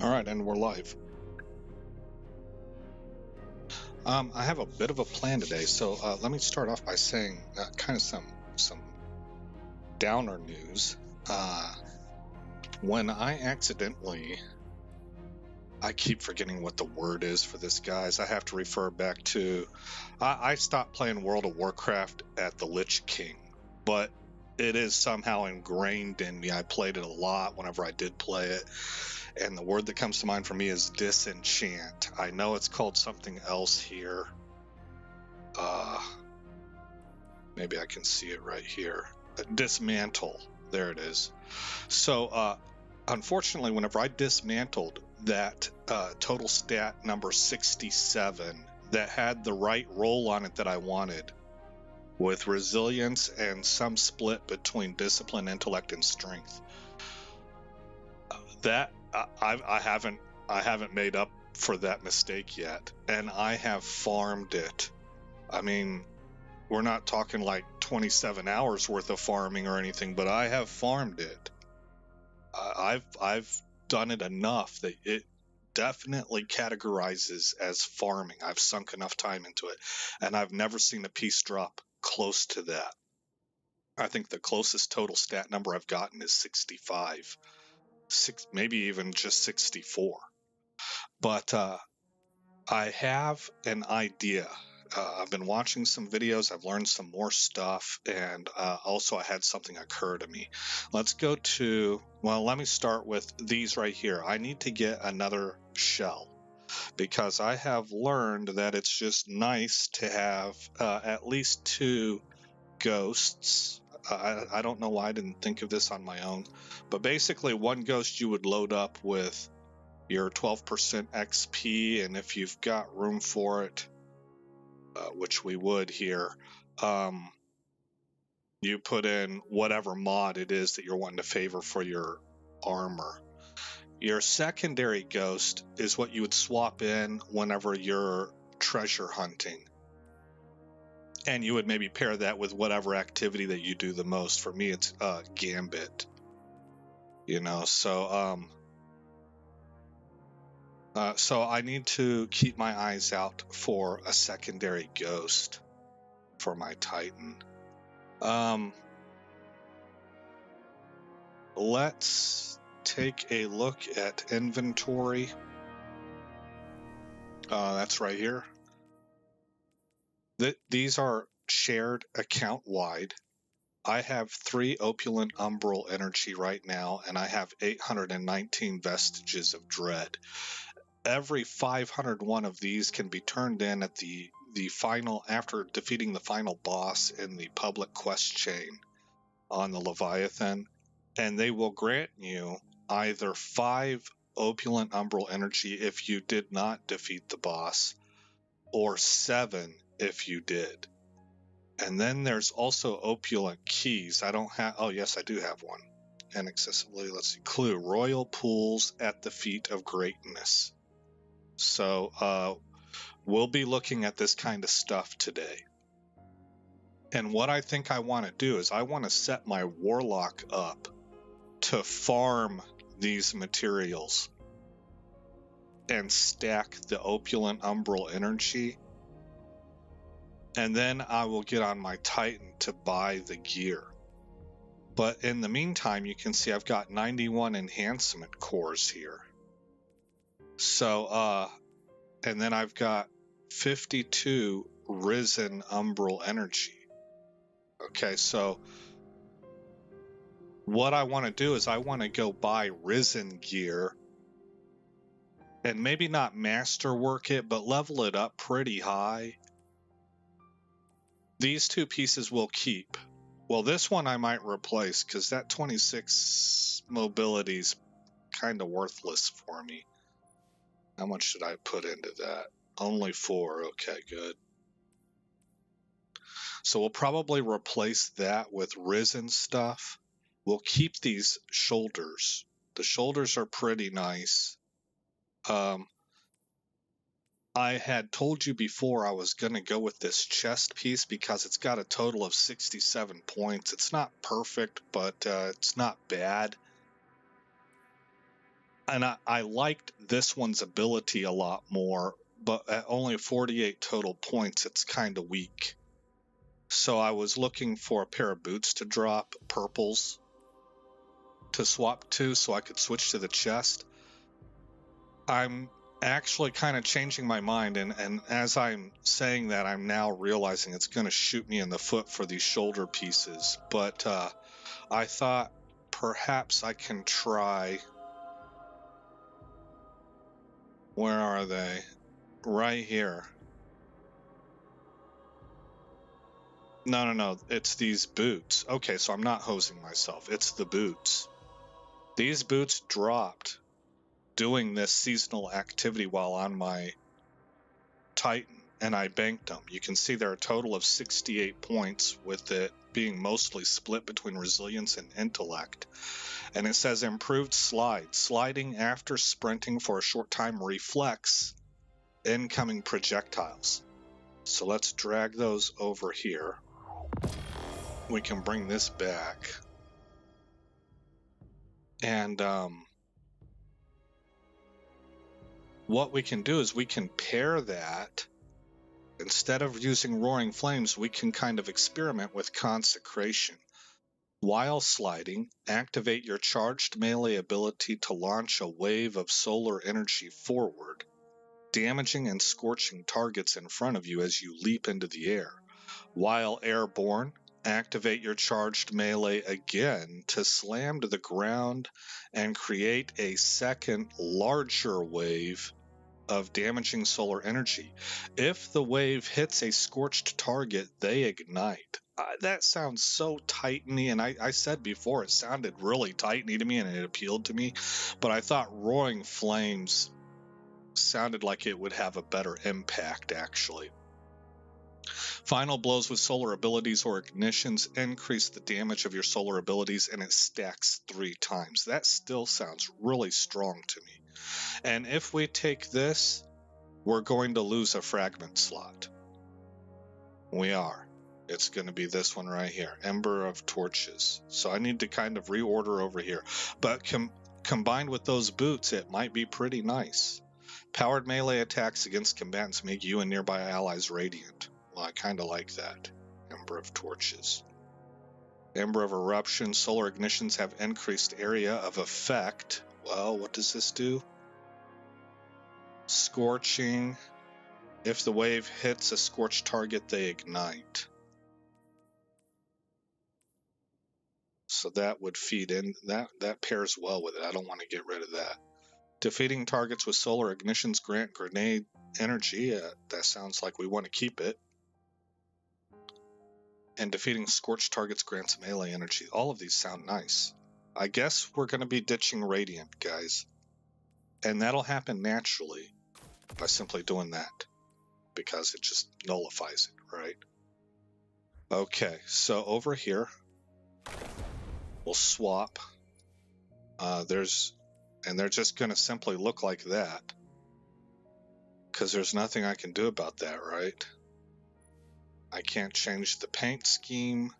All right, and we're live. I have a bit of a plan today, so let me start off by saying kind of some downer news. When I keep forgetting what the word is for this, guys. I have to refer back to I stopped playing World of Warcraft at the Lich King, but it is somehow ingrained in me. I played it a lot whenever I did play it. And the word that comes to mind for me is disenchant. I know it's called something else here. Maybe I can see it right here. Dismantle. There it is. So, unfortunately, whenever I dismantled that total stat number 67 that had the right roll on it that I wanted, with resilience and some split between discipline, intellect, and strength, that I haven't made up for that mistake yet, and I have farmed it. I mean, we're not talking like 27 hours worth of farming or anything, but I have farmed it. I've done it enough that it definitely categorizes as farming. I've sunk enough time into it, and I've never seen a piece drop close to that. I think the closest total stat number I've gotten is 65, maybe even just 64. But I have an idea. I've been watching some videos, I've learned some more stuff, and also I had something occur to me. Let's go to, well, let me start with these right here. I need to get another shell because I have learned that it's just nice to have at least 2 ghosts. I don't know why I didn't think of this on my own, but basically 1 ghost you would load up with your 12% XP, and if you've got room for it, which we would here, you put in whatever mod it is that you're wanting to favor for your armor. Your secondary ghost is what you would swap in whenever you're treasure hunting. And you would maybe pair that with whatever activity that you do the most. For me, it's Gambit. So I need to keep my eyes out for a secondary ghost for my Titan. Let's take a look at inventory. That's right here. These are shared account wide. I have 3 opulent umbral energy right now, and I have 819 vestiges of dread. Every 501 of these can be turned in at the final, after defeating the final boss in the public quest chain on the Leviathan, and they will grant you either 5 opulent umbral energy if you did not defeat the boss, or 7 if you did. And then there's also opulent keys. I don't have, oh yes, I do have one. Inaccessibly, let's see, clue, royal pools at the feet of greatness. So we'll be looking at this kind of stuff today. And what I think I want to do is I want to set my warlock up to farm these materials and stack the opulent umbral energy. And then I will get on my Titan to buy the gear. But in the meantime, you can see I've got 91 enhancement cores here. So, and then I've got 52 risen umbral energy. Okay, so what I want to do is I want to go buy risen gear and maybe not masterwork it, but level it up pretty high. These 2 pieces will keep. Well, this one I might replace because that 26 mobility is kind of worthless for me. How much should I put into that? Only 4. Okay, good. So we'll probably replace that with risen stuff. We'll keep these shoulders. The shoulders are pretty nice. I had told you before I was going to go with this chest piece because it's got a total of 67 points. It's not perfect, but it's not bad. And I liked this one's ability a lot more, but at only 48 total points, it's kind of weak. So I was looking for a pair of boots to drop, purples, to swap to so I could switch to the chest. I'm actually kind of changing my mind, and as I'm saying that, I'm now realizing it's going to shoot me in the foot for these shoulder pieces. But I thought perhaps I can try. Where are they? Right here. No. It's these boots. Okay, so I'm not hosing myself. It's the boots. These boots dropped doing this seasonal activity while on my Titan, and I banked them. You can see there are a total of 68 points, with it being mostly split between resilience and intellect. And it says improved slide. Sliding after sprinting for a short time reflects incoming projectiles. So let's drag those over here. We can bring this back. And what we can do is we can pair that. Instead of using Roaring Flames, we can kind of experiment with Consecration. While sliding, activate your charged melee ability to launch a wave of solar energy forward, damaging and scorching targets in front of you as you leap into the air. While airborne, activate your charged melee again to slam to the ground and create a second, larger wave of damaging solar energy. If the wave hits a scorched target, they ignite. That sounds so Titany, and I said before it sounded really Titany to me and it appealed to me, but I thought Roaring Flames sounded like it would have a better impact, actually. Final blows with solar abilities or ignitions increase the damage of your solar abilities, and it stacks 3 times. That still sounds really strong to me. And if we take this, we're going to lose a fragment slot. We are. It's going to be this one right here, Ember of Torches. So I need to kind of reorder over here. But combined with those boots, it might be pretty nice. Powered melee attacks against combatants make you and nearby allies radiant. Well, I kind of like that. Ember of Torches. Ember of Eruption. Solar ignitions have increased area of effect. Well, what does this do? Scorching. If the wave hits a scorched target, they ignite. So that would feed in. That pairs well with it. I don't want to get rid of that. Defeating targets with solar ignitions grant grenade energy. That sounds like we want to keep it. And defeating scorched targets grants melee energy. All of these sound nice. I guess we're going to be ditching Radiant, guys. And that'll happen naturally by simply doing that, because it just nullifies it, right? Okay, so over here, we'll swap. They're just going to simply look like that, because there's nothing I can do about that, right? I can't change the paint scheme.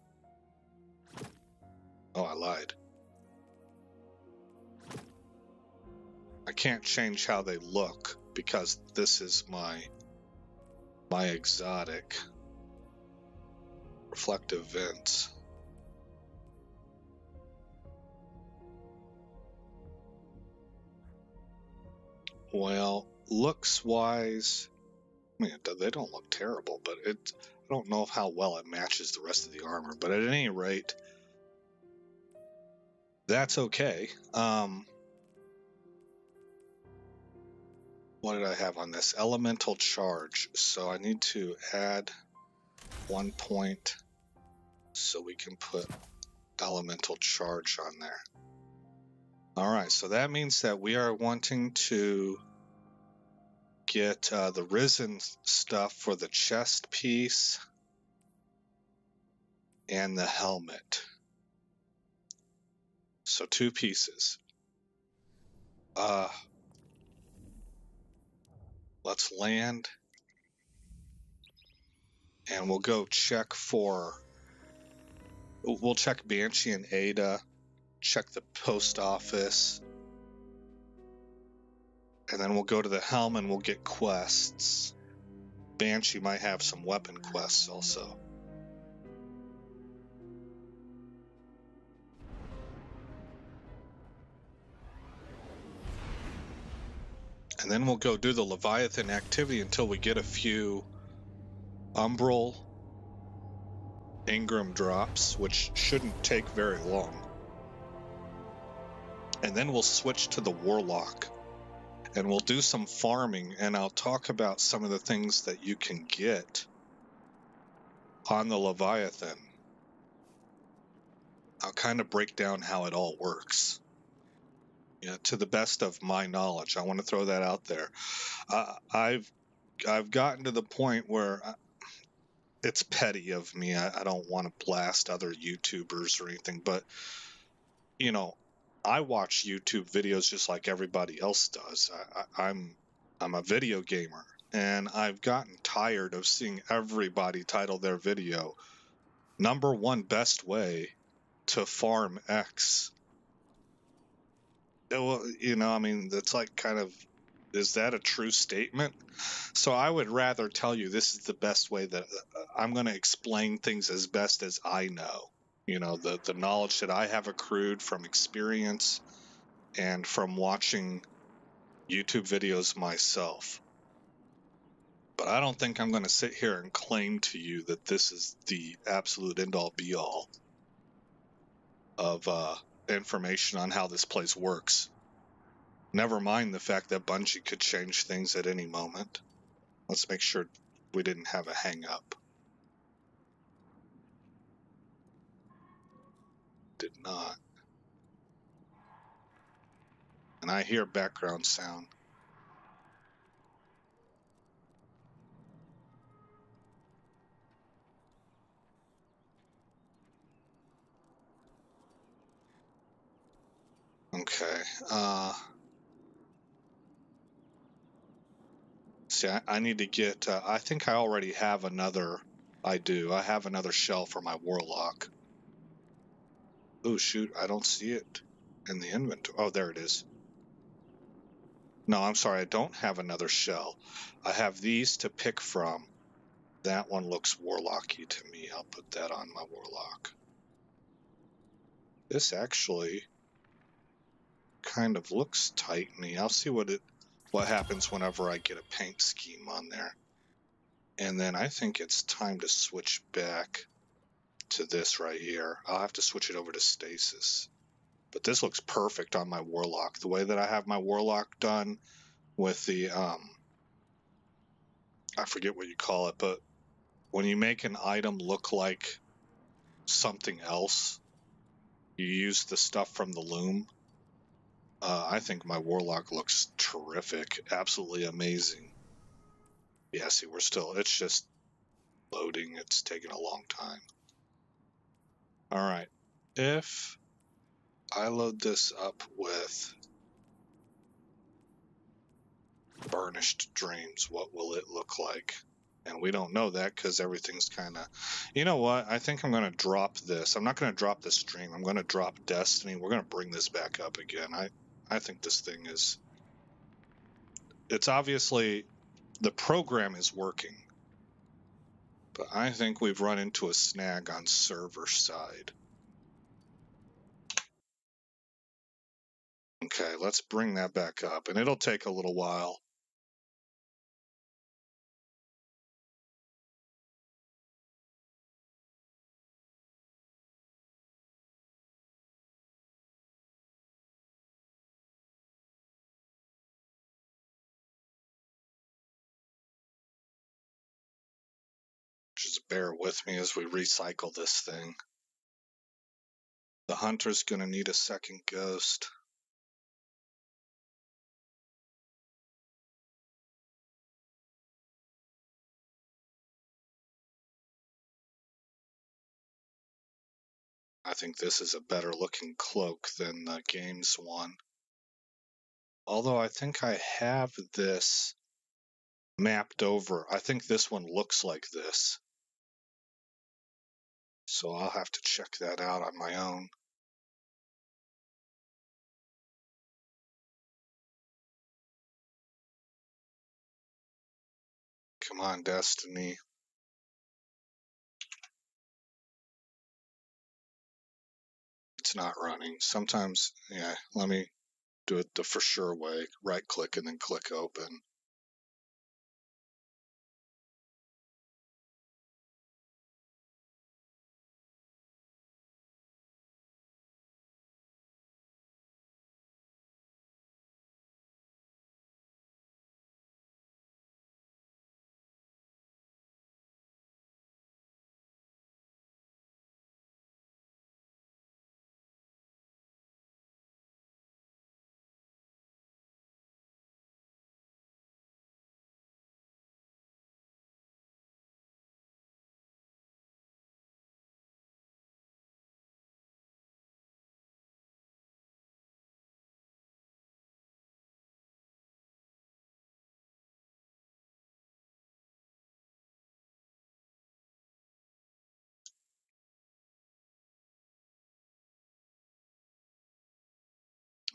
Oh, I lied. I can't change how they look because this is my exotic. Reflective vents. Well, looks wise, I mean, they don't look terrible, but I don't know how well it matches the rest of the armor. But at any rate, that's okay. What did I have on this? Elemental charge. So I need to add 1 point so we can put elemental charge on there. All right, so that means that we are wanting to get the Risen stuff for the chest piece and the helmet. So 2 pieces. Let's land. And we'll go check we'll check Banshee and Ada, check the post office. And then we'll go to the helm and we'll get quests. Banshee might have some weapon quests also. And then we'll go do the Leviathan activity until we get a few Umbral Ingram drops, which shouldn't take very long. And then we'll switch to the Warlock. And we'll do some farming, and I'll talk about some of the things that you can get on the Leviathan. I'll kind of break down how it all works. Yeah, to the best of my knowledge. I want to throw that out there. I've gotten to the point where it's petty of me. I don't want to blast other YouTubers or anything, but you know, I watch YouTube videos just like everybody else does. I'm a video gamer, and I've gotten tired of seeing everybody title their video #1 best way to farm X. Well, I mean, that's like kind of, is that a true statement? So I would rather tell you this is the best way that I'm going to explain things as best as I know. The knowledge that I have accrued from experience and from watching YouTube videos myself. But I don't think I'm going to sit here and claim to you that this is the absolute end-all be-all of information on how this place works. Never mind the fact that Bungie could change things at any moment. Let's make sure we didn't have a hang-up. Did not. And I hear background sound. Okay. See, I need to get, I think I already have another, I do. I have another shell for my Warlock. Oh, shoot, I don't see it in the inventory. Oh, there it is. No, I'm sorry, I don't have another shell. I have these to pick from. That one looks Warlocky to me. I'll put that on my Warlock. This actually kind of looks tight-y. I'll see what happens whenever I get a paint scheme on there. And then I think it's time to switch back to this right here. I'll have to switch it over to stasis. But this looks perfect on my Warlock. The way that I have my Warlock done with the, I forget what you call it, but when you make an item look like something else, you use the stuff from the loom. I think my Warlock looks terrific. Absolutely amazing. Yeah, see, it's just loading. It's taking a long time. All right. If I load this up with Burnished Dreams, what will it look like? And we don't know that because everything's kind of... You know what? I think I'm going to drop this. I'm not going to drop the stream. I'm going to drop Destiny. We're going to bring this back up again. I think this thing is... It's obviously... The program is working. But I think we've run into a snag on server side. Okay, let's bring that back up. And it'll take a little while. Just bear with me as we recycle this thing. The hunter's gonna need a second ghost. I think this is a better looking cloak than the games one. Although I think I have this mapped over. I think this one looks like this. So I'll have to check that out on my own. Come on, Destiny. It's not running. Sometimes, yeah, let me do it the for sure way. Right click and then click open.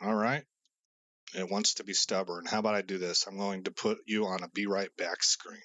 All right. It wants to be stubborn. How about I do this? I'm going to put you on a be right back screen.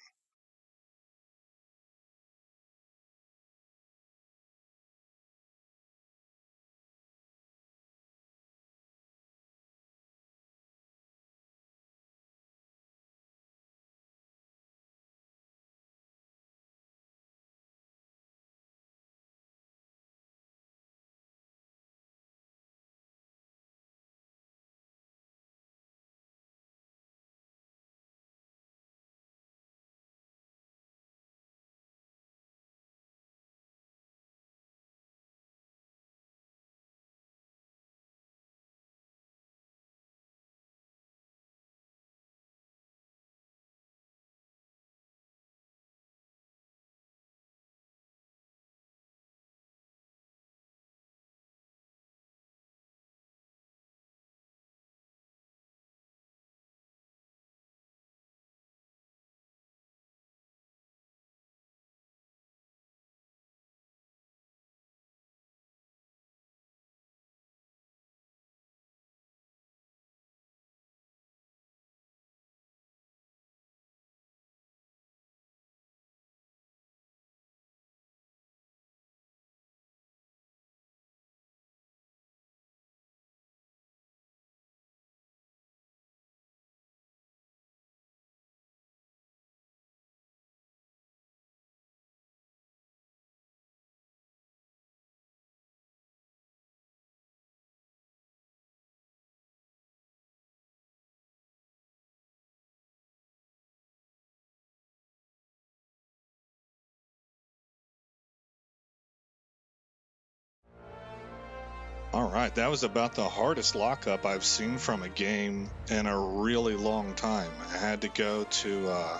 All right, that was about the hardest lockup I've seen from a game in a really long time. I had to go to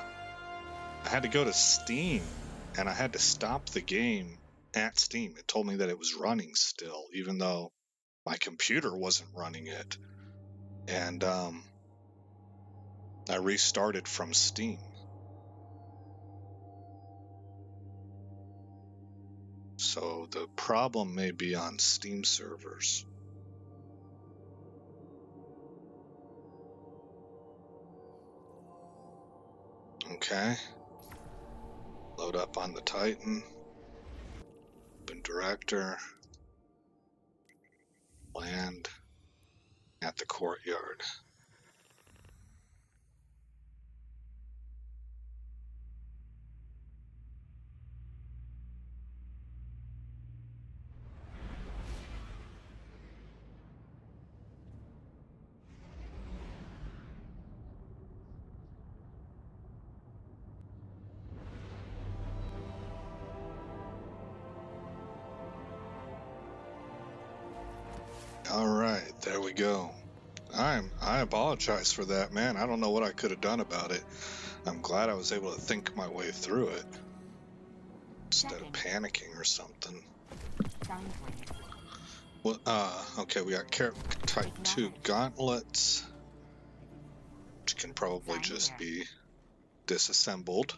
Steam, and I had to stop the game at Steam. It told me that it was running still, even though my computer wasn't running it. And I restarted from Steam. So the problem may be on Steam servers. Okay. Load up on the Titan. Open director. Land at the courtyard. All right, there we go. I apologize for that, man. I don't know what I could have done about it. I'm glad I was able to think my way through it instead of panicking or something. Well, okay, we got type 2 gauntlets, which can probably just be dismantled.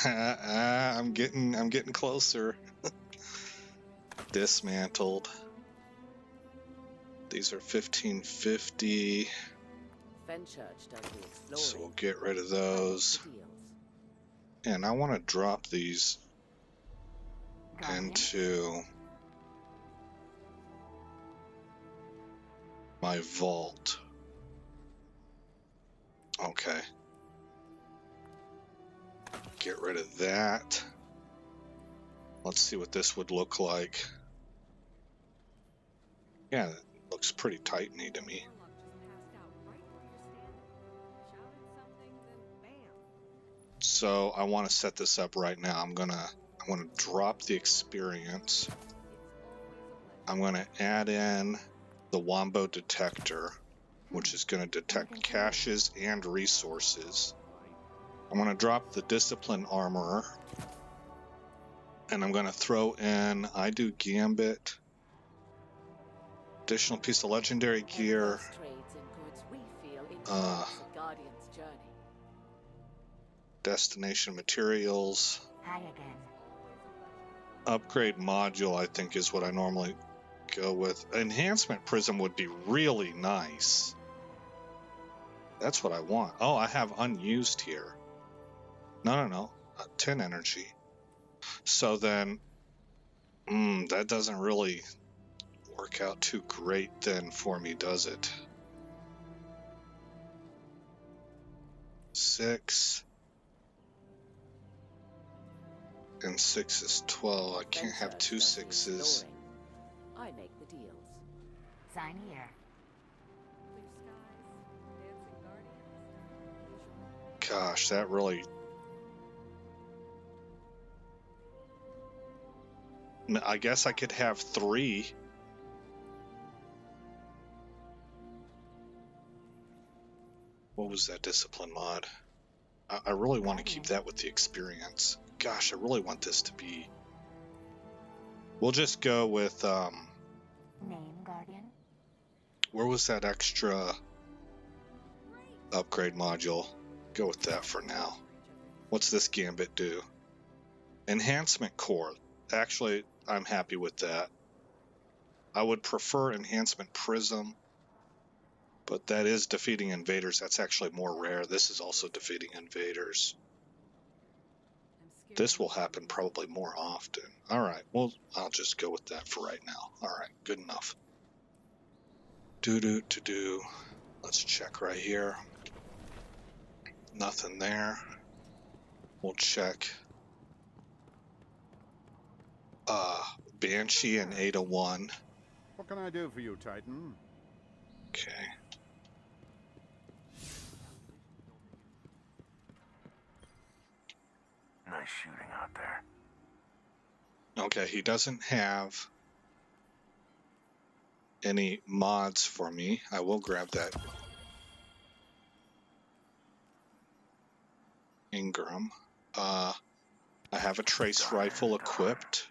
I'm getting closer. Dismantled. These are 1550. So we'll get rid of those. And I want to drop these into my vault. Okay. Get rid of that. Let's see what this would look like. Yeah, it looks pretty tight-y to me. So I want to set this up right now. I want to drop the experience. I'm going to add in the Wombo detector, which is going to detect caches and resources. I'm going to drop the discipline armorer, and I'm going to throw in, I do Gambit, additional piece of legendary gear, destination materials, upgrade module, I think is what I normally go with. Enhancement prism would be really nice. That's what I want. Oh, I have unused here. No. 10 energy. So then, that doesn't really work out too great then for me, does it? 6. And 6 is 12. I can't have 2 6s. I make the deals. Sign here. Gosh, that really... I guess I could have 3. What was that discipline mod? I really want to keep that with the experience. Gosh, I really want this to be... We'll just go with... Name, Guardian? Where was that extra upgrade module? Go with that for now. What's this Gambit do? Enhancement core. Actually, I'm happy with that. I would prefer enhancement prism, but that is defeating invaders. That's actually more rare. This is also defeating invaders. This will happen probably more often. All right, well, I'll just go with that for right now. All right, good enough. Do. Let's check right here. Nothing there. We'll check. Banshee and Ada 1. What can I do for you, Titan? Okay. Nice shooting out there. Okay, he doesn't have any mods for me. I will grab that Ingram. I have a trace rifle equipped.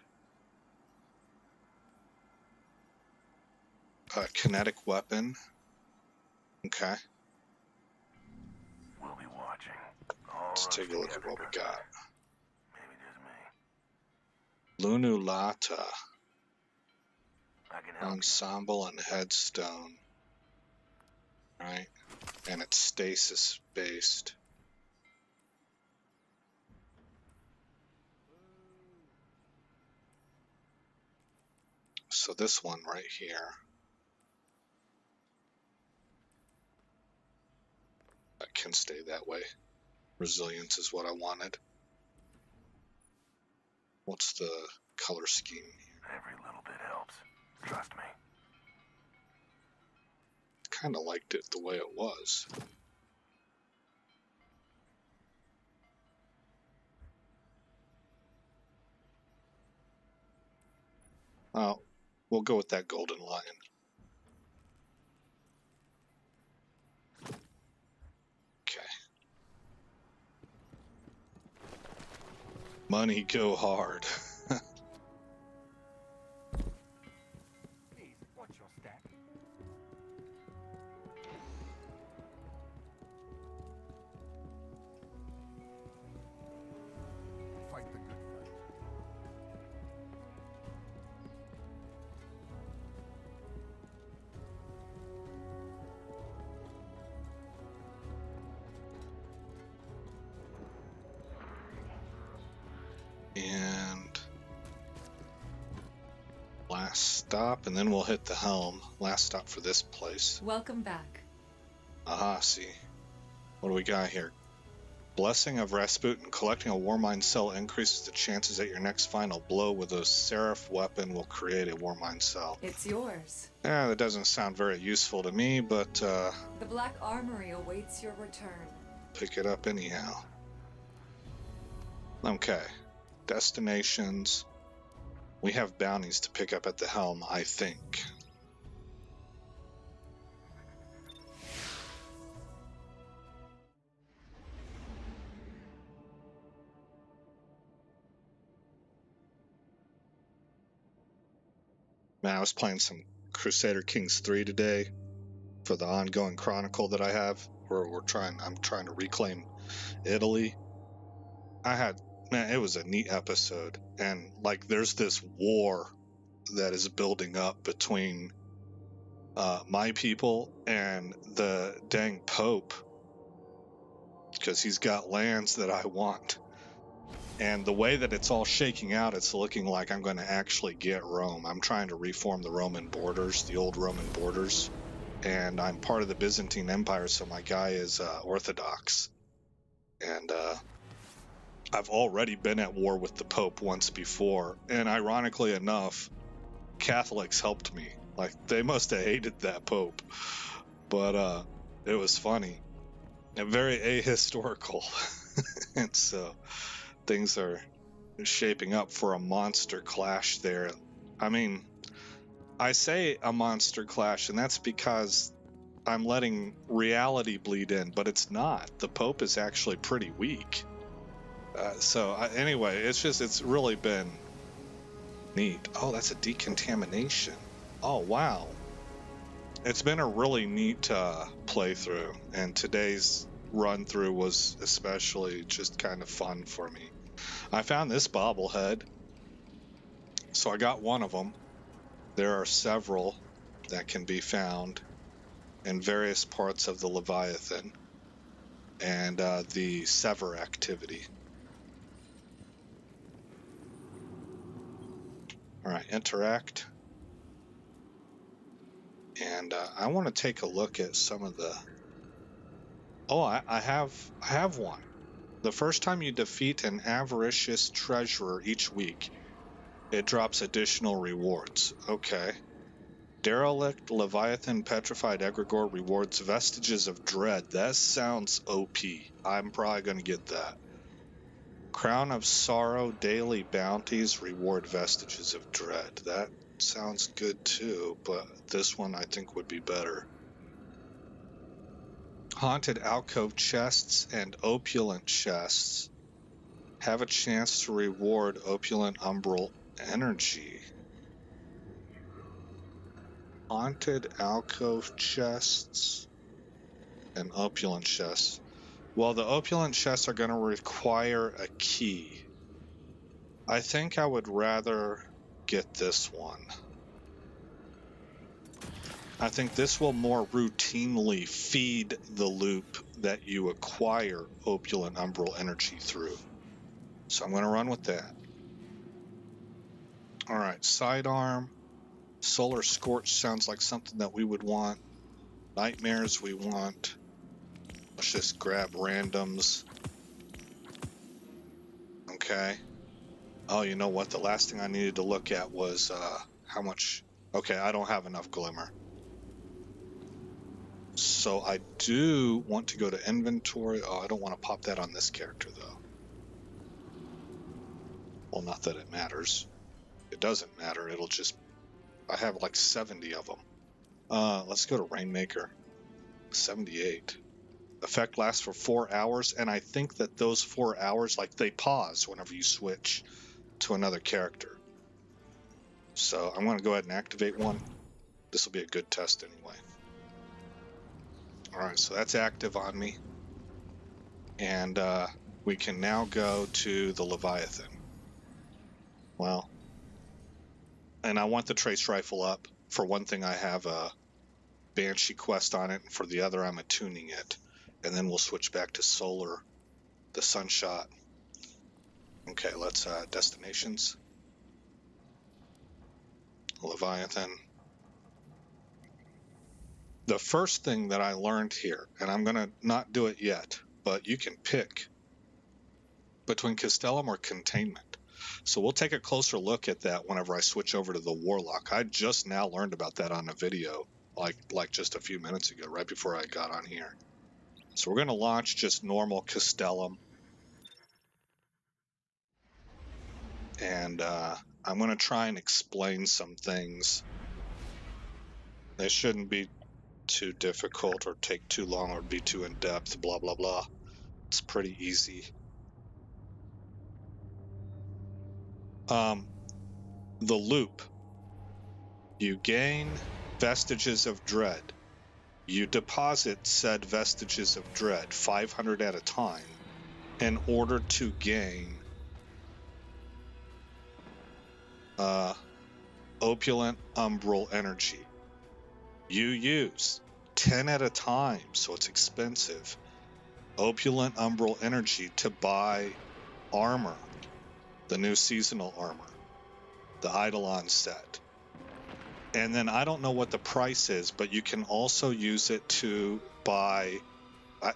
A kinetic weapon. Okay. We'll be watching. Let's take a look at what we got. Maybe just me. Lunulata. I can help. Ensemble and headstone. Right. And it's stasis based. So this one right here. That can stay that way. Resilience is what I wanted. What's the color scheme here? Every little bit helps. Trust me. Kind of liked it the way it was. Oh, we'll go with that golden lion. Okay. Money go hard. Please, watch your step. Fight the good fight. stop, and then we'll hit the helm. Last stop for this place. Welcome back. Aha, see. What do we got here? Blessing of Rasputin. Collecting a Warmind cell increases the chances that your next final blow with a Seraph weapon will create a Warmind cell. It's yours. Yeah, that doesn't sound very useful to me, but The Black Armory awaits your return. pick it up anyhow. Okay. Destinations. We have bounties to pick up at the helm, I think. Man, I was playing some Crusader Kings 3 today for the ongoing chronicle that I have, where I'm trying to reclaim Italy. It was a neat episode, and like there's this war that is building up between my people and the dang Pope, because he's got lands that I want. And the way that it's all shaking out, it's looking like I'm going to actually get Rome. I'm trying to reform the Roman borders, the old Roman borders. And I'm part of the Byzantine Empire, so my guy is Orthodox. And I've already been at war with the Pope once before. And ironically enough, Catholics helped me. Like, they must have hated that Pope. But it was funny. And very ahistorical. And so things are shaping up for a monster clash there. I mean, I say a monster clash, and that's because I'm letting reality bleed in, but it's not. The Pope is actually pretty weak. Anyway, it's really been neat. Oh, that's a decontamination. Oh, wow. It's been a really neat playthrough, and today's run through was especially just kind of fun for me. I found this bobblehead, so I got one of them. There are several that can be found in various parts of the Leviathan and the Sever activity. All right, interact. And I want to take a look at some of the... Oh, I have one. The first time you defeat an avaricious treasurer each week, it drops additional rewards. Okay. Derelict Leviathan Petrified Egregore rewards Vestiges of Dread. That sounds OP. I'm probably going to get that. Crown of Sorrow Daily Bounties reward Vestiges of Dread. That sounds good too, but this one I think would be better. Haunted Alcove Chests and Opulent Chests have a chance to reward Opulent Umbral Energy. Haunted Alcove Chests and Opulent Chests. Well, the Opulent Chests are going to require a key. I think I would rather get this one. I think this will more routinely feed the loop that you acquire Opulent Umbral Energy through. So I'm going to run with that. Alright, Sidearm. Solar Scorch sounds like something that we would want. Nightmares we want. Let's just grab randoms. Okay. Oh, you know what? The last thing I needed to look at was how much... Okay, I don't have enough Glimmer. So I do want to go to inventory. Oh, I don't want to pop that on this character, though. Well, not that it matters. It doesn't matter. It'll just... I have like 70 of them. Let's go to Rainmaker. 78. Effect lasts for 4 hours, and I think that those 4 hours, like, they pause whenever you switch to another character. So I'm going to go ahead and activate one. This will be a good test anyway. Alright, so that's active on me. And we can now go to the Leviathan. Well, and I want the Trace Rifle up. For one thing, I have a Banshee quest on it, and for the other, I'm attuning it. And then we'll switch back to Solar, the Sunshot. Okay, let's destinations. Leviathan. The first thing that I learned here, and I'm going to not do it yet, but you can pick between Castellum or Containment. So we'll take a closer look at that whenever I switch over to the Warlock. I just now learned about that on a video, like just a few minutes ago, right before I got on here. So we're going to launch just normal Castellum. And I'm going to try and explain some things. They shouldn't be too difficult or take too long or be too in-depth, blah, blah, blah. It's pretty easy. The loop. You gain vestiges of dread. You deposit said vestiges of dread, 500 at a time, in order to gain opulent umbral energy. You use 10 at a time, so it's expensive, opulent umbral energy to buy armor, the new seasonal armor, the Eidolon set. And then I don't know what the price is, but you can also use it to buy,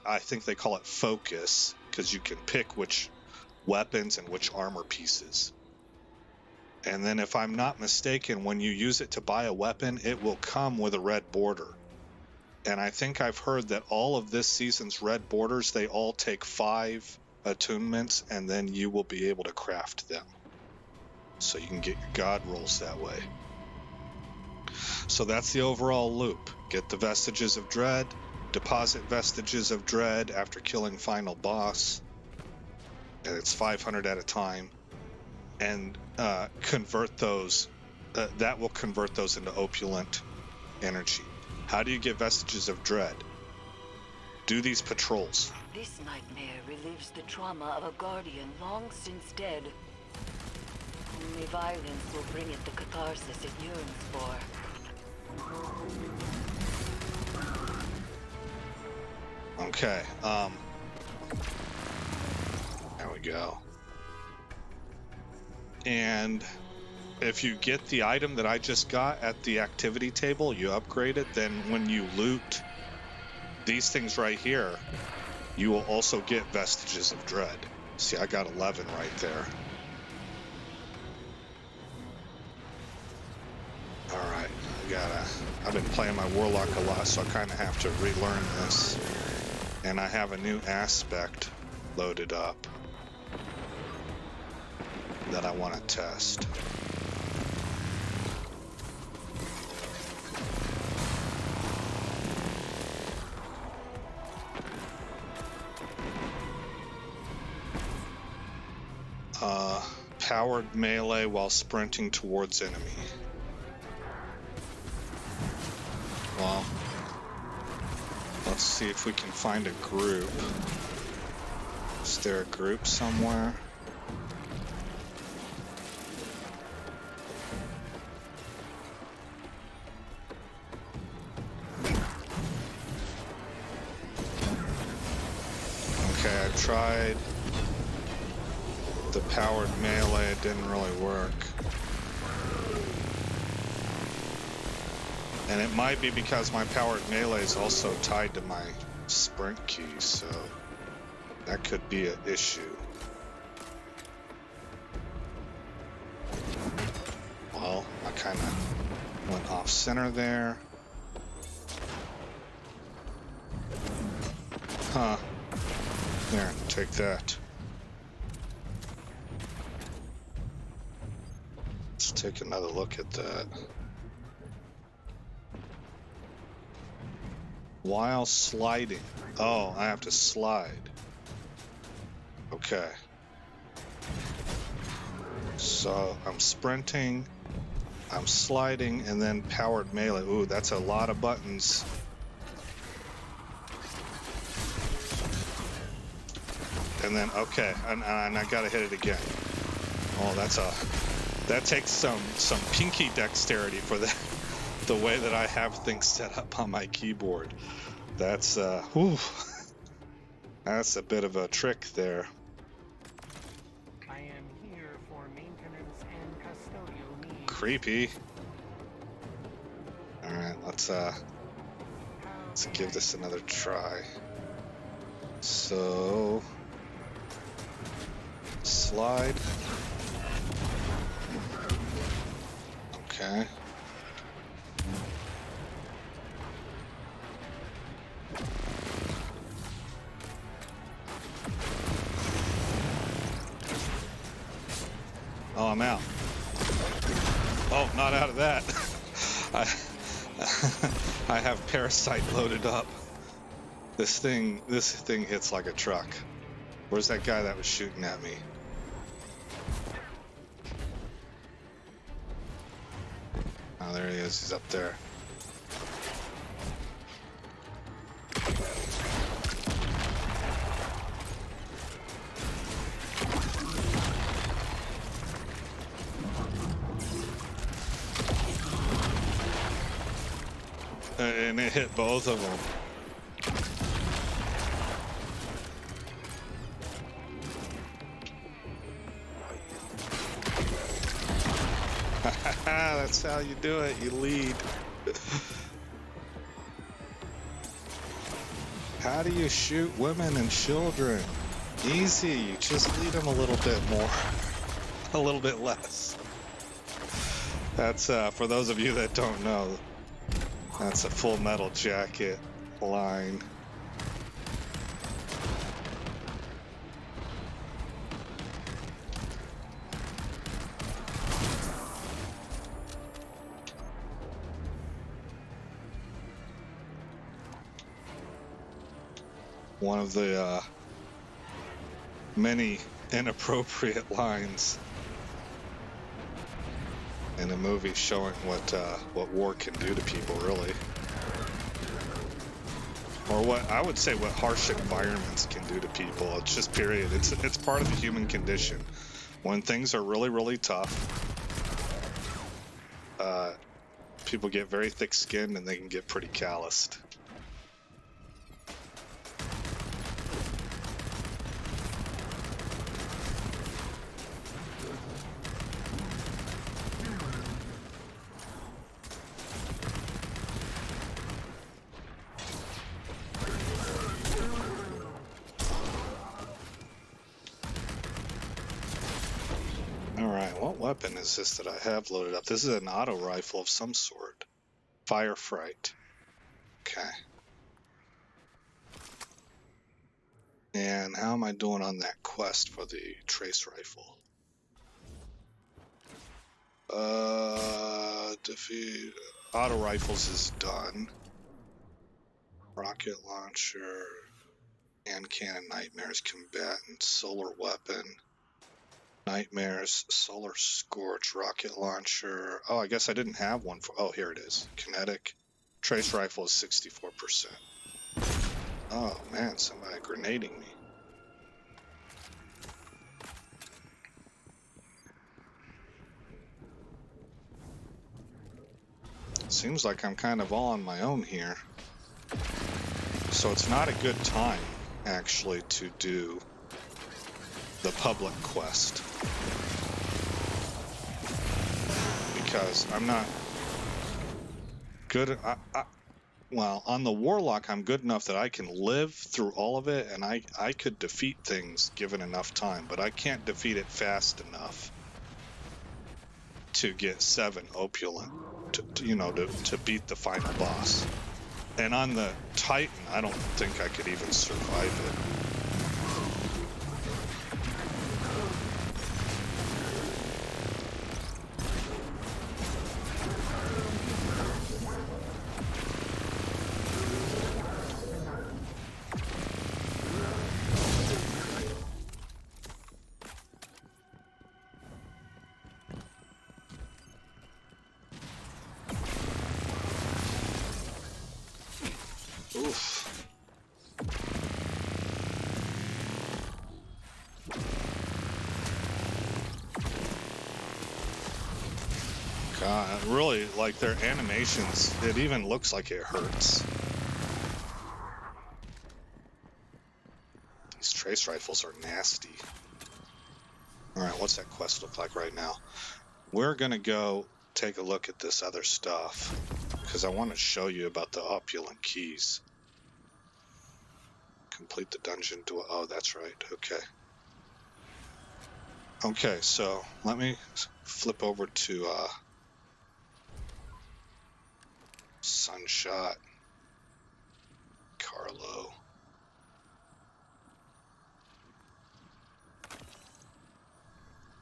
I think they call it focus, because you can pick which weapons and which armor pieces. And then if I'm not mistaken, when you use it to buy a weapon, it will come with a red border. And I think I've heard that all of this season's red borders, they all take 5 attunements, and then you will be able to craft them. So you can get your god rolls that way. So that's the overall loop. Get the vestiges of dread, deposit vestiges of dread after killing final boss, and it's 500 at a time, and convert those, that will convert those into opulent energy. How do you get vestiges of dread? Do these patrols. This nightmare relieves the trauma of a guardian long since dead. Only violence will bring it the catharsis it yearns for. Okay, there we go. And if you get the item that I just got at the activity table, you upgrade it, then when you loot these things right here, you will also get vestiges of dread. See, I got 11 right there. Alright, I've been playing my Warlock a lot, so I kind of have to relearn this. And I have a new aspect loaded up that I want to test. Powered melee while sprinting towards enemy. Well, let's see if we can find a group. Is there a group somewhere? Okay, I tried the powered melee, it didn't really work. And it might be because my powered melee is also tied to my sprint key, so that could be an issue. Well, I kind of went off center there. Huh. There, take that. Let's take another look at that. While sliding. Oh, I have to slide. Okay. So I'm sprinting, I'm sliding, and then powered melee. Ooh, that's a lot of buttons. And then, okay, and I gotta hit it again. Oh, that takes some pinky dexterity for that. The way that I have things set up on my keyboard. That's that's a bit of a trick there. I am here for maintenance and custodial needs. Creepy. Alright, let's give this another try. So slide. Okay. Oh, I'm out. Oh, not out of that. I have Parasite loaded up. This thing hits like a truck. Where's that guy that was shooting at me? Oh, there he is. He's up there. And it hit both of them. That's how you do it. You lead. How do you shoot women and children? Easy. You just lead them a little bit more. A little bit less. That's for those of you that don't know. That's a Full Metal Jacket line. One of the many inappropriate lines in a movie showing what war can do to people, really, or what I would say what harsh environments can do to people. It's just period. It's part of the human condition. When things are really, really tough, people get very thick-skinned and they can get pretty calloused. What weapon is this that I have loaded up? This is an auto rifle of some sort. Firefright. Okay. And how am I doing on that quest for the trace rifle? Defeat auto rifles is done. Rocket launcher, hand cannon, nightmares, combatant, solar weapon. Nightmares, Solar Scorch, Rocket Launcher. Oh, I guess I didn't have one for... Oh, here it is. Kinetic. Trace Rifle is 64%. Oh, man, somebody grenading me. Seems like I'm kind of all on my own here. So it's not a good time, actually, to do the public quest, because I'm not good. Well, on the Warlock, I'm good enough that I can live through all of it, and I could defeat things given enough time, but I can't defeat it fast enough to get 7 opulent, to beat the final boss. And on the Titan, I don't think I could even survive it. Oof. God, really, like their animations, it even looks like it hurts. These trace rifles are nasty. Alright, what's that quest look like right now? We're gonna go take a look at this other stuff, because I want to show you about the opulent keys. Complete the dungeon door. Oh, that's right. Okay. Okay, so let me flip over to Sunshot, Carlo.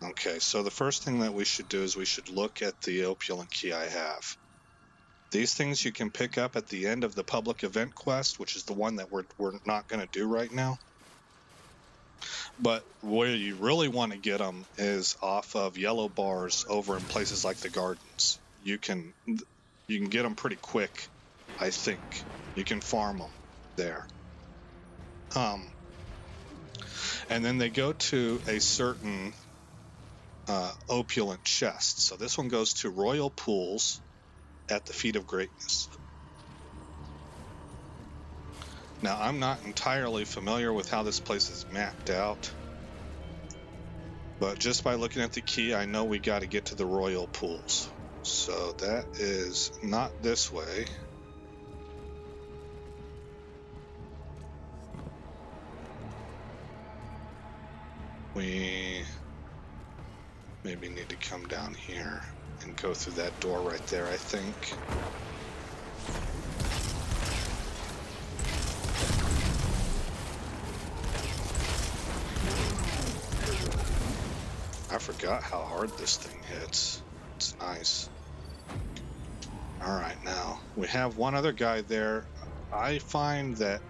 Okay, so the first thing that we should do is we should look at the opulent key I have. These things you can pick up at the end of the public event quest, which is the one that we're not going to do right now. But where you really want to get them is off of yellow bars over in places like the gardens. You can get them pretty quick, I think. You can farm them there. And then they go to a certain opulent chest. So this one goes to Royal Pools at the Feet of Greatness. Now, I'm not entirely familiar with how this place is mapped out, but just by looking at the key, I know we got to get to the Royal Pools. So that is not this way. We maybe need to come down here and go through that door right there, I think. I forgot how hard this thing hits. It's nice. Alright, now, we have one other guy there. I find that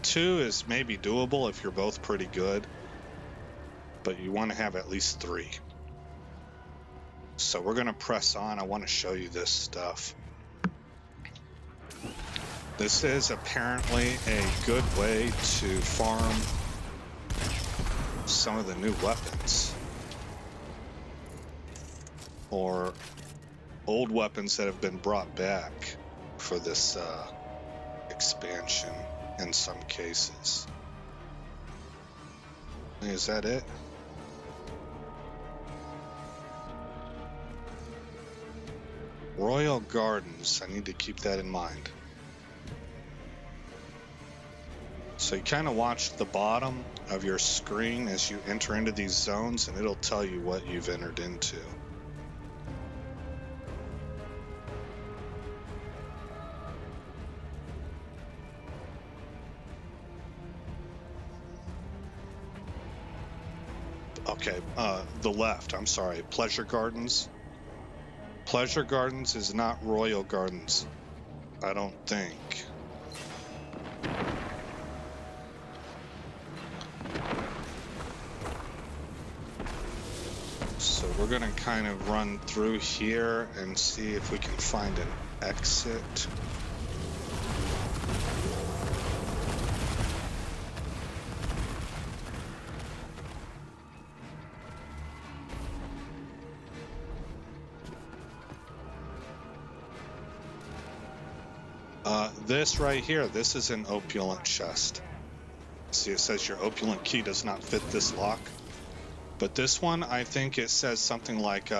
2 is maybe doable if you're both pretty good, but you want to have at least 3. So we're going to press on. I want to show you this stuff. This is apparently a good way to farm some of the new weapons, or old weapons that have been brought back for this expansion in some cases. Is that it? Royal Gardens, I need to keep that in mind. So you kind of watch the bottom of your screen as you enter into these zones, and it'll tell you what you've entered into. Okay, the left, I'm sorry, Pleasure Gardens. Pleasure Gardens is not Royal Gardens, I don't think. So we're going to kind of run through here and see if we can find an exit. This right here, this is an opulent chest. See, it says your opulent key does not fit this lock. But this one, I think it says something like,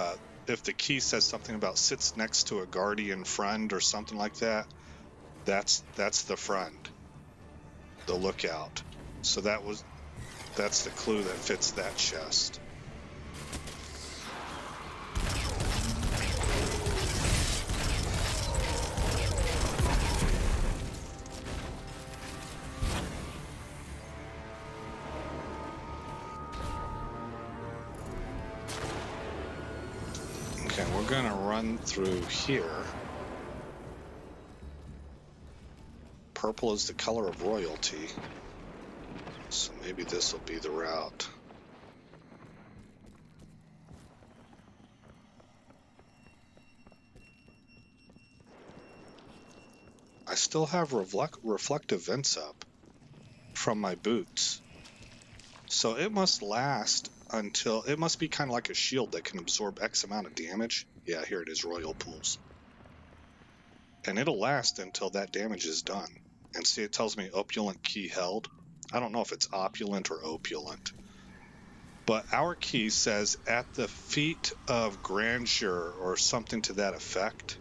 if the key says something about sits next to a guardian friend or something like that, that's the friend, the lookout. So that's the clue that fits that chest. We're gonna run through here. Purple is the color of royalty, so maybe this will be the route. I still have reflective vents up from my boots, so it must last until, it must be kind of like a shield that can absorb X amount of damage. Yeah, here it is, Royal Pools. And it'll last until that damage is done. And see, it tells me opulent key held. I don't know if it's opulent or opulent. But our key says at the feet of grandeur or something to that effect.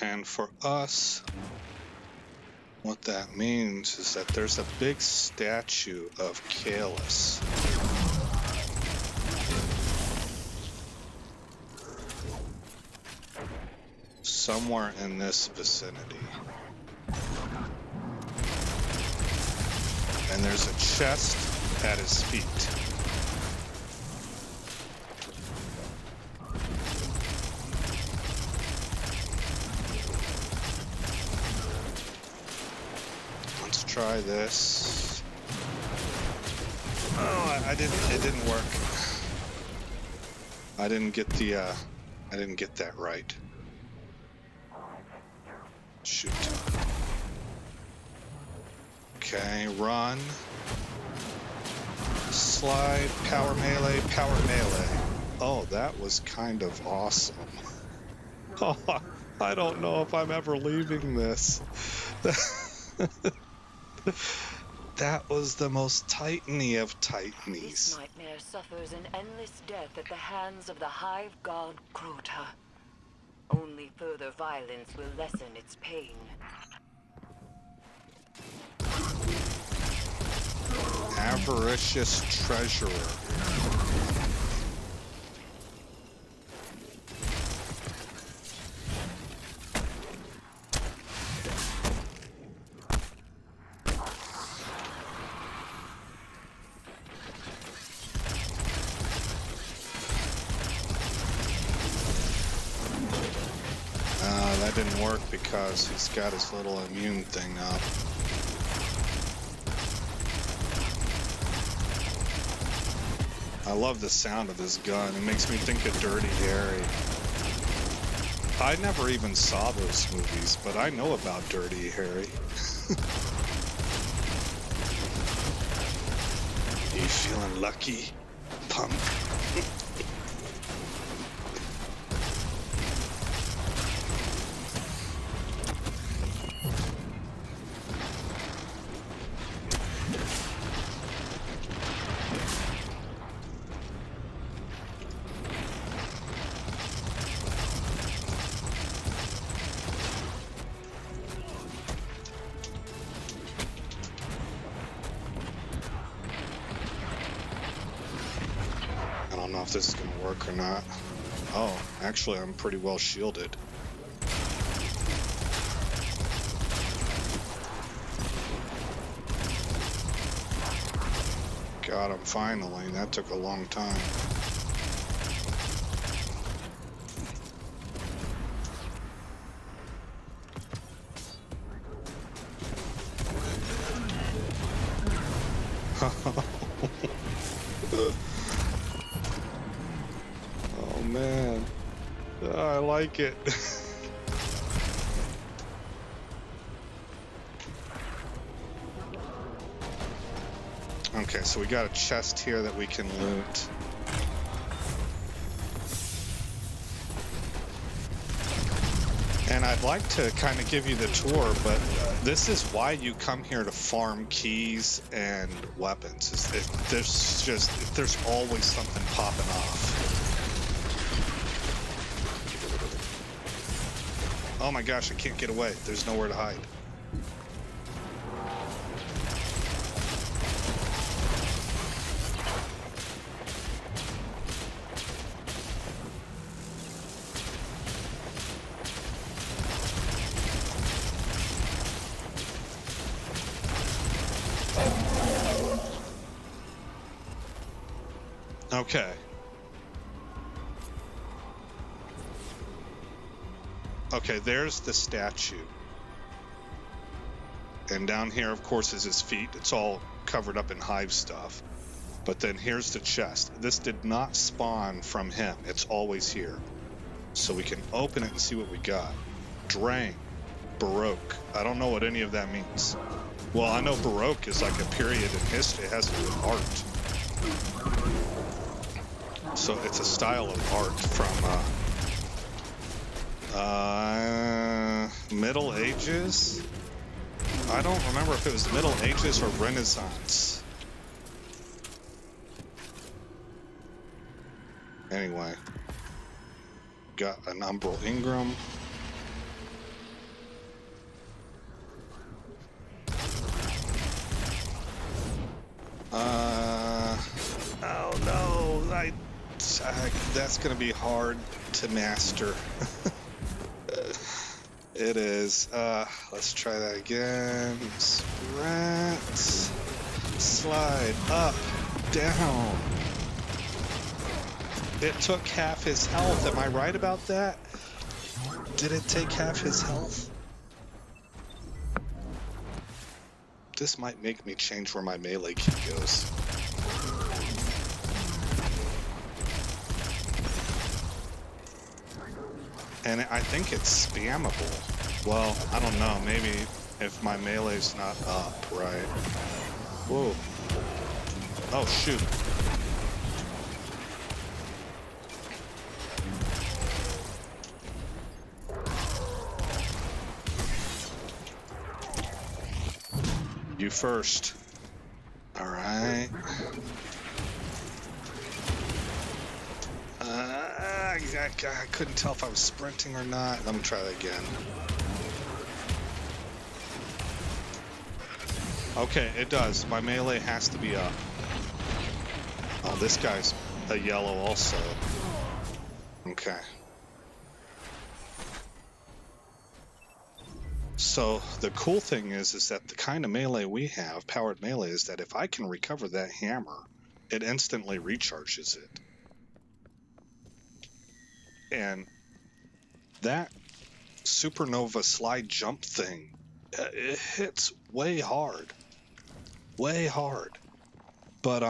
And for us, what that means is that there's a big statue of Kalis. Somewhere in this vicinity. And there's a chest at his feet. Let's try this. Oh, it didn't work. I didn't get that right. Shoot. Okay, run. Slide, power melee, power melee. Oh, that was kind of awesome. Oh, I don't know if I'm ever leaving this. That was the most titany of This titanies. nightmare suffers an endless death at the hands of the hive god Crota. Only further violence will lessen its pain. Avaricious treasurer. That didn't work because he's got his little immune thing up. I love the sound of this gun. It makes me think of Dirty Harry. I never even saw those movies, but I know about Dirty Harry. You feeling lucky, punk? I don't know if this is going to work or not. Oh, actually, I'm pretty well shielded. Got him finally. That took a long time. Oh man, I like it. Okay, so we got a chest here that we can loot. And I'd like to kind of give you the tour, but this is why you come here to farm keys and weapons. There's always something popping off. Oh my gosh, I can't get away. There's nowhere to hide. Okay. Okay, there's the statue. And down here, of course, is his feet. It's all covered up in hive stuff. But then here's the chest. This did not spawn from him. It's always here. So we can open it and see what we got. Drang. Baroque. I don't know what any of that means. Well, I know Baroque is like a period in history. It has to do with art. So it's a style of art from Middle Ages? I don't remember if it was Middle Ages or Renaissance. Anyway, got an Umbral Ingram. That's going to be hard to master. It is. Let's try that again. Sprint. Slide up, down. It took half his health. Am I right about that? Did it take half his health? This might make me change where my melee key goes. And I think it's spammable. Well, I don't know. Maybe if my melee's not up, right? Whoa. Oh, shoot. You first. All right. I couldn't tell if I was sprinting or not. Let me try that again. Okay, it does. My melee has to be up. Oh, this guy's a yellow also. Okay. So the cool thing is that the kind of melee we have, powered melee, is that if I can recover that hammer, it instantly recharges it. And that supernova slide jump thing, it hits way hard. Way hard. But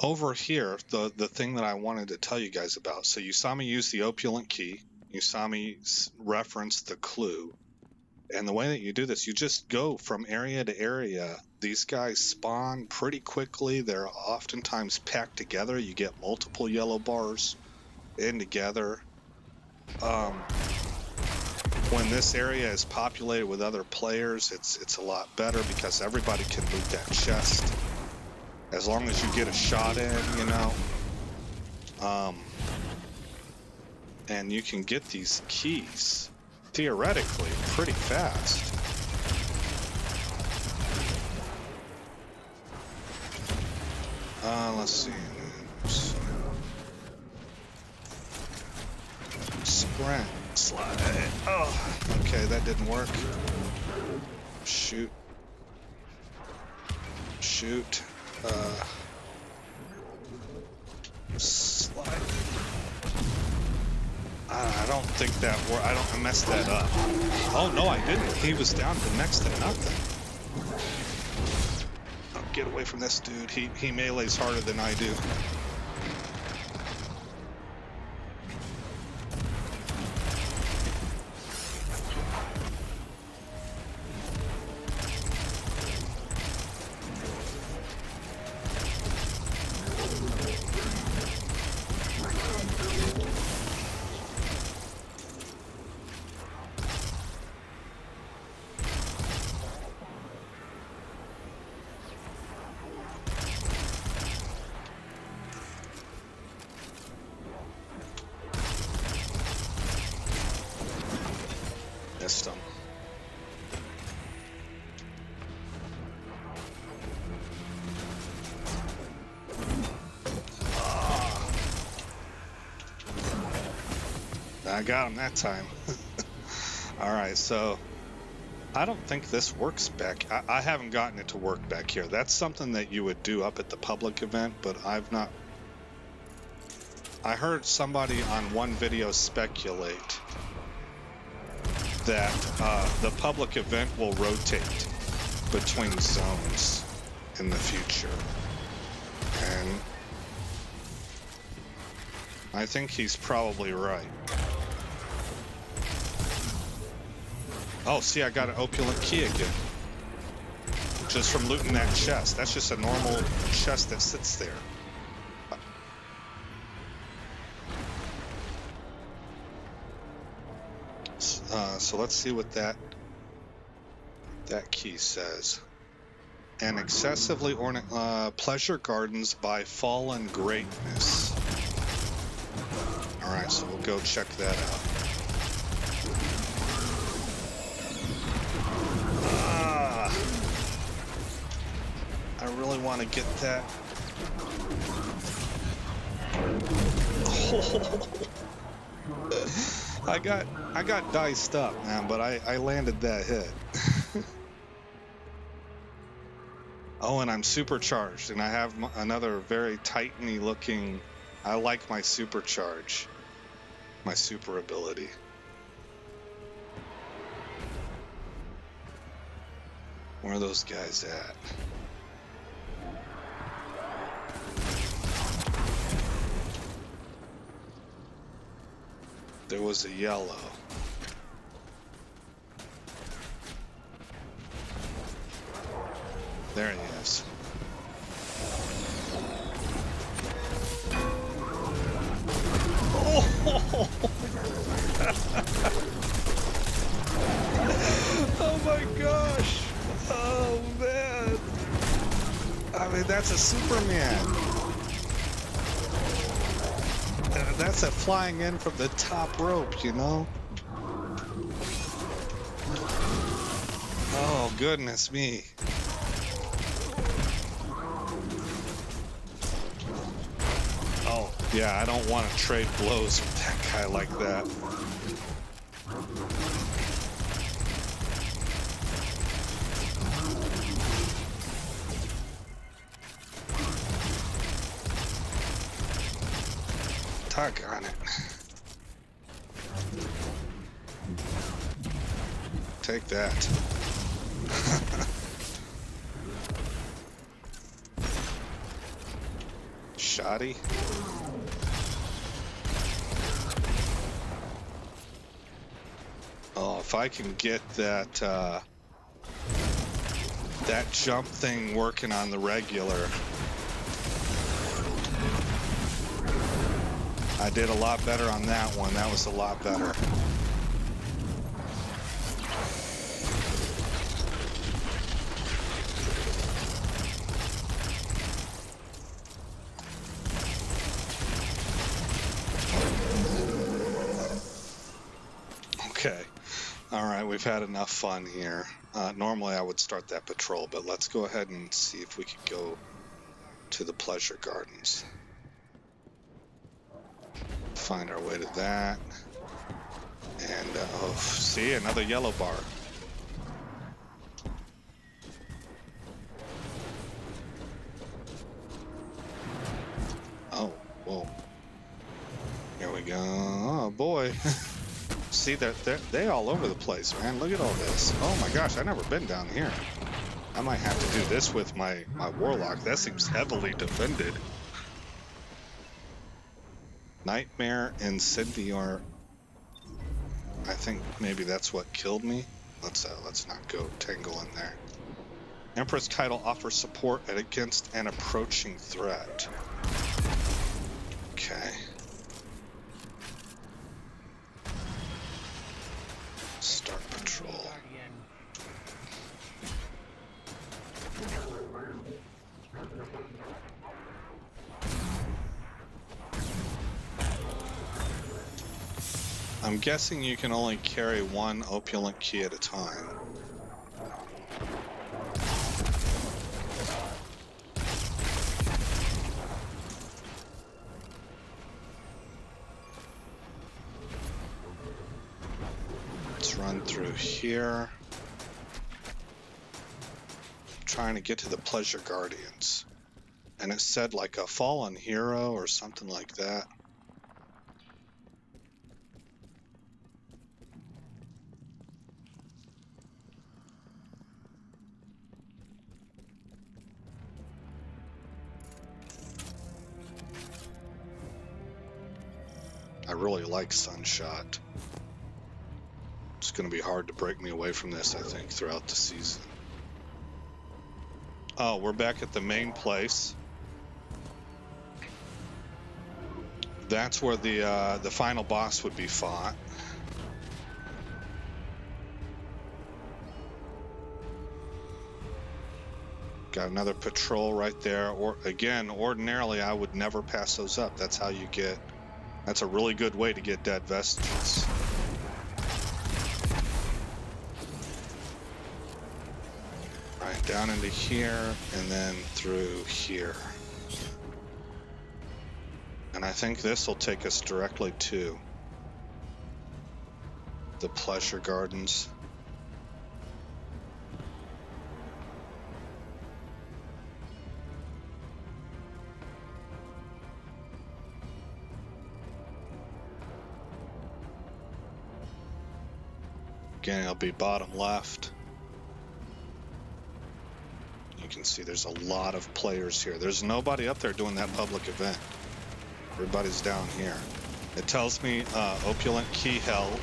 over here, the thing that I wanted to tell you guys about. So you saw me use the opulent key. You saw me reference the clue. And the way that you do this, you just go from area to area. These guys spawn pretty quickly. They're oftentimes packed together. You get multiple yellow bars in together. When this area is populated with other players, it's a lot better because everybody can loot that chest. As long as you get a shot in, you know. And you can get these keys, theoretically, pretty fast. Let's see. Sprint. Slide. Oh, okay, that didn't work. Shoot. Shoot. Slide. I don't think that worked. I messed that up. Oh, no, I didn't. He was down to next to nothing. Oh, get away from this dude. He melees harder than I do. Missed him. I got him that time. Alright, so I don't think this works back. I haven't gotten it to work back here. That's something that you would do up at the public event, but I've not. I heard somebody on one video speculate that the public event will rotate between zones in the future. And I think he's probably right. Oh, see, I got an opulent key again. Just from looting that chest. That's just a normal chest that sits there. So let's see what that key says. An excessively pleasure gardens by fallen greatness. Alright, so we'll go check that out. I really want to get that I got diced up, man, but I landed that hit. Oh, and I'm supercharged, and I have another very Titan-y looking. I like my supercharge, my super ability. Where are those guys at? There was a yellow. There he is. Oh, oh my gosh. Oh man. I mean, that's a Superman. That's a flying in from the top rope, you know? Oh, goodness me. Oh, yeah, I don't want to trade blows with that guy like that. Tug on it. Take that. Shoddy. Oh, if I can get that that jump thing working on the regular. I did a lot better on that one. That was a lot better. Okay. All right, we've had enough fun here. Normally I would start that patrol, but let's go ahead and see if we could go to the pleasure gardens. Find our way to that. And, oh, see, another yellow bar. Oh, whoa. Here we go. Oh, boy. See, they're all over the place, man. Look at all this. Oh, my gosh, I've never been down here. I might have to do this with my warlock. That seems heavily defended. Nightmare Incendiar. I think maybe that's what killed me. Let's not go tangle in there. Empress Keitel offers support against an approaching threat. Okay. Start patrol. I'm guessing you can only carry one opulent key at a time. Let's run through here. I'm trying to get to the Pleasure Guardians. And it said like a fallen hero or something like that. I really like Sunshot. It's going to be hard to break me away from this, I think, throughout the season. Oh, we're back at the main place. That's where the final boss would be fought. Got another patrol right there. Or again, ordinarily I would never pass those up. That's how you get. That's a really good way to get dead vestiges. Right, down into here and then through here. And I think this will take us directly to the Pleasure Gardens. Again, it'll be bottom left. You can see there's a lot of players here. There's nobody up there doing that public event. Everybody's down here. It tells me opulent key held.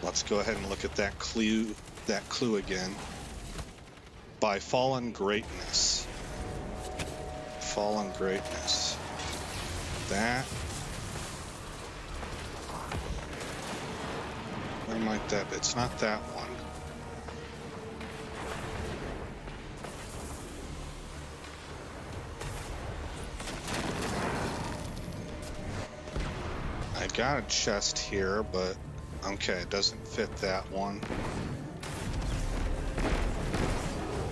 Let's go ahead and look at that clue again. By Fallen Greatness. Fallen Greatness. That. Where might that be? It's not that one. I got a chest here, but okay, it doesn't fit that one.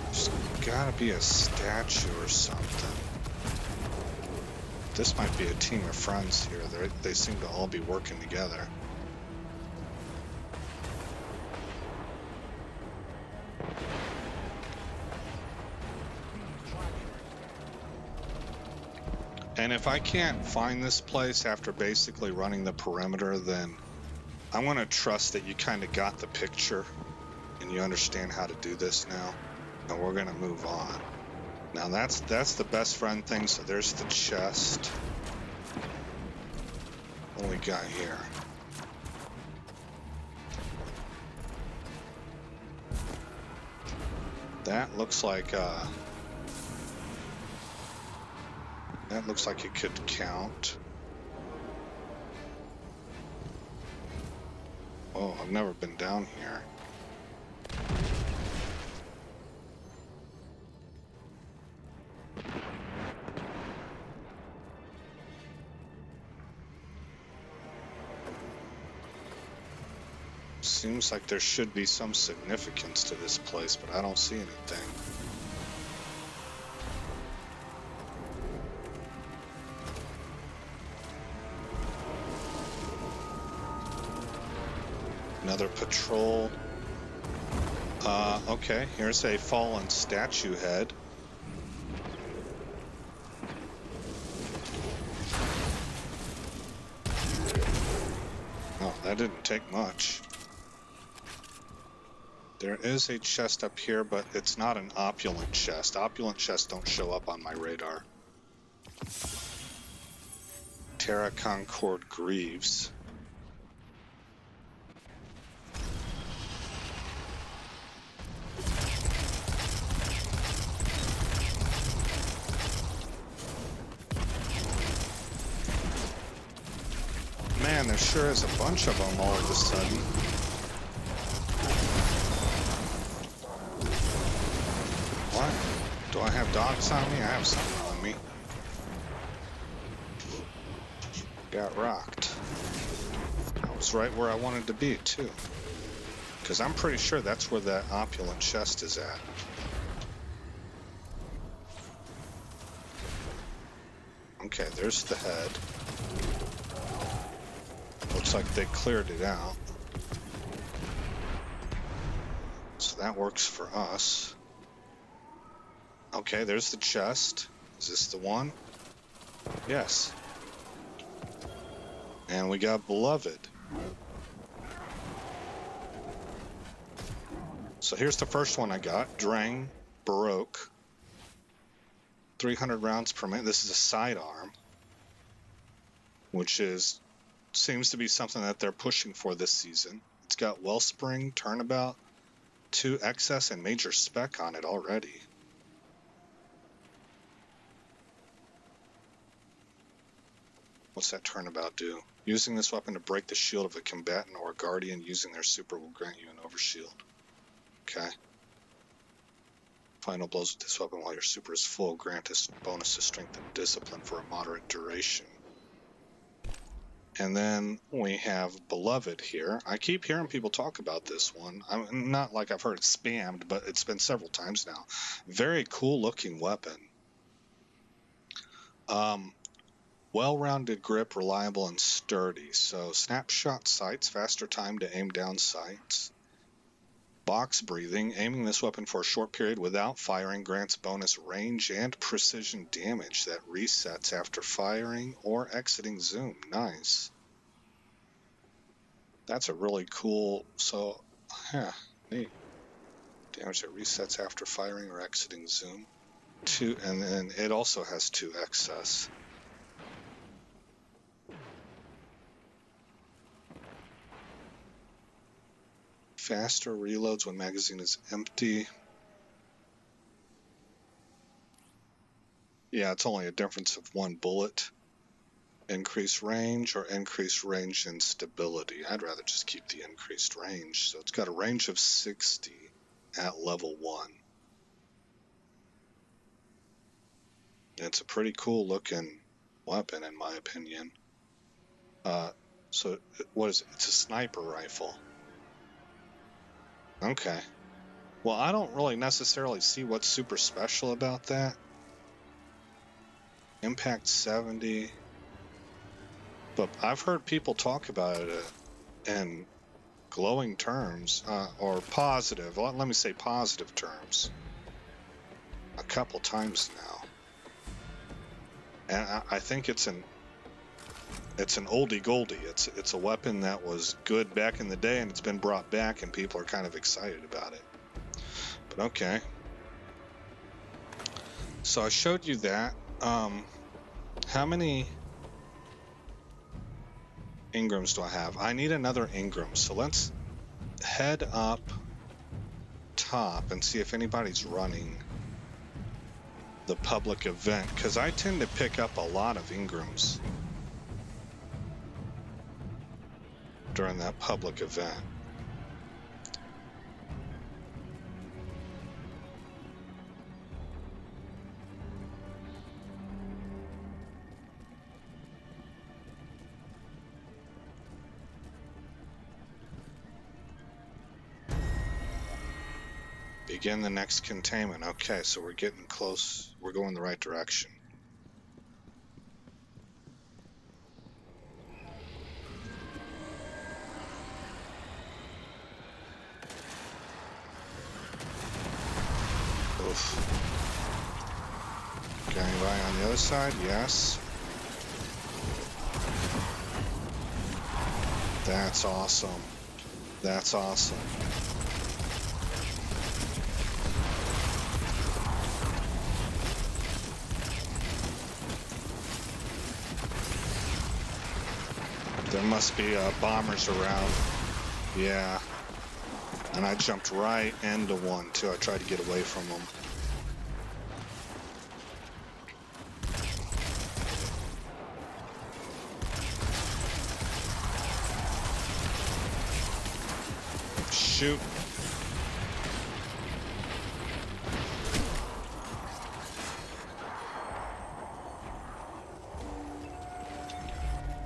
There's gotta be a statue or something. This might be a team of friends here. They seem to all be working together. And if I can't find this place after basically running the perimeter, then I'm going to trust that you kind of got the picture and you understand how to do this now. And we're going to move on. Now that's the best friend thing. So there's the chest. What do we got here? That looks like it could count. Oh, I've never been down here. Seems like there should be some significance to this place, but I don't see anything. Another patrol. Okay, here's a fallen statue head. Oh, that didn't take much. There is a chest up here, but it's not an opulent chest. Opulent chests don't show up on my radar. Terra Concord Greaves. Man, there sure is a bunch of them all of a sudden. What? Do I have dogs on me? I have something on me. Got rocked. I was right where I wanted to be, too. Because I'm pretty sure that's where that opulent chest is at. Okay, there's the head. Looks like they cleared it out. So that works for us. Okay, there's the chest. Is this the one? Yes. And we got Beloved. So here's the first one I got. Drang Baroque. 300 rounds per minute. This is a sidearm, which seems to be something that they're pushing for this season. It's got Wellspring, Turnabout, 2 excess, and major spec on it already. What's that Turnabout do? Using this weapon to break the shield of a combatant or a guardian using their super will grant you an overshield. Okay. Final blows with this weapon while your super is full grant a bonus to strength and discipline for a moderate duration. And then we have Beloved here. I keep hearing people talk about this one. I'm not like I've heard it spammed, but it's been several times now. Very cool looking weapon. well-rounded grip, reliable and sturdy. So snapshot sights, faster time to aim down sights. Box breathing, aiming this weapon for a short period without firing grants bonus range and precision damage that resets after firing or exiting zoom. Nice. That's a really cool, so, yeah, neat. Damage that resets after firing or exiting zoom. And then it also has 2 excess. Faster reloads when magazine is empty. Yeah, it's only a difference of 1 bullet. Increase range or increase range and stability. I'd rather just keep the increased range. So it's got a range of 60 at level 1. It's a pretty cool looking weapon in my opinion. So what is it? It's a sniper rifle. Okay. Well, I don't really necessarily see what's super special about that. Impact 70. But I've heard people talk about it in glowing terms, or positive. Let me say positive terms. A couple times now. And I think it's an oldie goldie. It's a weapon that was good back in the day, and it's been brought back, and people are kind of excited about it. But okay. So I showed you that. How many Ingrams do I have? I need another Ingram. So let's head up top and see if anybody's running the public event, because I tend to pick up a lot of Ingrams during that public event. Begin the next containment. Okay, so we're getting close. We're going the right direction. Oof. Got anybody on the other side? Yes. That's awesome. That's awesome. There must be bombers around. Yeah. And I jumped right into one, too. I tried to get away from them. Shoot.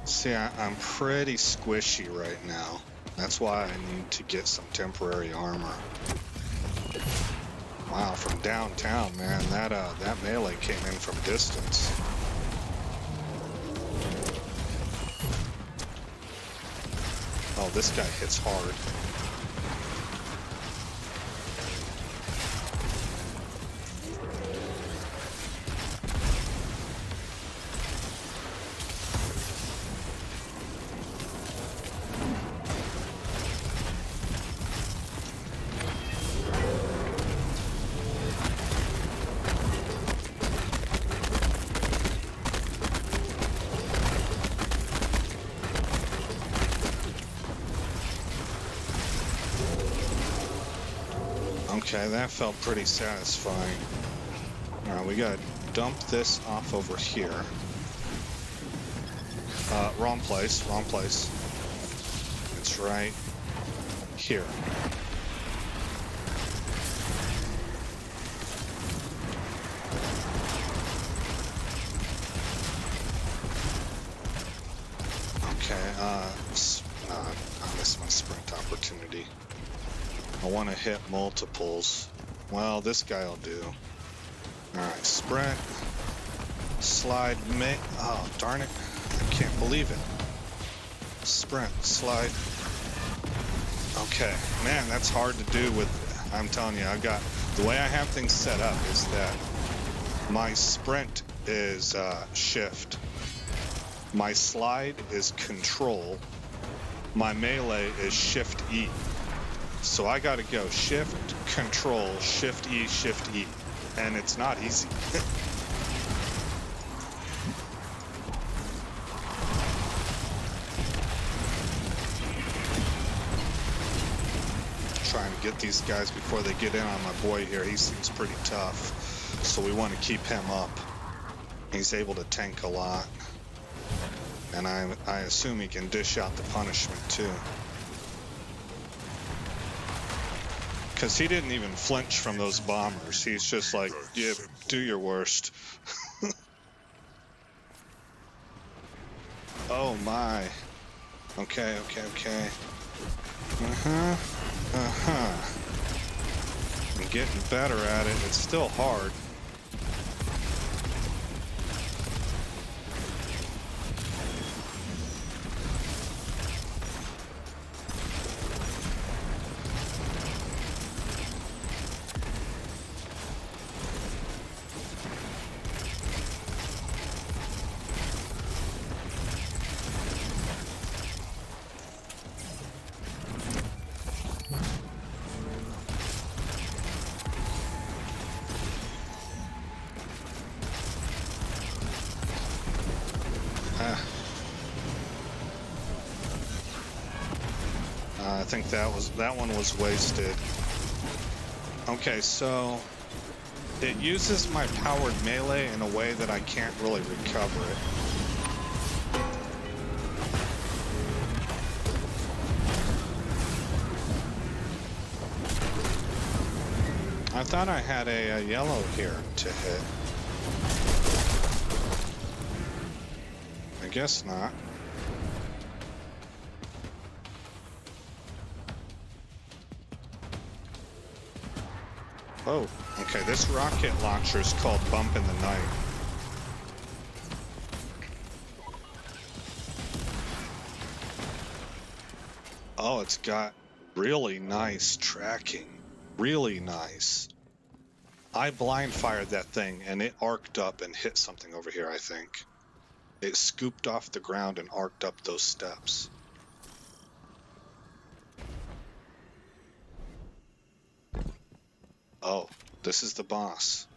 See, I'm pretty squishy right now. That's why I need to get some temporary armor. Wow, from downtown, man, that melee came in from distance. Oh, this guy hits hard. Okay, that felt pretty satisfying. Alright, we gotta dump this off over here. Wrong place, wrong place. It's right here. Okay, I missed my sprint opportunity. I want to hit multiples. Well, this guy will do. Alright, sprint. slide, oh, darn it. I can't believe it. Sprint, slide. Okay, man, that's hard to do with, I'm telling you, the way I have things set up is that my sprint is shift. My slide is control. My melee is shift E. So I gotta go shift, control, shift E, and it's not easy. Trying to get these guys before they get in on my boy here. He seems pretty tough, so we want to keep him up. He's able to tank a lot, and I assume he can dish out the punishment too. Because he didn't even flinch from those bombers. He's just like, yeah, do your worst. Oh my. Okay. I'm getting better at it. It's still hard. I think that one was wasted. Okay, so it uses my powered melee in a way that I can't really recover it. I thought I had a yellow here to hit. I guess not. Oh, okay, this rocket launcher is called Bump in the Night. Oh, it's got really nice tracking. Really nice. I blind fired that thing and it arced up and hit something over here, I think. It scooped off the ground and arced up those steps. Oh, this is the boss.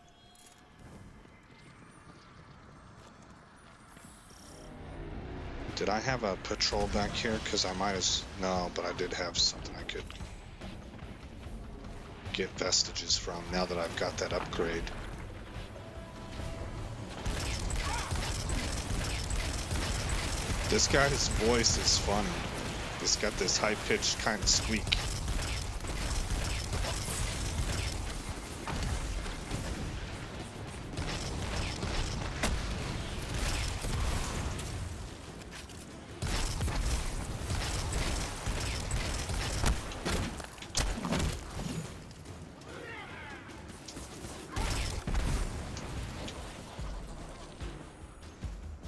Did I have a patrol back here? Because I might as... No, but I did have something I could get vestiges from now that I've got that upgrade. This guy's voice is funny. He's got this high-pitched kind of squeak.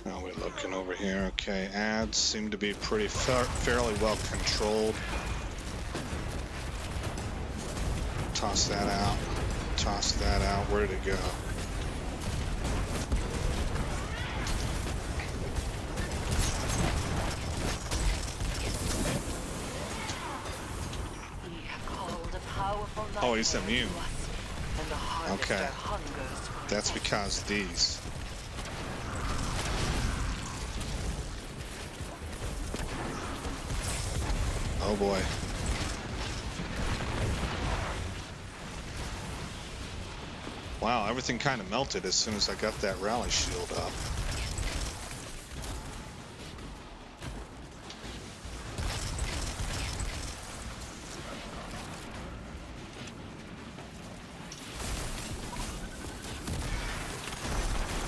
Now we're looking over here. Okay, ads seem to be pretty fairly well controlled. Toss that out. Toss that out. Where'd it go? Oh, he's immune. Okay. That's because these. Oh boy. Wow, everything kind of melted as soon as I got that rally shield up.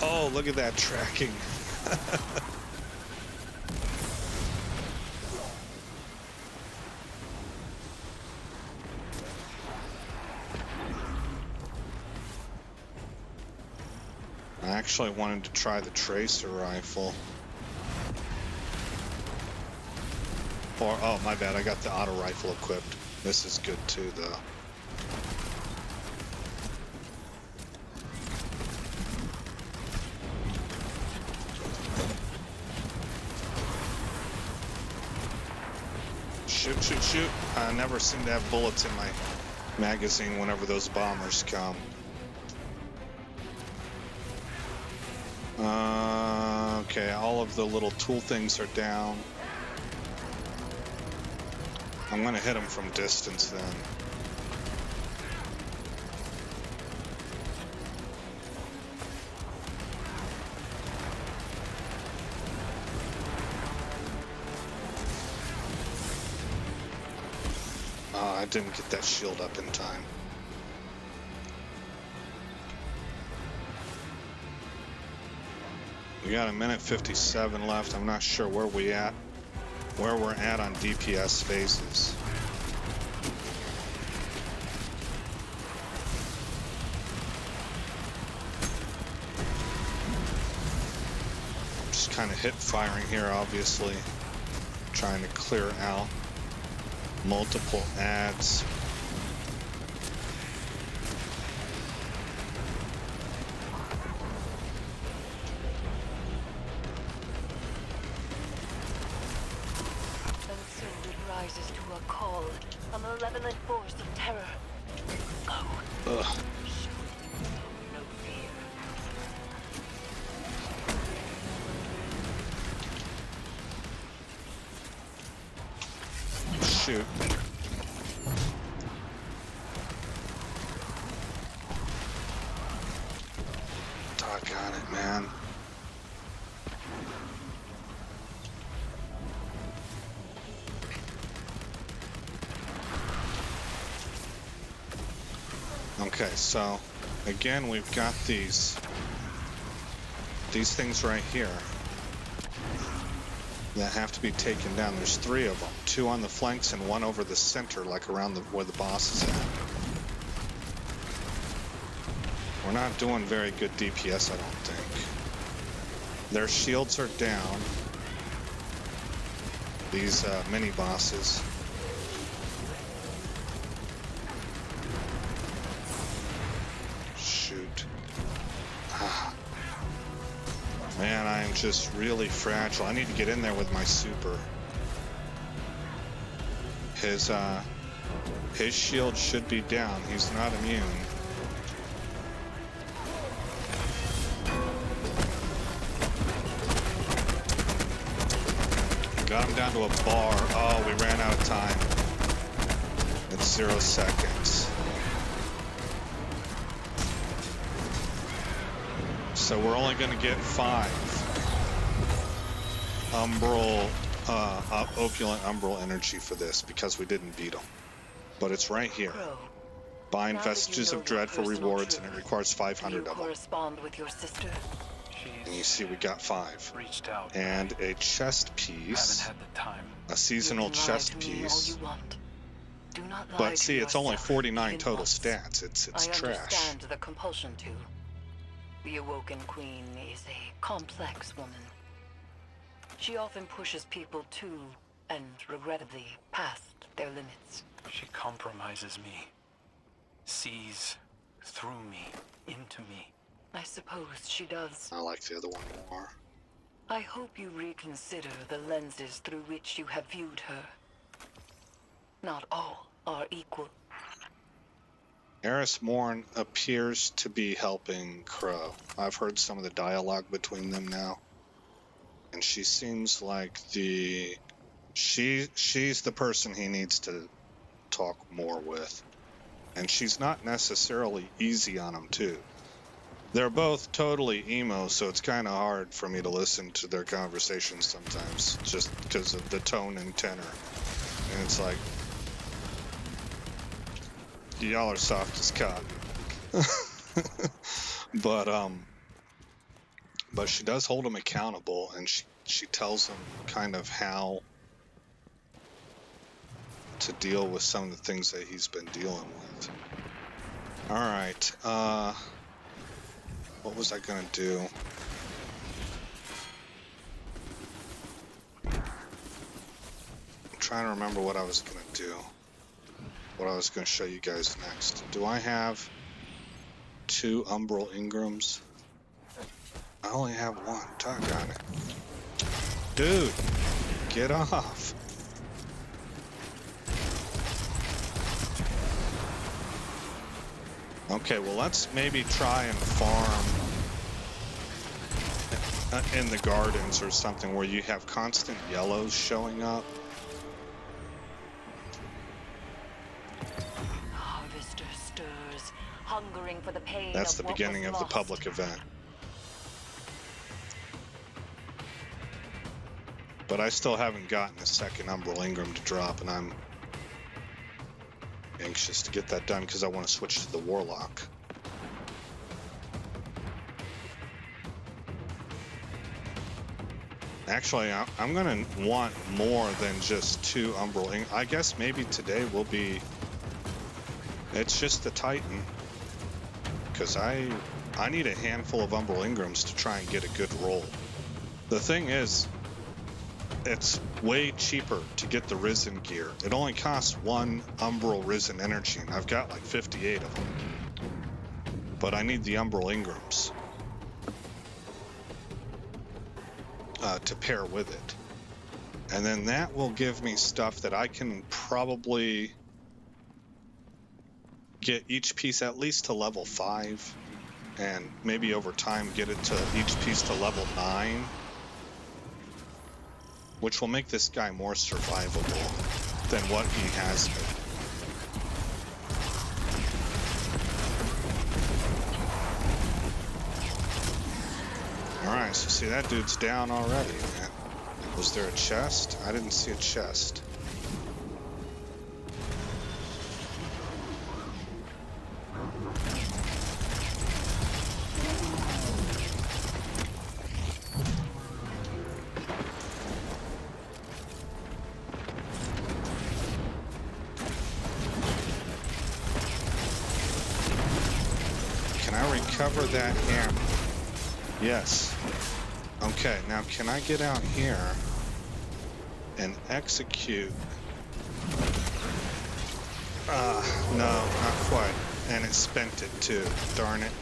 Oh, look at that tracking. actually wanted to try the tracer rifle. Or, oh, my bad, I got the auto rifle equipped. This is good too, though. Shoot, shoot, shoot. I never seem to have bullets in my magazine whenever those bombers come. Okay, all of the little tool things are down. I'm gonna hit them from distance then. I didn't get that shield up in time. We got 1:57 left. I'm not sure where we're at on DPS phases. Just kind of hip firing here, obviously. Trying to clear out multiple ads. Rises to a call, a malevolent force of terror. Go. Ugh. No fear. Shoot. Doggone it, man. Okay, so again, we've got these things right here that have to be taken down. There's 3 of them, 2 on the flanks and 1 over the center, like around where the boss is at. We're not doing very good DPS, I don't think. Their shields are down. These mini bosses. Man, I am just really fragile. I need to get in there with my super. His shield should be down. He's not immune. Got him down to a bar. Oh, we ran out of time. It's 0 seconds. So we're only going to get 5 opulent umbral energy for this because we didn't beat them. But it's right here. Crow. Bind Vestiges of Dread for rewards, and it requires 500 of them. Correspond with your sister. And you see we got 5. Reached out. And a chest piece. Haven't had the time. A seasonal chest piece. Do not lie But to see, it's only yourself, 49 even total once. stats. It's I trash. understand the compulsion to. The Awoken Queen is a complex woman. She often pushes people to, and regrettably, past their limits. She compromises me. Sees through me, into me. I suppose she does. I like the other one more. I hope you reconsider the lenses through which you have viewed her. Not all are equal. Eris Morn appears to be helping Crow. I've heard some of the dialogue between them now. And she seems like she's the person he needs to talk more with. And she's not necessarily easy on him too. They're both totally emo, so it's kind of hard for me to listen to their conversations sometimes, just because of the tone and tenor. And it's like, y'all are soft as cotton. But she does hold him accountable, and she tells him kind of how to deal with some of the things that he's been dealing with. All right. What was I gonna do? I'm trying to remember what I was gonna do. What I was gonna show you guys next. Do I have 2 Umbral Ingrams? I only have 1. Doggone it. Dude, get off. Okay, well, let's maybe try and farm in the gardens or something where you have constant yellows showing up. Harvester stirs, hungering for the pain. That's of the what beginning was of the lost. public event. But I still haven't gotten a second Umbral Ingram to drop, and I'm anxious to get that done because I want to switch to the Warlock. Actually, I'm going to want more than just 2 Umbral Ingram. I guess maybe today will be... It's just the Titan. Because I need a handful of Umbral Ingrams to try and get a good roll. The thing is, it's way cheaper to get the Risen gear. It only costs 1 Umbral Risen energy, and I've got like 58 of them. But I need the Umbral Ingrams to pair with it. And then that will give me stuff that I can probably get each piece at least to level 5, and maybe over time get it to each piece to level 9. Which will make this guy more survivable than what he has been. Alright, so see that dude's down already, man. Was there a chest? I didn't see a chest. Cover that hammer. Yes. Okay, now can I get out here and execute? No, not quite. And it spent it too. Darn it.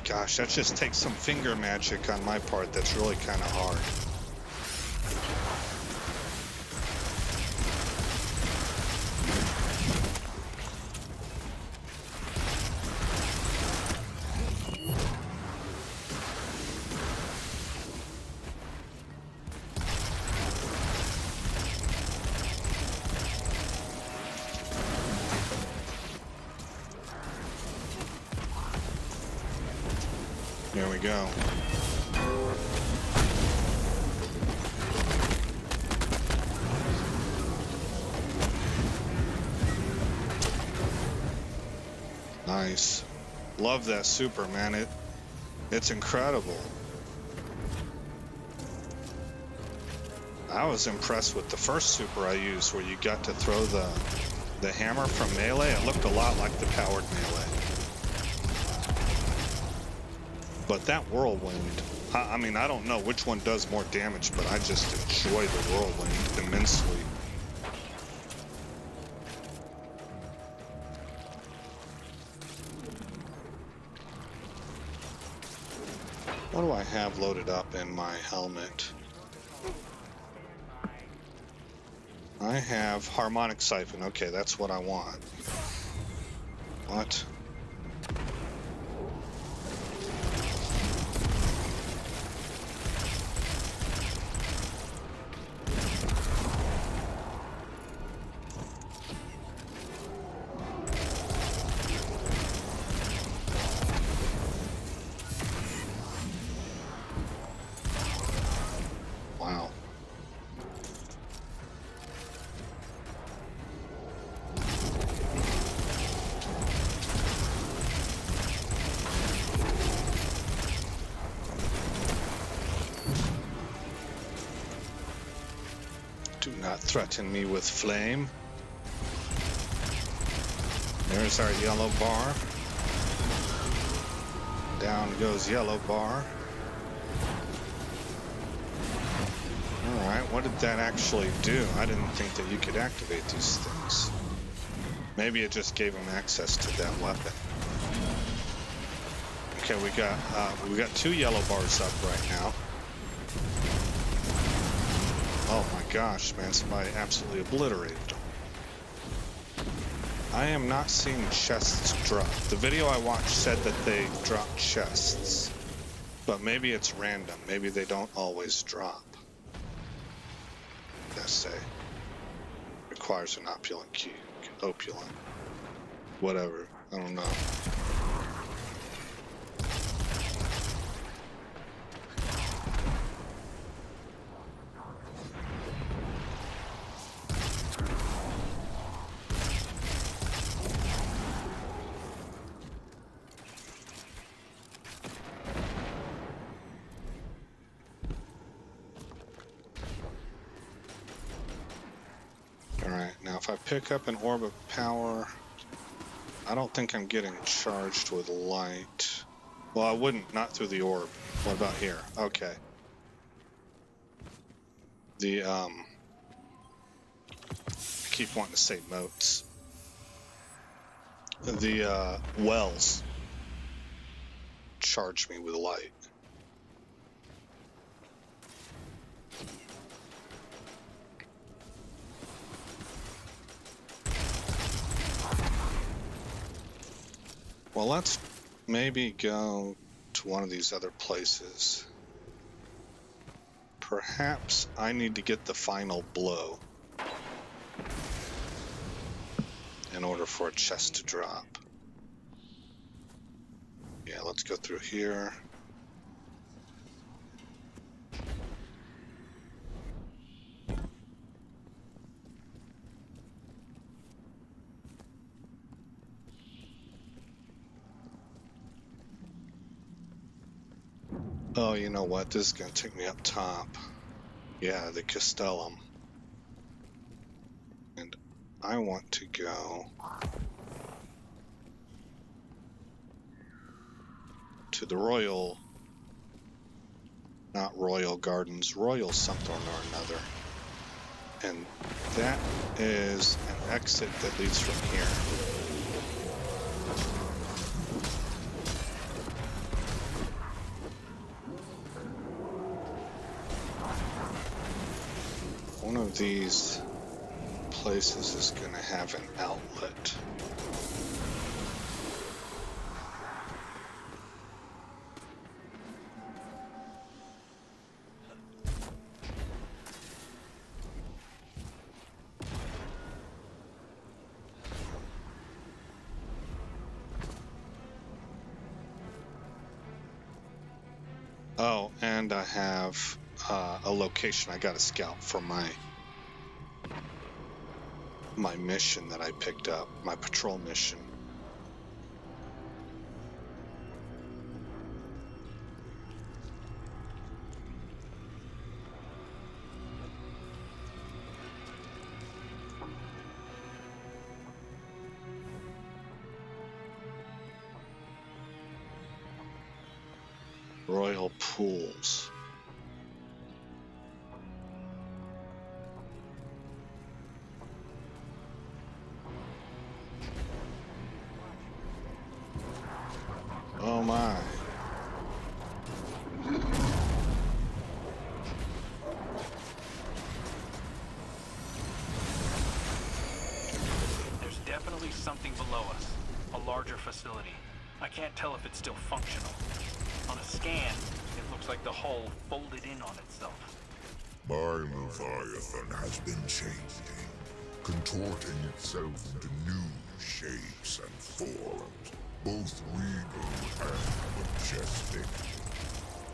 Gosh, that just takes some finger magic on my part. That's really kind of hard. There we go. Nice. Love that super, man. It's incredible. I was impressed with the first super I used where you got to throw the hammer from melee. It looked a lot like the powered melee. But that whirlwind, I mean, I don't know which one does more damage, but I just enjoy the whirlwind immensely. What do I have loaded up in my helmet? I have Harmonic Siphon. Okay, that's what I want. What? Wow. Do not threaten me with flame. There's our yellow bar. Down goes yellow bar. Alright, what did that actually do? I didn't think that you could activate these things. Maybe it just gave him access to that weapon. Okay, we got 2 yellow bars up right now. Oh my gosh, man, somebody absolutely obliterated them. I am not seeing chests drop. The video I watched said that they drop chests. But maybe it's random. Maybe they don't always drop. Say requires an opulent key. Opulent. Whatever. I don't know. Alright, now if I pick up an orb of power, I don't think I'm getting charged with light. Well, I wouldn't, not through the orb. What about here? Okay. The, I keep wanting to say moats. The, wells charge me with light. Well, let's maybe go to one of these other places. Perhaps I need to get the final blow in order for a chest to drop. Yeah, let's go through here. Oh, you know what? This is going to take me up top. Yeah, the Castellum. And I want to go to the Royal, not Royal Gardens, Royal something or another. And that is an exit that leads from here. One of these places is going to have an outlet. Oh, and I have a location I got to scout for my mission that I picked up, my patrol mission. Royal Pools. Oh my. There's definitely something below us. A larger facility. I can't tell if it's still functional. On a scan, it looks like the hull folded in on itself. My Leviathan has been changing, contorting itself into new shapes and forms, both regal and majestic.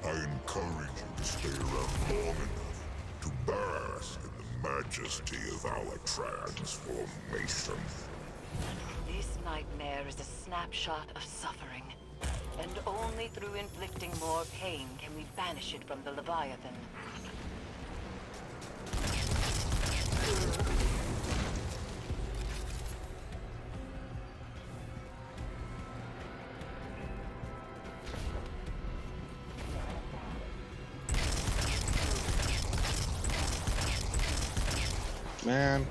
I encourage you to stay around long enough to bask in the majesty of our transformation. This nightmare is a snapshot of suffering, and only through inflicting more pain can we banish it from the Leviathan. man.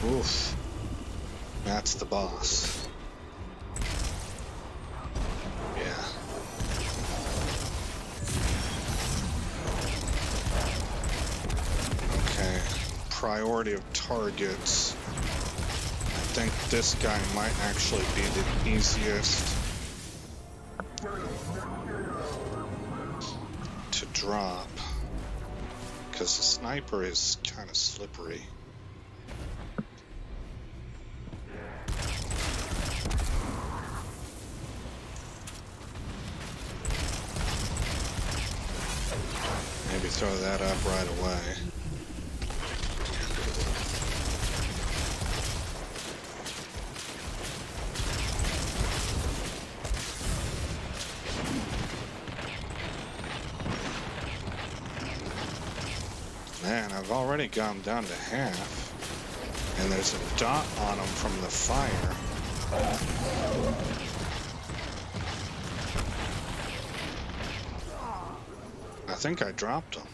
Oof. That's the boss. Yeah. Okay. Priority of targets. I think this guy might actually be the easiest to drop. Because the sniper is kind of slippery. Maybe throw that up right away. Man, I've already gone down to half. And there's a dot on him from the fire. I think I dropped him.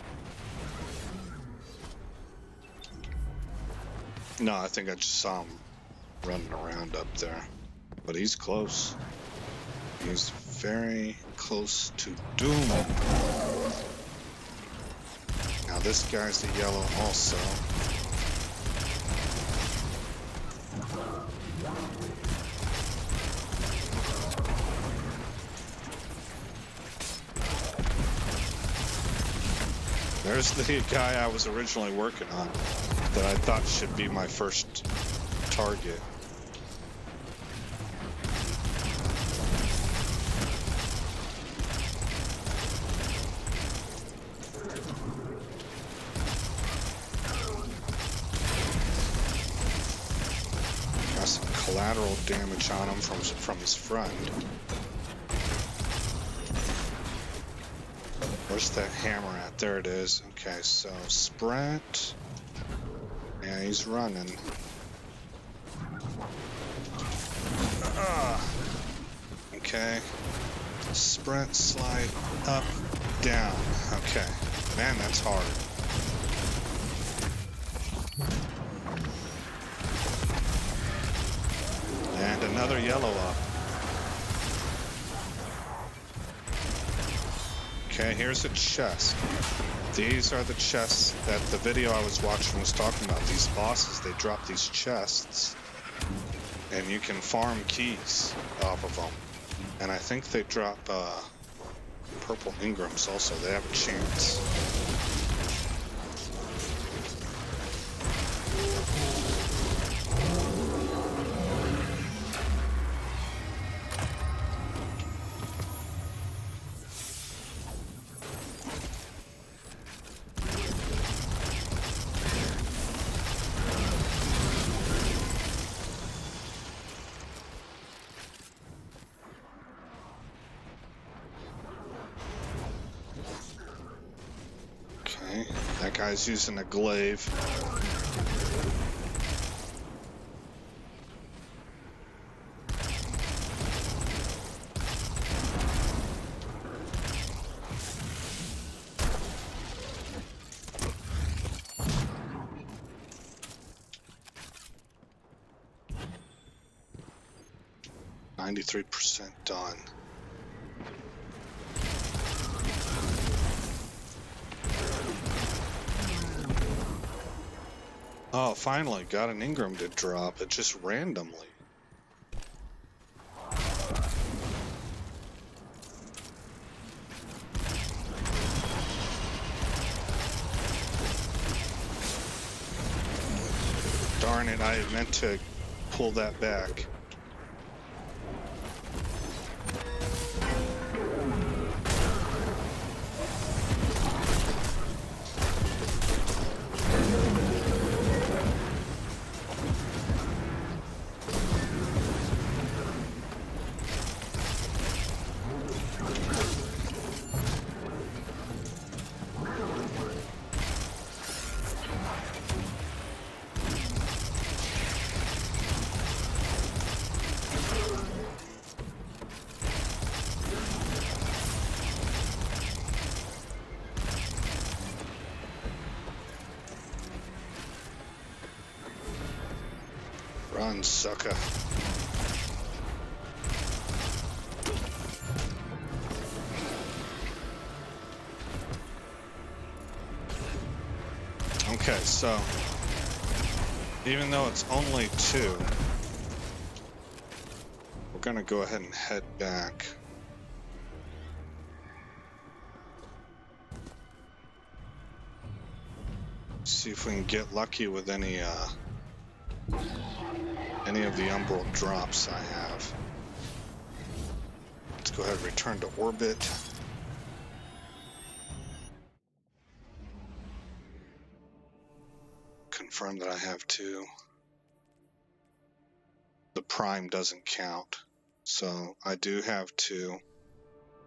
No, I think I just saw him running around up there. But he's close. He's very close to doom. Now this guy's the yellow also. There's the guy I was originally working on that I thought should be my first target. Got some collateral damage on him from his friend. Where's that hammer at? There it is. Okay, so sprint. Yeah, he's running. Okay. Sprint, slide, up, down. Okay. Man, that's hard. And another yellow up. Okay, here's a chest. These are the chests that the video I was watching was talking about. These bosses, they drop these chests, and you can farm keys off of them. And I think they drop purple Ingrams also. They have a chance. That guy's using a glaive. %93 done. Oh, finally got an Ingram to drop it just randomly. Darn it, I meant to pull that back. sucker. Okay, so even though it's only 2, we're gonna go ahead and head back. See if we can get lucky with any of the Umbral drops I have. Let's go ahead and return to orbit. Confirm that I have 2. The prime doesn't count, so I do have 2.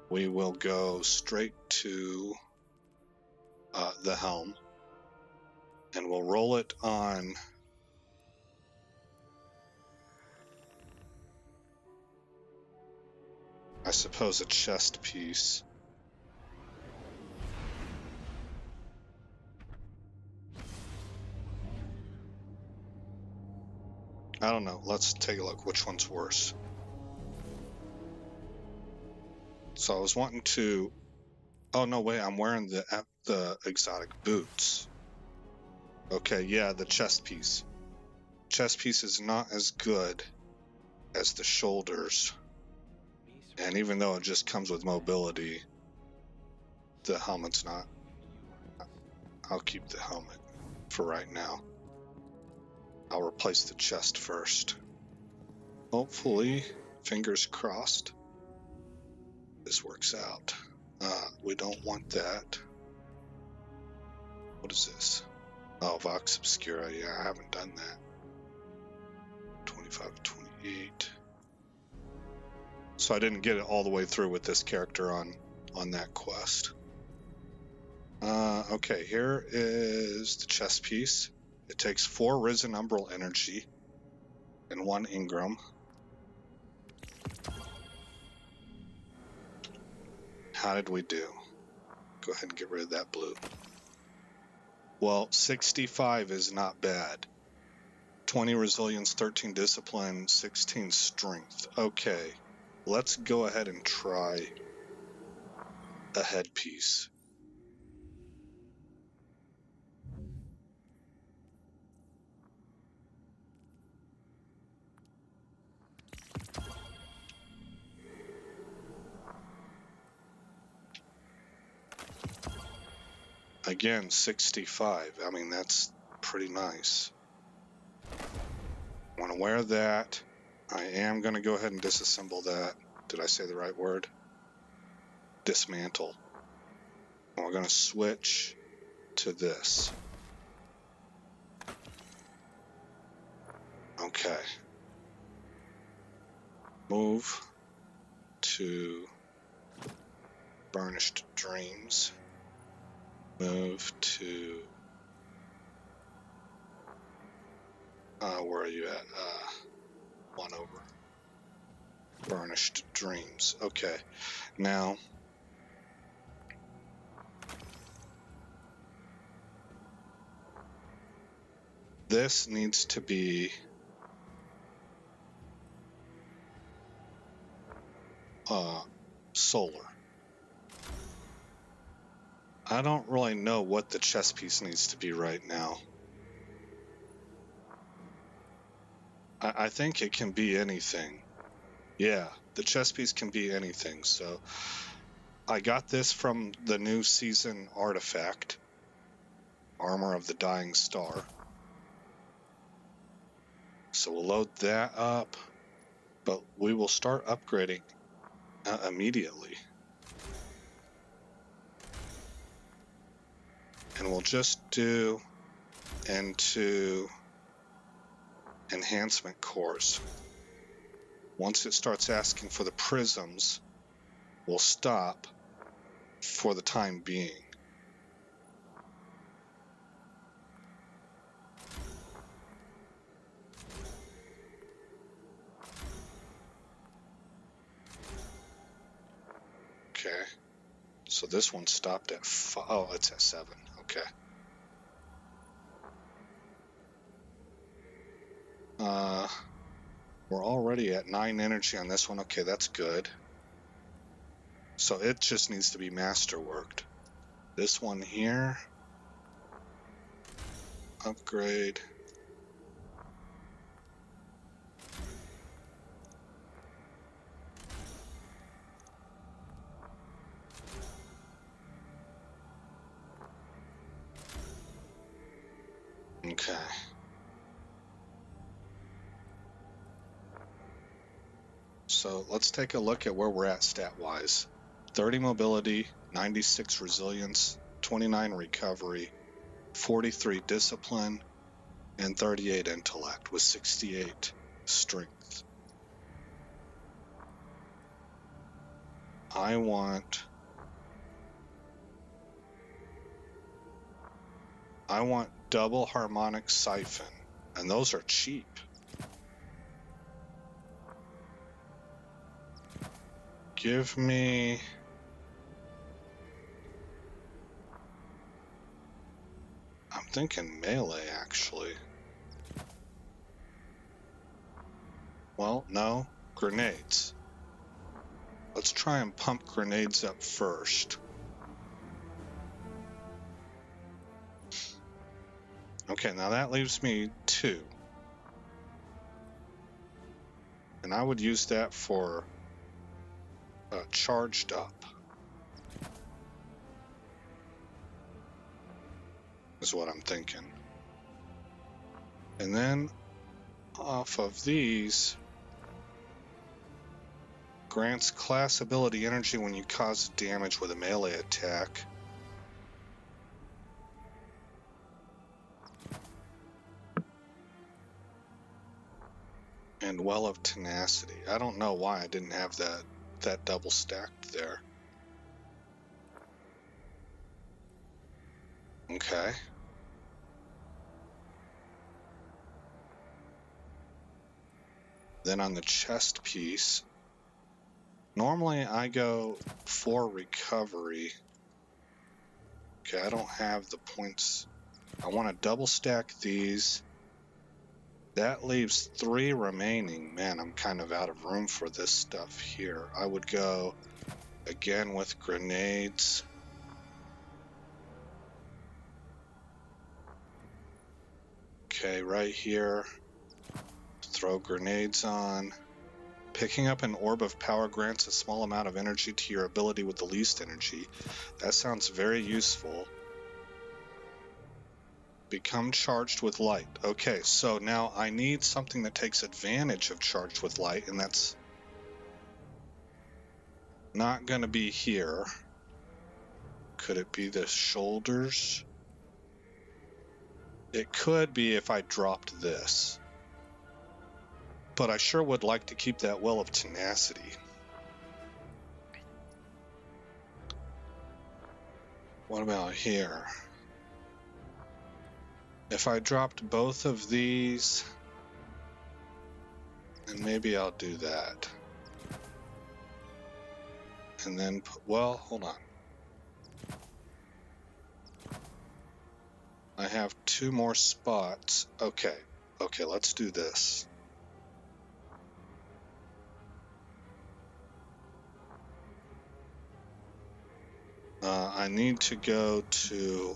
We will go straight to the helm, and we'll roll it on I suppose a chest piece. I don't know. Let's take a look. Which one's worse? So I was wanting to. Oh no! Wait, I'm wearing the exotic boots. Okay, yeah, the chest piece. Chest piece is not as good as the shoulders, and even though it just comes with mobility, the helmet's not. I'll keep the helmet for right now. I'll replace the chest first. Hopefully, fingers crossed, this works out. We don't want that. What is this? Oh, Vox Obscura. Yeah, I haven't done that. 25, 28. So I didn't get it all the way through with this character on that quest. Okay, here is the chest piece. It takes 4 Risen Umbral energy and 1 Ingram. How did we do? Go ahead and get rid of that blue. Well, 65 is not bad. 20 resilience, 13 discipline, 16 strength. Okay, let's go ahead and try a headpiece. Again, 65. I mean, that's pretty nice. I want to wear that. I am going to go ahead and disassemble that. Did I say the right word? Dismantle. And we're going to switch to this. Okay. Move to Burnished Dreams. Move to where are you at? 1 over. Burnished Dreams. Okay. Now this needs to be solar. I don't really know what the chest piece needs to be right now. I think it can be anything. Yeah, the chest piece can be anything. So I got this from the new season artifact, Armor of the Dying Star. So we'll load that up, but we will start upgrading immediately. And we'll just do into enhancement cores. Once it starts asking for the prisms, we'll stop for the time being. Okay. So this one stopped at 5. Oh, it's at 7. Okay. We're already at 9 energy on this one. Okay, that's good. So it just needs to be masterworked. This one here. Upgrade. Okay. So let's take a look at where we're at stat-wise. 30 mobility, 96 resilience, 29 recovery, 43 discipline, and 38 intellect with 68 strength. I want double harmonic siphon, and those are cheap. Give me I'm thinking melee, actually. Well, no, grenades. Let's try and pump grenades up first. Okay, now that leaves me 2. And I would use that for charged up. Is what I'm thinking. And then off of these, grants class ability energy when you cause damage with a melee attack. And Well of Tenacity. I don't know why I didn't have that double stacked there. Okay. Then on the chest piece, normally I go for recovery. Okay, I don't have the points. I want to double stack these. That leaves 3 remaining. Man, I'm kind of out of room for this stuff here. I would go again with grenades. Okay, right here. Throw grenades on. Picking up an orb of power grants a small amount of energy to your ability with the least energy. That sounds very useful. Become charged with light. Okay, so now I need something that takes advantage of charged with light, and that's not going to be here. Could it be the shoulders? It could be if I dropped this. But I sure would like to keep that Well of Tenacity. What about here? If I dropped both of these, then maybe I'll do that. And then, well, hold on. I have 2 more spots. Okay, let's do this. I need to go to...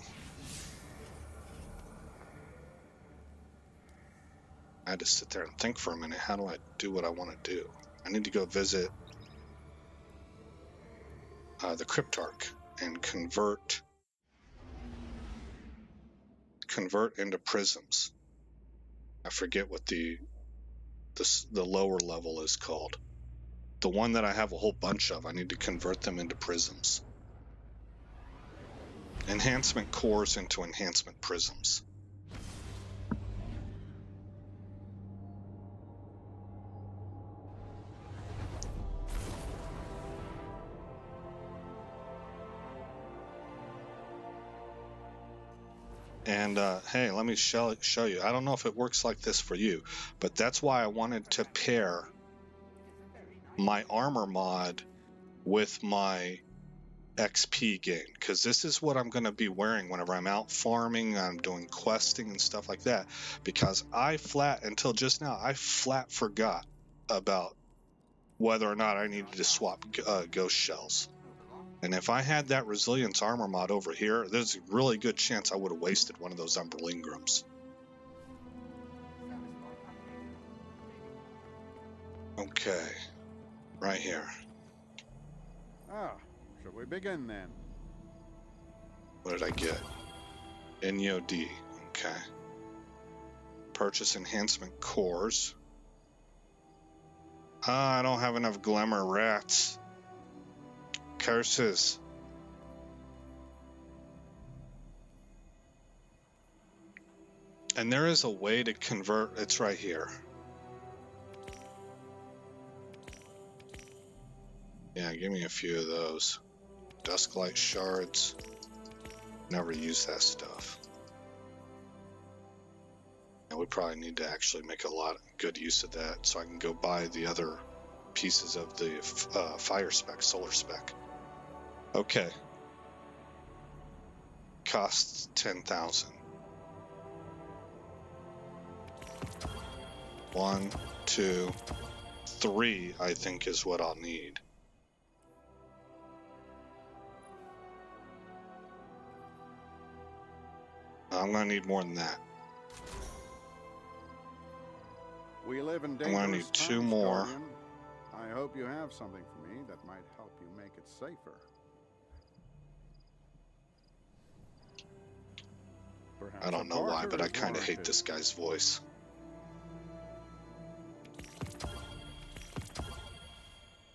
I had to sit there and think for a minute. How do I do what I want to do? I need to go visit the Cryptarch and convert into prisms. I forget what the lower level is called. The one that I have a whole bunch of, I need to convert them into prisms. Enhancement cores into enhancement prisms. And hey, let me show you. I don't know if it works like this for you, but that's why I wanted to pair my armor mod with my XP gain, because this is what I'm going to be wearing whenever I'm out farming, I'm doing questing and stuff like that, because until just now, I flat forgot about whether or not I needed to swap ghost shells. And if I had that resilience armor mod over here, there's a really good chance I would have wasted one of those Umbral Ingrams. Okay, right here. Ah, shall we begin then? What did I get? NEOD, okay. Purchase enhancement cores. Ah, I don't have enough glamour rats. Curses. And there is a way to convert, it's right here. Yeah, give me a few of those. Dusklight shards. Never use that stuff. And we probably need to actually make a lot of good use of that so I can go buy the other pieces of the fire spec, solar spec. Okay. Costs 10,000. 1, 2, 3, I think is what I'll need. I'm gonna need more than that. We live in I'm dangerous gonna need times, 2 more. Guardian. I hope you have something for me that might help you make it safer. Perhaps I don't a know why, barter but I is kind of hate warranted. this guy's voice.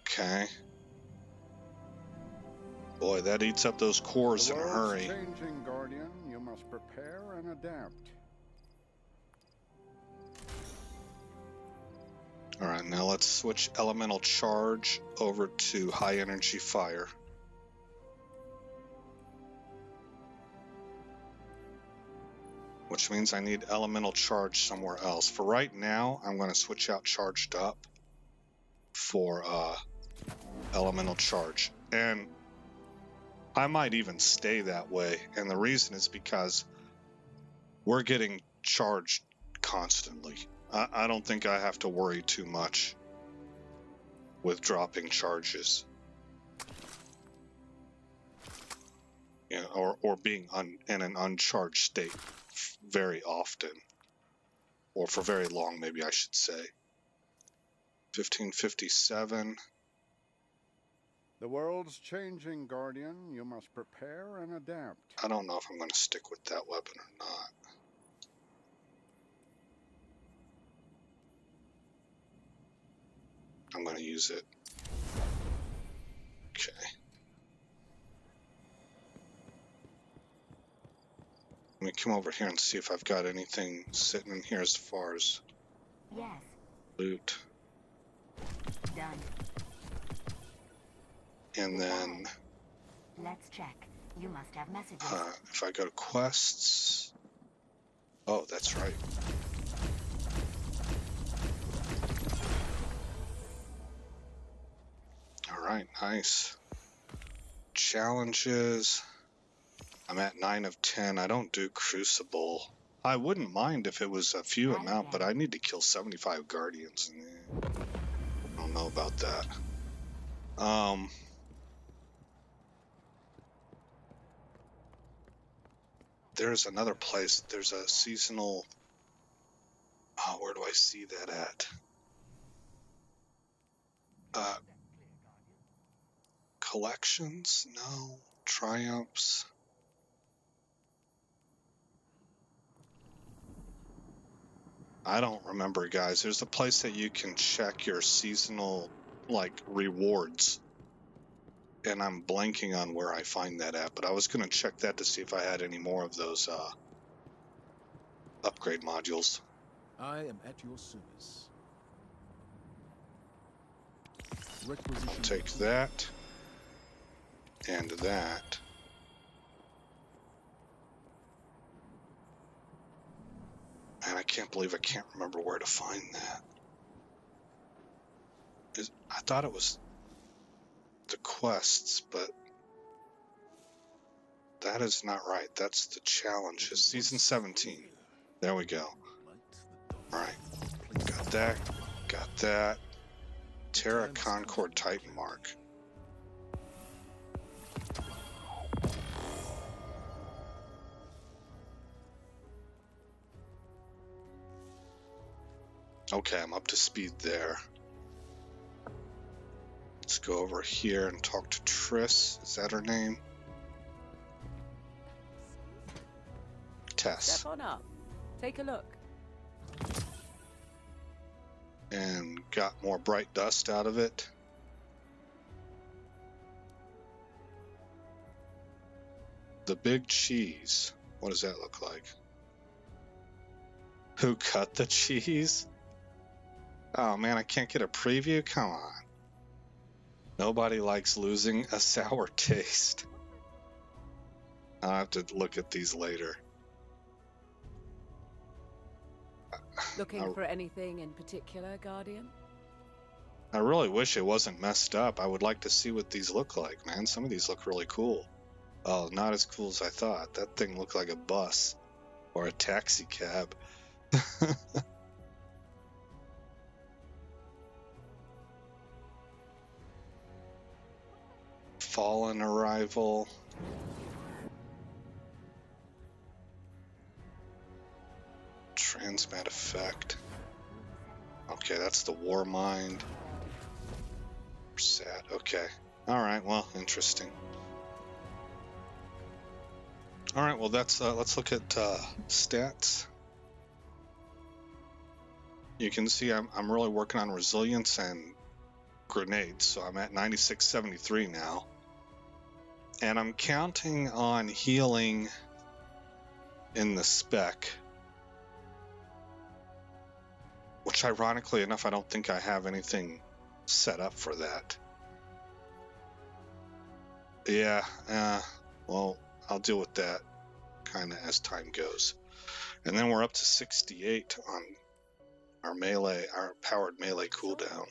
Okay. Boy, that eats up those cores The in a world's hurry. changing, Guardian. You must prepare and adapt. Alright, now let's switch elemental charge over to high energy fire. Which means I need elemental charge somewhere else. For right now, I'm going to switch out charged up for elemental charge. And I might even stay that way. And the reason is because we're getting charged constantly. I don't think I have to worry too much with dropping charges. You know, or being in an uncharged state very often. Or for very long, maybe I should say. 1557. The world's changing, Guardian. You must prepare and adapt. I don't know if I'm going to stick with that weapon or not. I'm going to use it. Okay. Let me come over here and see if I've got anything sitting in here as far as Yes, loot. done. And then Let's check. You must have messages. if I go to quests. Oh, that's right. Alright, nice. Challenges. I'm at 9 of 10. I don't do Crucible. I wouldn't mind if it was a few amount, but I need to kill 75 Guardians. I don't know about that. There's another place. There's a seasonal... Oh, where do I see that at? Collections? No. Triumphs? I don't remember, guys. There's a place that you can check your seasonal, like, rewards. And I'm blanking on where I find that at, but I was going to check that to see if I had any more of those upgrade modules. I am at your service. I'll take that and that. And I can't believe I can't remember where to find that. I thought it was the quests, but that is not right. That's the challenges. Season 17. There we go. Alright. Got that. Got that. Terra Concord Titan Mark. Okay, I'm up to speed there. Let's go over here and talk to Triss. Is that her name? Tess. Step on up. Take a look. And got more bright dust out of it. The big cheese. What does that look like? Who cut the cheese? Oh man, I can't get a preview? Come on. Nobody likes losing a sour taste. I'll have to look at these later. Looking for anything in particular, Guardian? I really wish it wasn't messed up. I would like to see what these look like, man. Some of these look really cool. Oh, not as cool as I thought. That thing looked like a bus or a taxi cab. Fallen Arrival. Transmat Effect. Okay, that's the War Mind. Sad. Okay. Alright, well, interesting. Alright, well, that's let's look at stats. You can see I'm really working on resilience and grenades, so I'm at 9673 now. And I'm counting on healing in the spec. Which, ironically enough, I don't think I have anything set up for that. Yeah, well, I'll deal with that kind of as time goes. And then we're up to 68 on our melee, our powered melee cooldown.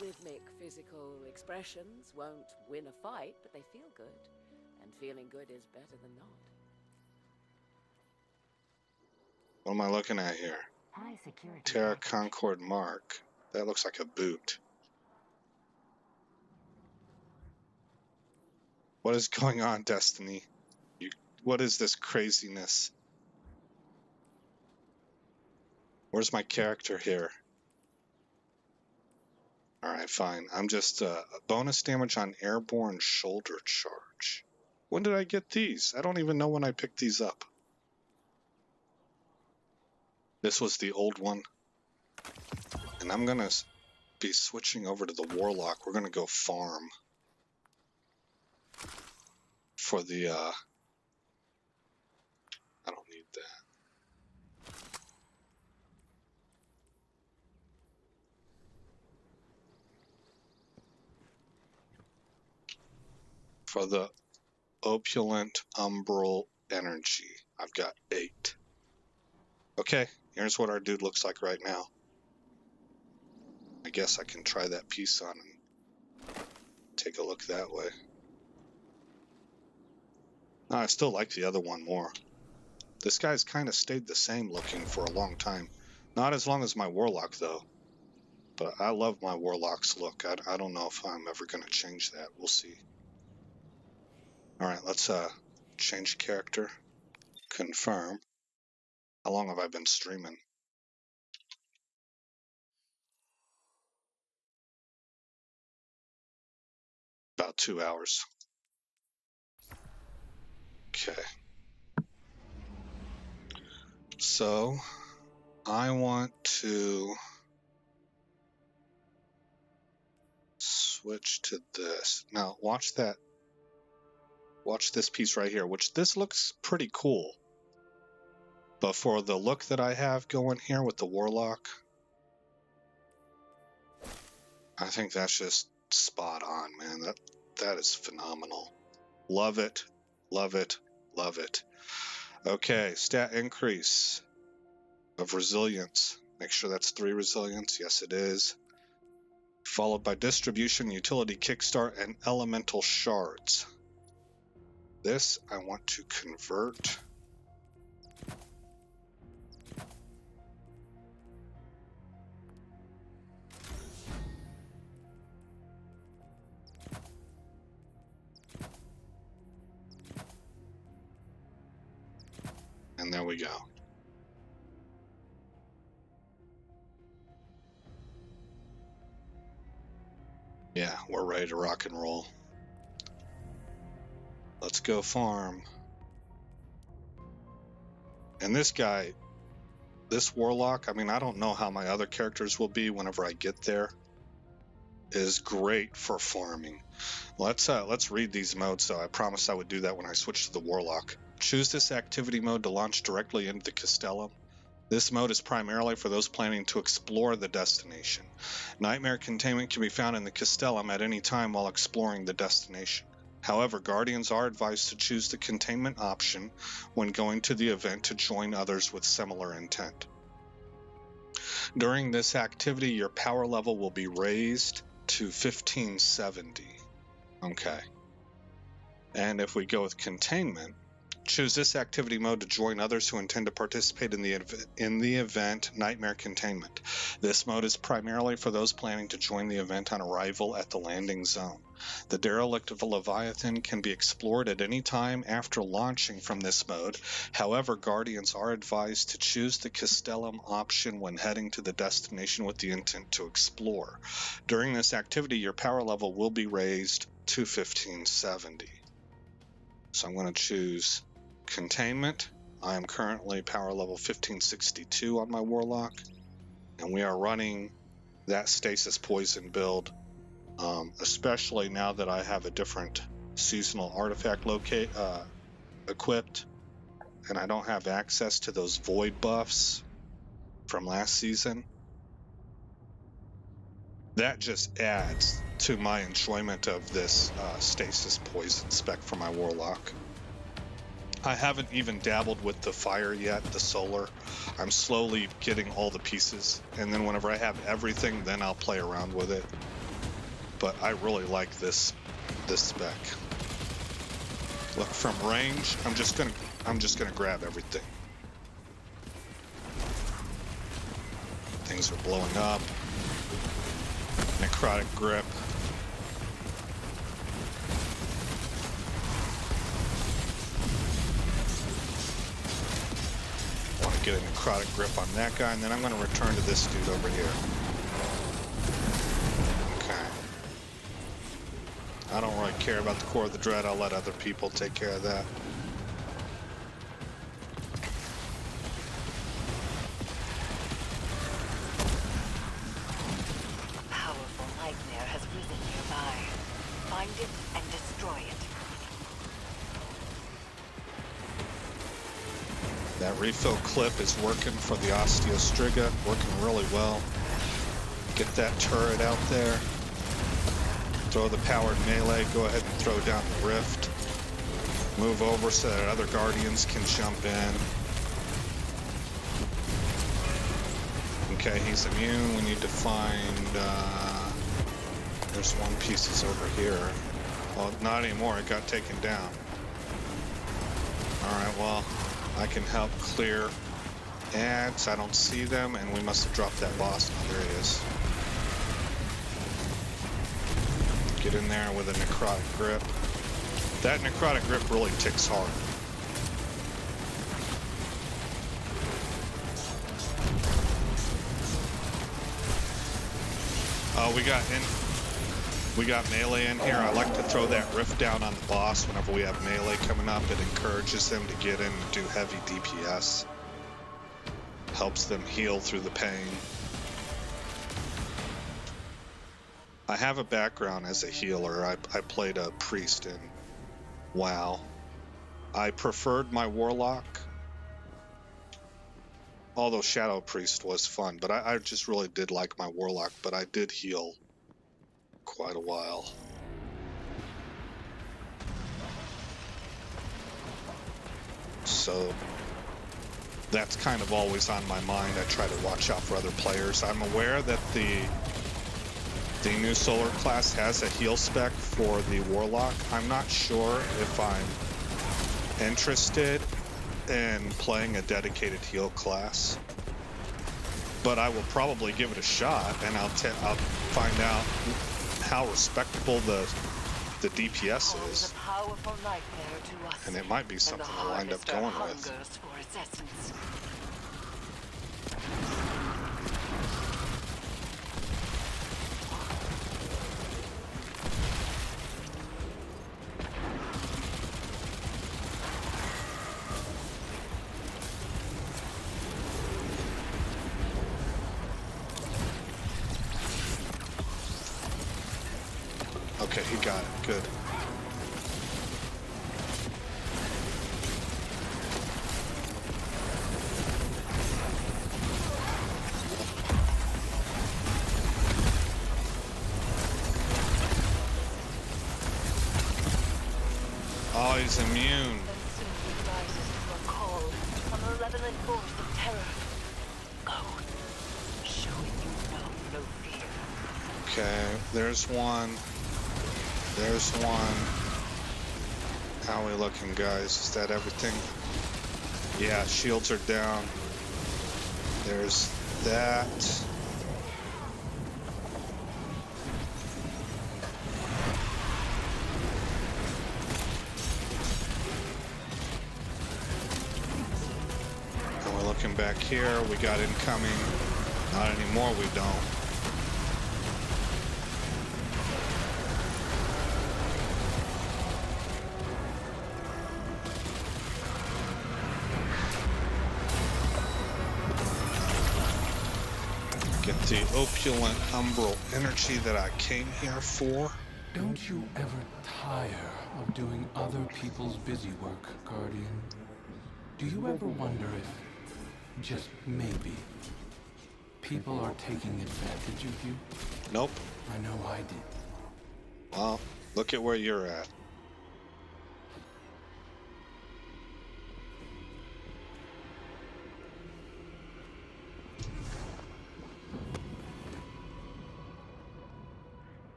Rhythmic physical expressions won't win a fight, but they feel good. And feeling good is better than not. What am I looking at here? High security. Terra Concord Mark. That looks like a boot. What is going on, Destiny? What is this craziness? Where's my character here? Alright, fine. I'm just bonus damage on airborne shoulder charge. When did I get these? I don't even know when I picked these up. This was the old one. And I'm gonna be switching over to the Warlock. We're gonna go farm. For the, I don't need that. For the opulent umbral energy, I've got 8. Okay, here's what our dude looks like right now. I guess I can try that piece on and take a look that way. No, I still like the other one more. This guy's kind of stayed the same looking for a long time. Not as long as my Warlock, though. But I love my Warlock's look. I don't know if I'm ever going to change that. We'll see. Alright, let's change character. Confirm. How long have I been streaming? About 2 hours. Okay. So, I want to switch to this. Now, watch that. Watch this piece right here, which this looks pretty cool. But for the look that I have going here with the Warlock, I think that's just spot on, man. That is phenomenal. Love it. Love it. Love it. Okay, stat increase of resilience. Make sure that's 3 resilience. Yes, it is. Followed by distribution, utility, kickstart, and elemental shards. This I want to convert. There we go. Yeah, we're ready to rock and roll. Let's go farm. And this guy, this warlock, I mean, I don't know how my other characters will be whenever I get there, is great for farming. Let's read these modes though. I promised I would do that when I switch to the warlock. Choose this activity mode to launch directly into the Castellum. This mode is primarily for those planning to explore the destination. Nightmare containment can be found in the Castellum at any time while exploring the destination. However, Guardians are advised to choose the containment option when going to the event to join others with similar intent. During this activity, your power level will be raised to 1570. Okay. And if we go with containment, choose this activity mode to join others who intend to participate in the event Nightmare Containment. This mode is primarily for those planning to join the event on arrival at the landing zone. The Derelict of Leviathan can be explored at any time after launching from this mode. However, Guardians are advised to choose the Castellum option when heading to the destination with the intent to explore. During this activity, your power level will be raised to 1570. So I'm going to choose Containment. I am currently power level 1562 on my Warlock, and we are running that Stasis Poison build, especially now that I have a different seasonal artifact equipped, and I don't have access to those void buffs from last season. That just adds to my enjoyment of this Stasis Poison spec for my Warlock. I haven't even dabbled with the fire yet, the solar. I'm slowly getting all the pieces, and then whenever I have everything, then I'll play around with it. But I really like this spec. Look, from range, I'm just gonna grab everything. Things are blowing up. Necrotic Grip. Want to get a Necrotic Grip on that guy, and then I'm going to return to this dude over here. Okay. I don't really care about the Core of the Dread. I'll let other people take care of that. Find it and destroy it. That refill clip is working for the Osteostriga, working really well. Get that turret out there. Throw the powered melee, go ahead and throw down the rift. Move over so that other Guardians can jump in. Okay, he's immune. We need to find... there's one piece is over here. Well, not anymore. It got taken down. Alright, well, I can help clear ads. I don't see them, and we must have dropped that boss. Oh, there he is. Get in there with a Necrotic Grip. That Necrotic Grip really ticks hard. Oh, we got melee in here. I like to throw that rift down on the boss whenever we have melee coming up. It encourages them to get in and do heavy DPS. Helps them heal through the pain. I have a background as a healer. I played a priest in WoW. I preferred my Warlock, although Shadow Priest was fun, but I just really did like my Warlock, but I did heal quite a while. So that's kind of always on my mind. I try to watch out for other players. I'm aware that the new Solar class has a heal spec for the Warlock. I'm not sure if I'm interested in playing a dedicated heal class, but I will probably give it a shot, and I'll find out how respectable the the DPS Home is. a powerful nightmare to us. And it might be something and the to wind up harvester going with. hungers for its essence. Okay, he got it. Good. Oh, he's immune. Then simply rises to a call, a malevolent force of terror. Go, showing you know no fear. Okay, there's one. There's one. How are we looking, guys? Is that everything? Yeah, shields are down. There's that. And we're looking back here. We got incoming. Not anymore, we don't. Get the opulent umbral energy that I came here for. Don't you ever tire of doing other people's busy work, Guardian? Do you ever wonder if, just maybe, people are taking advantage of you? Nope. I know I did. Well, look at where you're at.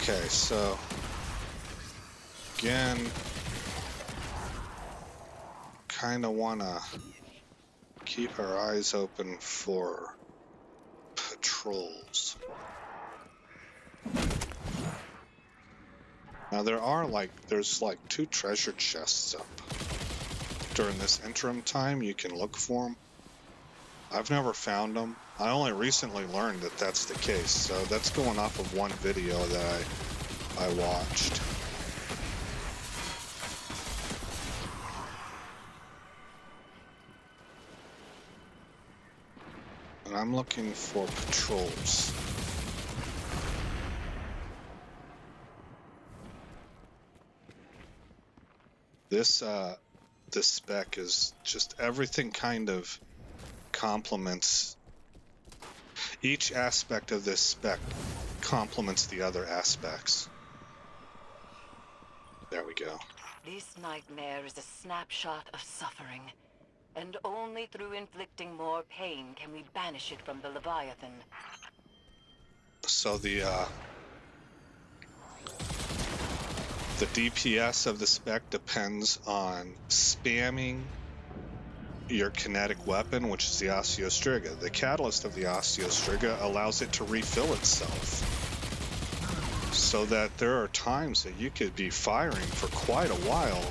Okay, so again, kind of want to keep our eyes open for patrols. Now there's like 2 treasure chests up. During this interim time, you can look for them. I've never found them. I only recently learned that that's the case, so that's going off of one video that I watched. And I'm looking for patrols. This spec is just everything kind of complements. Each aspect of this spec complements the other aspects. There we go. This nightmare is a snapshot of suffering, and only through inflicting more pain can we banish it from the Leviathan. So the DPS of the spec depends on spamming your kinetic weapon, which is the Osteostriga. The catalyst of the Osteostriga allows it to refill itself, so that there are times that you could be firing for quite a while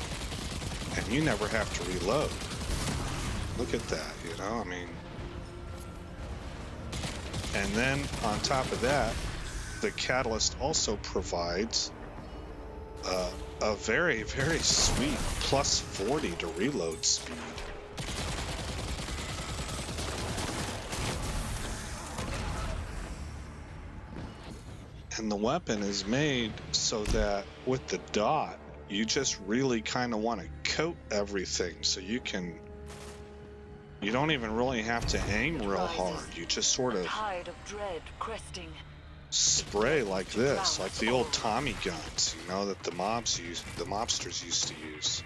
and you never have to reload. Look at that, you know, I mean. And then on top of that, the catalyst also provides a very, very sweet plus 40 to reload speed. And the weapon is made so that with the dot, you just really kind of want to coat everything so you don't even really have to aim real hard. You just sort of Tide of dread cresting. spray like this, like the old Tommy guns, you know, that the mobsters used to use.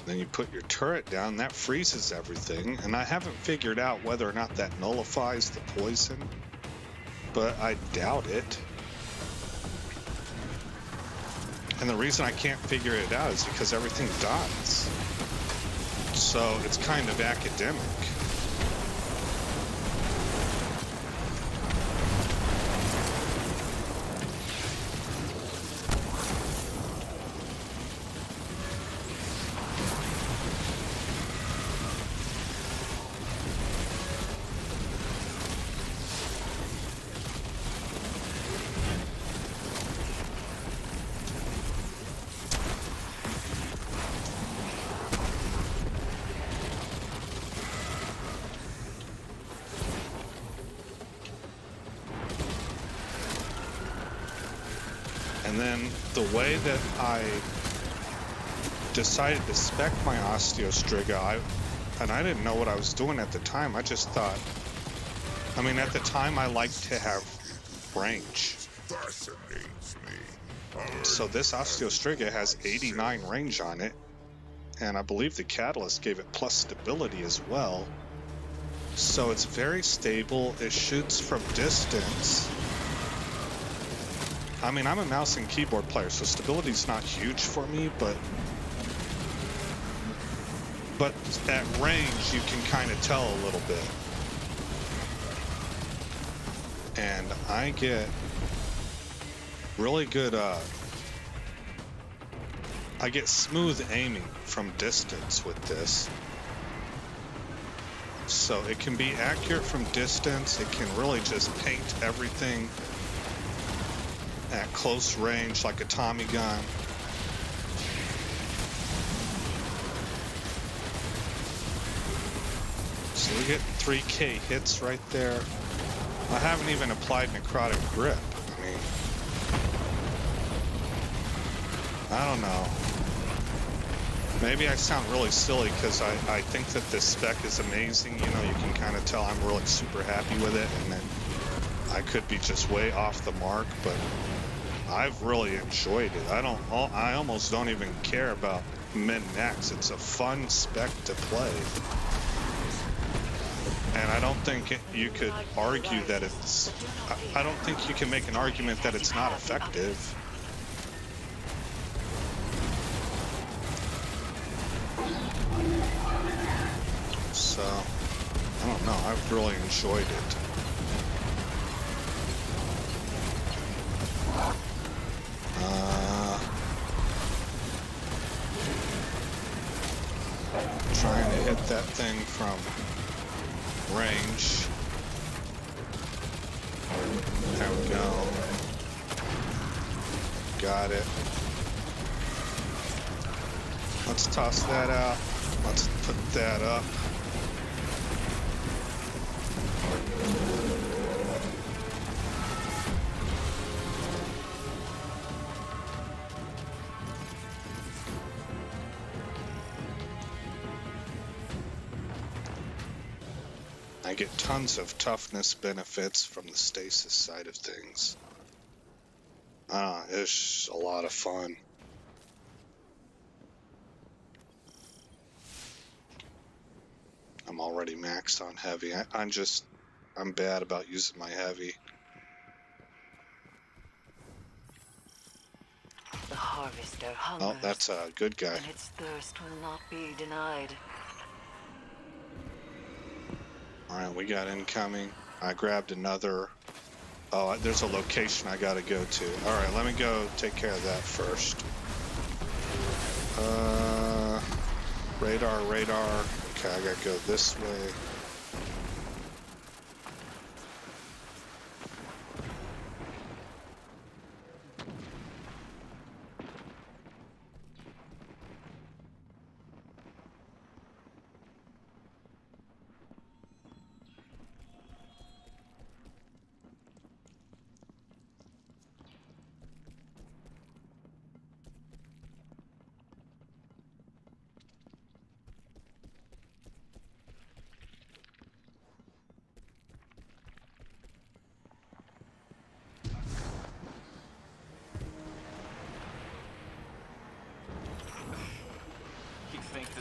Then you put your turret down, that freezes everything, and I haven't figured out whether or not that nullifies the poison, but I doubt it. And the reason I can't figure it out is because everything dies. So it's kind of academic. And then the way that I decided to spec my Osteostriga, I didn't know what I was doing at the time. I just thought, I mean, at the time I liked to have range. So this Osteostriga has 89 range on it, and I believe the Catalyst gave it plus stability as well. So it's very stable. It shoots from distance. I mean, I'm a mouse and keyboard player, so stability's not huge for me, but at range you can kind of tell a little bit. And I get really good, I get smooth aiming from distance with this. So it can be accurate from distance. It can really just paint everything at close range like a Tommy gun. So we get 3K hits right there. I haven't even applied necrotic grip. I mean, I don't know. Maybe I sound really silly because I think that this spec is amazing. You know, you can kind of tell I'm really super happy with it, and then I could be just way off the mark, but I've really enjoyed it. I almost don't even care about min-max. It's a fun spec to play. And I don't think you could argue that it's... I don't think you can make an argument that it's not effective. So, I don't know. I've really enjoyed it. Trying to hit that thing from range. There we go. Got it. Let's toss that out. Let's put that up. I get tons of toughness benefits from the stasis side of things. It's a lot of fun. I'm already maxed on heavy. I'm bad about using my heavy. The harvester hungers. Oh, that's a good guy. And its thirst will not be denied. Alright, we got incoming. I grabbed another. Oh, there's a location I gotta go to. Alright, let me go take care of that first. Radar. Okay, I gotta go this way.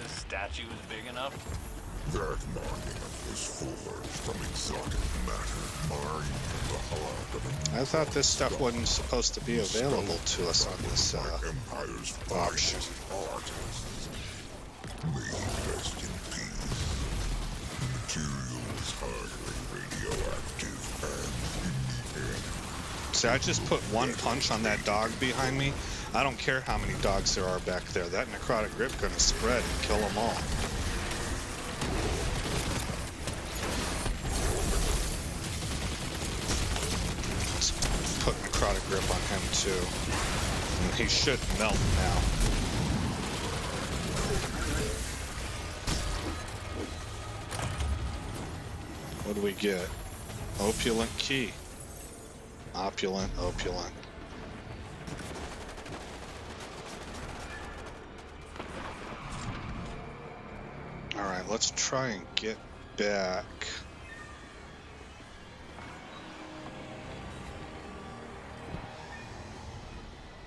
Statue is big enough? That monument was forged from exotic matter mined from the heart of a... I thought this stuff wasn't supposed to be available to us on this Empire's option. artists. May he rest in See, I just put one punch on that dog behind me. I don't care how many dogs there are back there. That necrotic grip gonna spread and kill them all. Let's put necrotic grip on him too. And he should melt now. What do we get? Opulent key. Opulent, opulent. Alright, let's try and get back.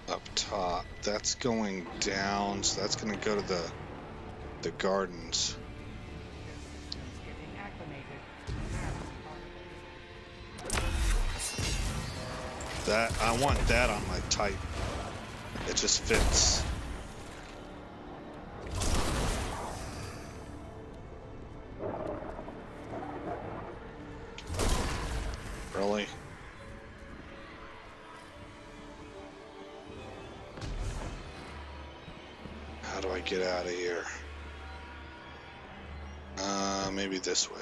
Up top. That's going down, so that's going to go to the gardens. That I want that on my type. It just fits. Really? How do I get out of here? Maybe this way.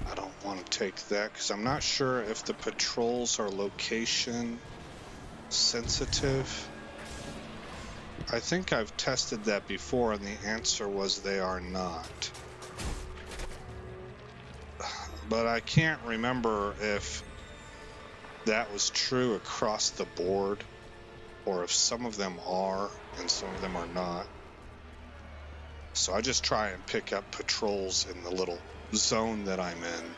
I don't want to take that because I'm not sure if the patrols are location sensitive. I think I've tested that before and the answer was they are not. But I can't remember if that was true across the board or if some of them are and some of them are not. So I just try and pick up patrols in the little zone that I'm in.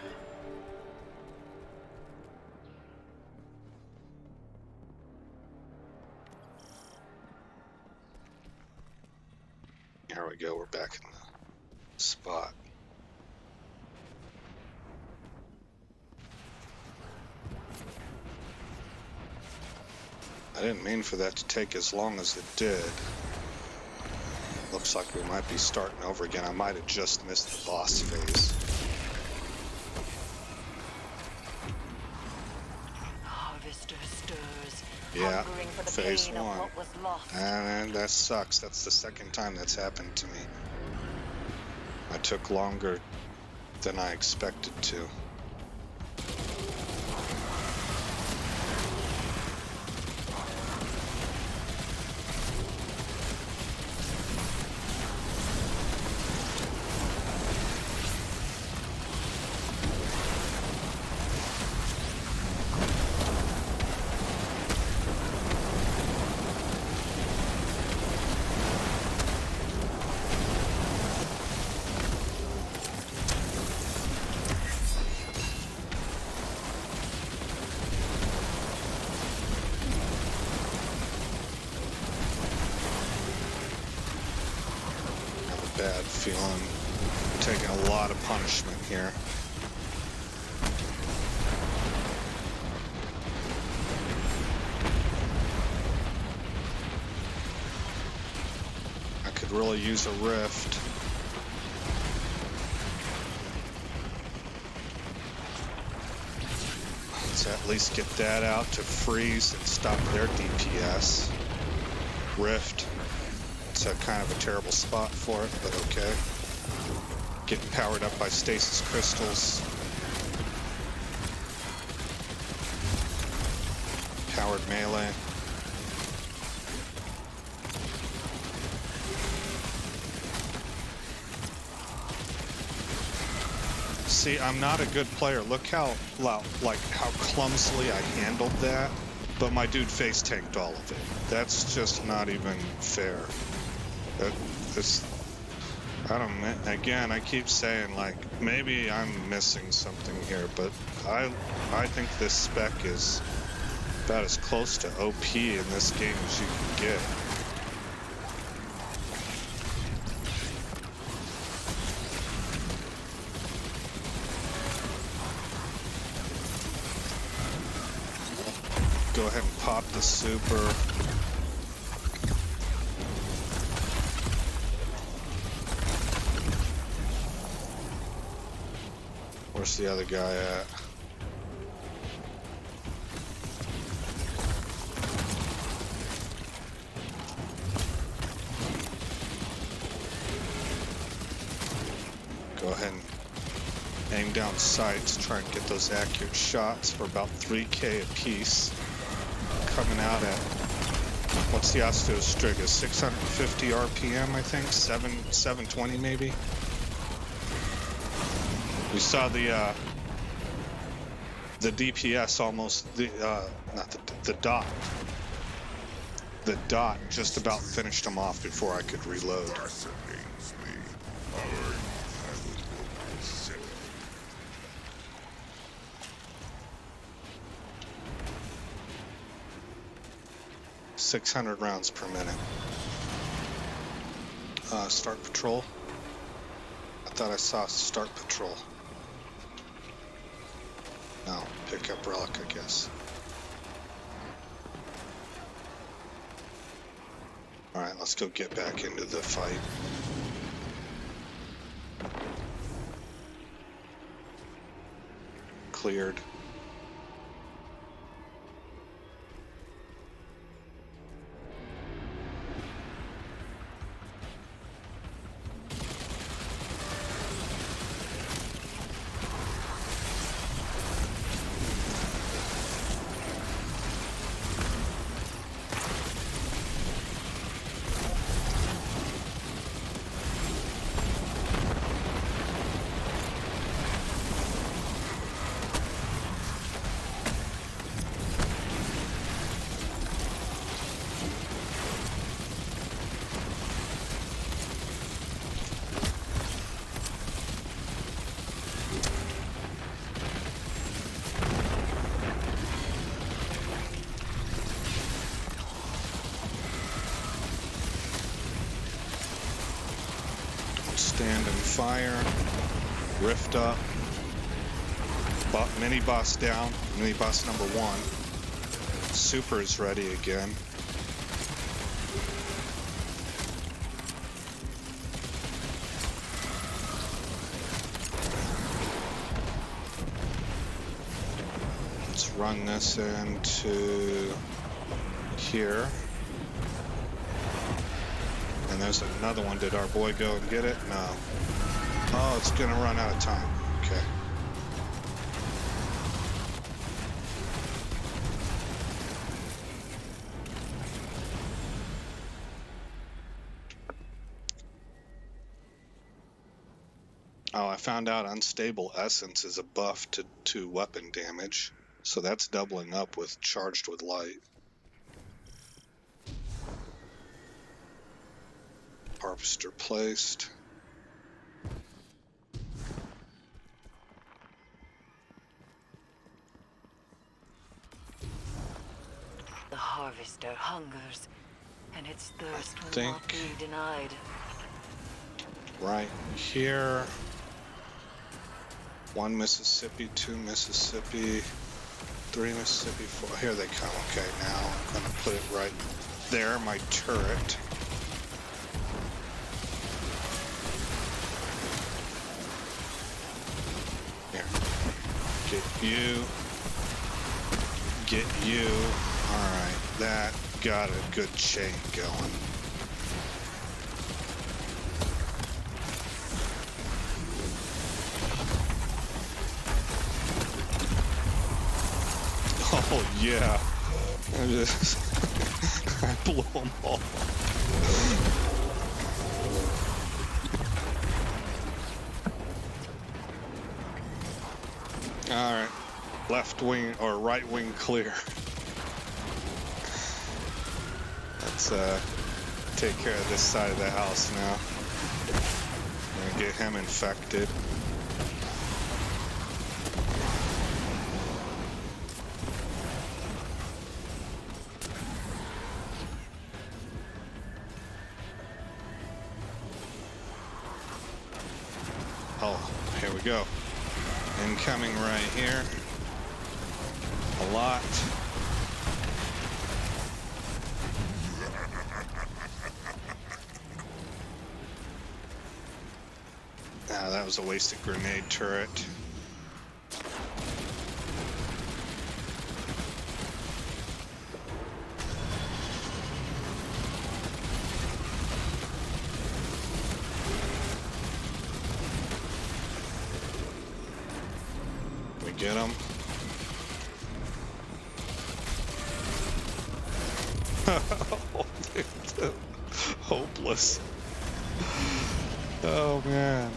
Here we go, we're back in the spot. I didn't mean for that to take as long as it did. Looks like we might be starting over again. I might have just missed the boss phase. Harvester stirs, Yeah, hungering for the phase pain of one. what was lost. And that sucks. That's the second time that's happened to me. I took longer than I expected to. Bad feeling. I'm taking a lot of punishment here. I could really use a rift. Let's at least get that out to freeze and stop their DPS. Rift. It's a kind of a terrible spot for it, but okay. Getting powered up by stasis crystals. Powered melee. See, I'm not a good player. Look how clumsily I handled that, but my dude face tanked all of it. That's just not even fair. I don't know. Again, I keep saying, like, maybe I'm missing something here, but I think this spec is about as close to OP in this game as you can get. Go ahead and pop the super. Where's the other guy at? Go ahead and aim down sights, try and get those accurate shots for about 3K a piece. Coming out at, what's the Osteo Striga? 650 RPM, I think? 720 maybe? We saw the DPS almost, not the dot. The dot just about finished him off before I could reload. Fascinates me. 600 rounds per minute. Start patrol. I thought I saw start patrol. No, pick up relic, I guess. Alright, let's go get back into the fight. Cleared. Stand and fire. Rift up. Mini boss down. Mini boss number 1. Super is ready again. Let's run this into here. And there's another one. Did our boy go and get it? No. Oh, it's gonna run out of time. Okay. Oh, I found out Unstable Essence is a buff to weapon damage. So that's doubling up with Charged with Light. Harvester placed. The harvester hungers, and its thirst will not be denied. Right here. 1 Mississippi, 2 Mississippi, 3 Mississippi, 4. Here they come. Okay, now I'm gonna put it right there, my turret. Get you. Alright, that got a good chain going. Oh yeah. I blew them all. Alright. Left wing or right wing clear. Let's take care of this side of the house now. Gonna get him infected. Oh, here we go. Incoming right here. A lot. Ah, that was a wasted grenade turret. Get him. Hopeless. Oh man.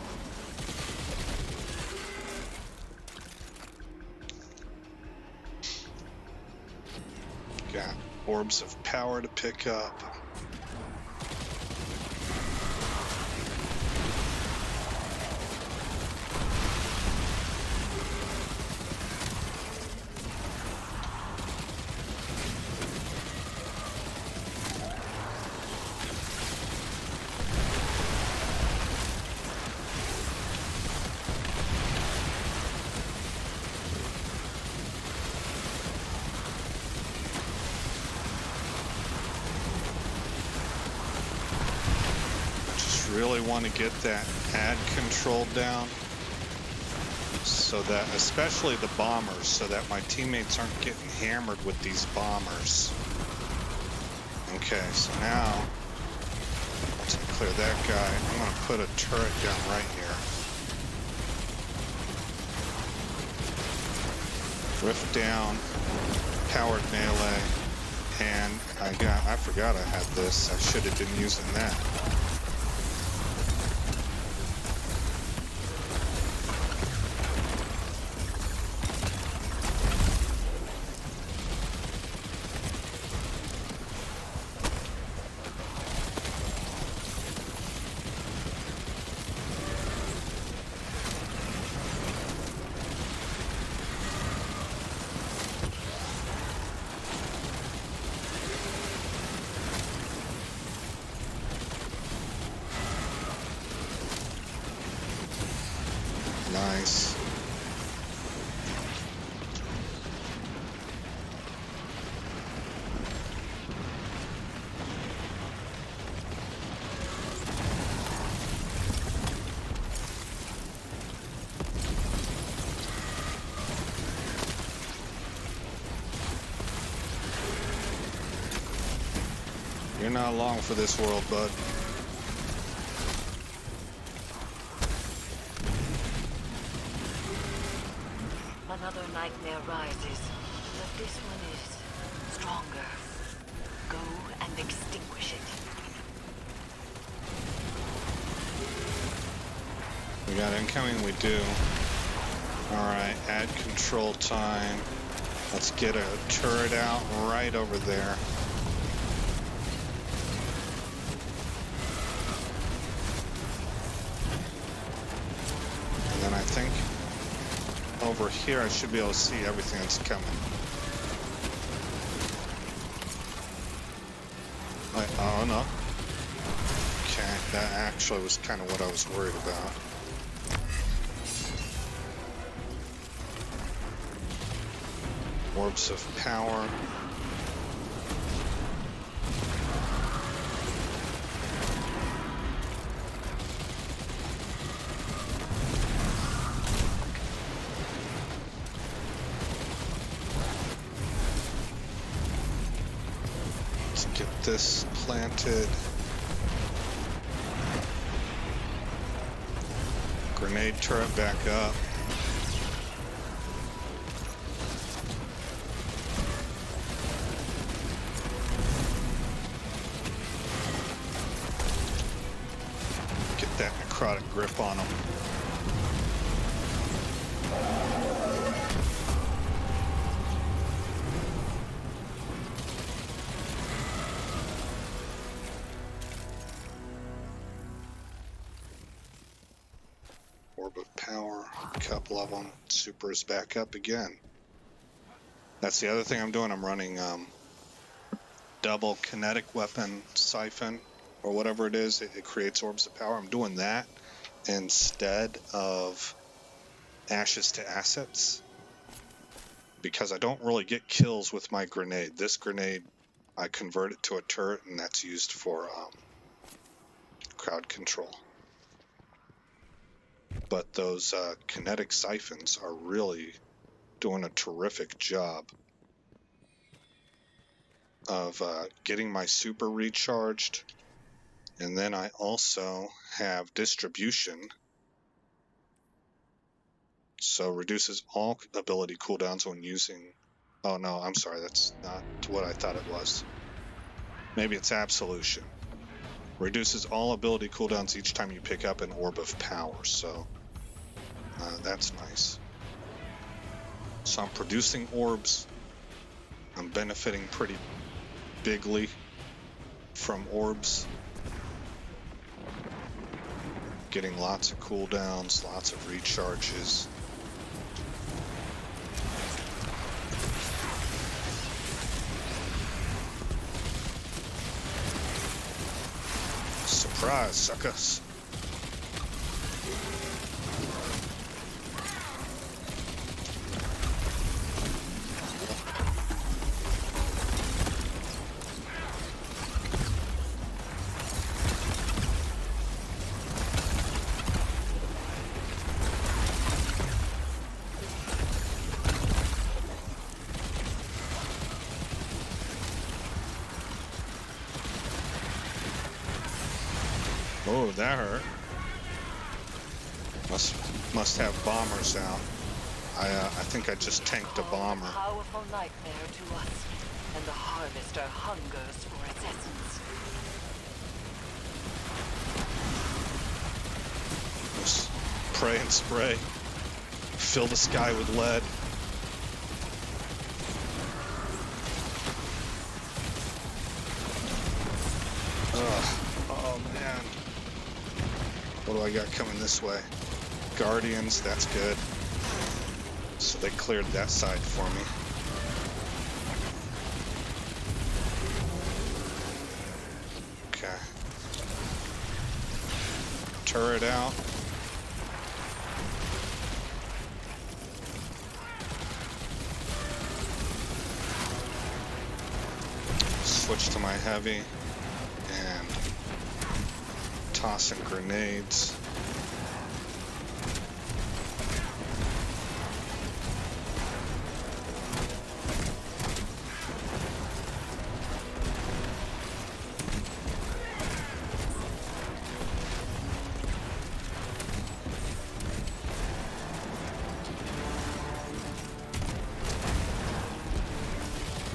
Got orbs of power to pick up. Really want to get that ad control down so that, especially the bombers, so that my teammates aren't getting hammered with these bombers. Okay, so now once I clear that guy, I'm going to put a turret down right here. Rift down, powered melee, and I forgot I had this. I should have been using that. Nice. You're not long for this world, bud. Another nightmare rises, but this one is stronger. Go and extinguish it. We got incoming, we do. Alright, add control time. Let's get a turret out right over there. And then I think over here I should be able to see everything that's coming. Oh no. Okay, that actually was kind of what I was worried about. Orbs of power. Let's get this planted. Grenade turret back up. Get that necrotic grip on them. Orb of power, a couple of them. Super is back up again. That's the other thing I'm doing. I'm running double kinetic weapon siphon or whatever it is. It creates orbs of power. I'm doing that instead of ashes to assets because I don't really get kills with my grenade. This grenade, I convert it to a turret, and that's used for crowd control. But those kinetic siphons are really doing a terrific job of getting my super recharged. And then I also have distribution. So reduces all ability cooldowns when using... Oh no, I'm sorry, that's not what I thought it was. Maybe it's Absolution. Reduces all ability cooldowns each time you pick up an Orb of Power, so that's nice. So I'm producing orbs. I'm benefiting pretty bigly from orbs. Getting lots of cooldowns, lots of recharges. Surprise, suckers. Oh, that hurt. Must have bombers out. I think I just tanked a bomber. A powerful nightmare to us, and the Harvester hungers for its essence. Just pray and spray. Fill the sky with lead. Ugh. Oh man. What do I got coming this way? Guardians, that's good. So they cleared that side for me. Okay. Turret out. Switch to my heavy. And tossing grenades.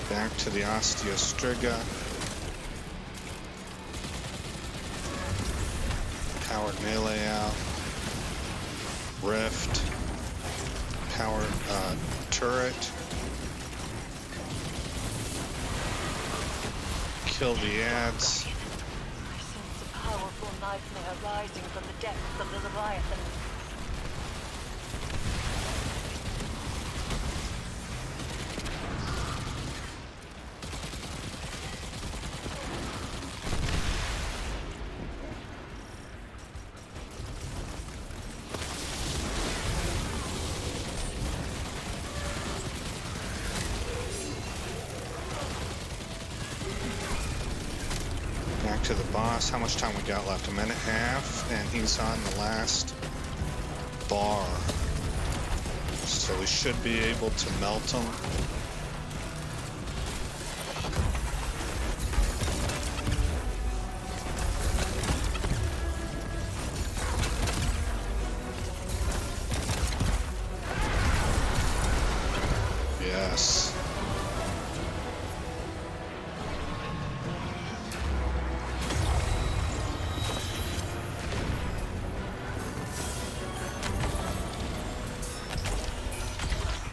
Back to the Osteostriga. Powered melee out. Rift. Powered turret. Kill the ads. I sense a powerful nightmare rising from the depths of the Leviathan. Back to the boss. How much time we got left? A minute and a half, and he's on the last bar. So we should be able to melt him. Yes.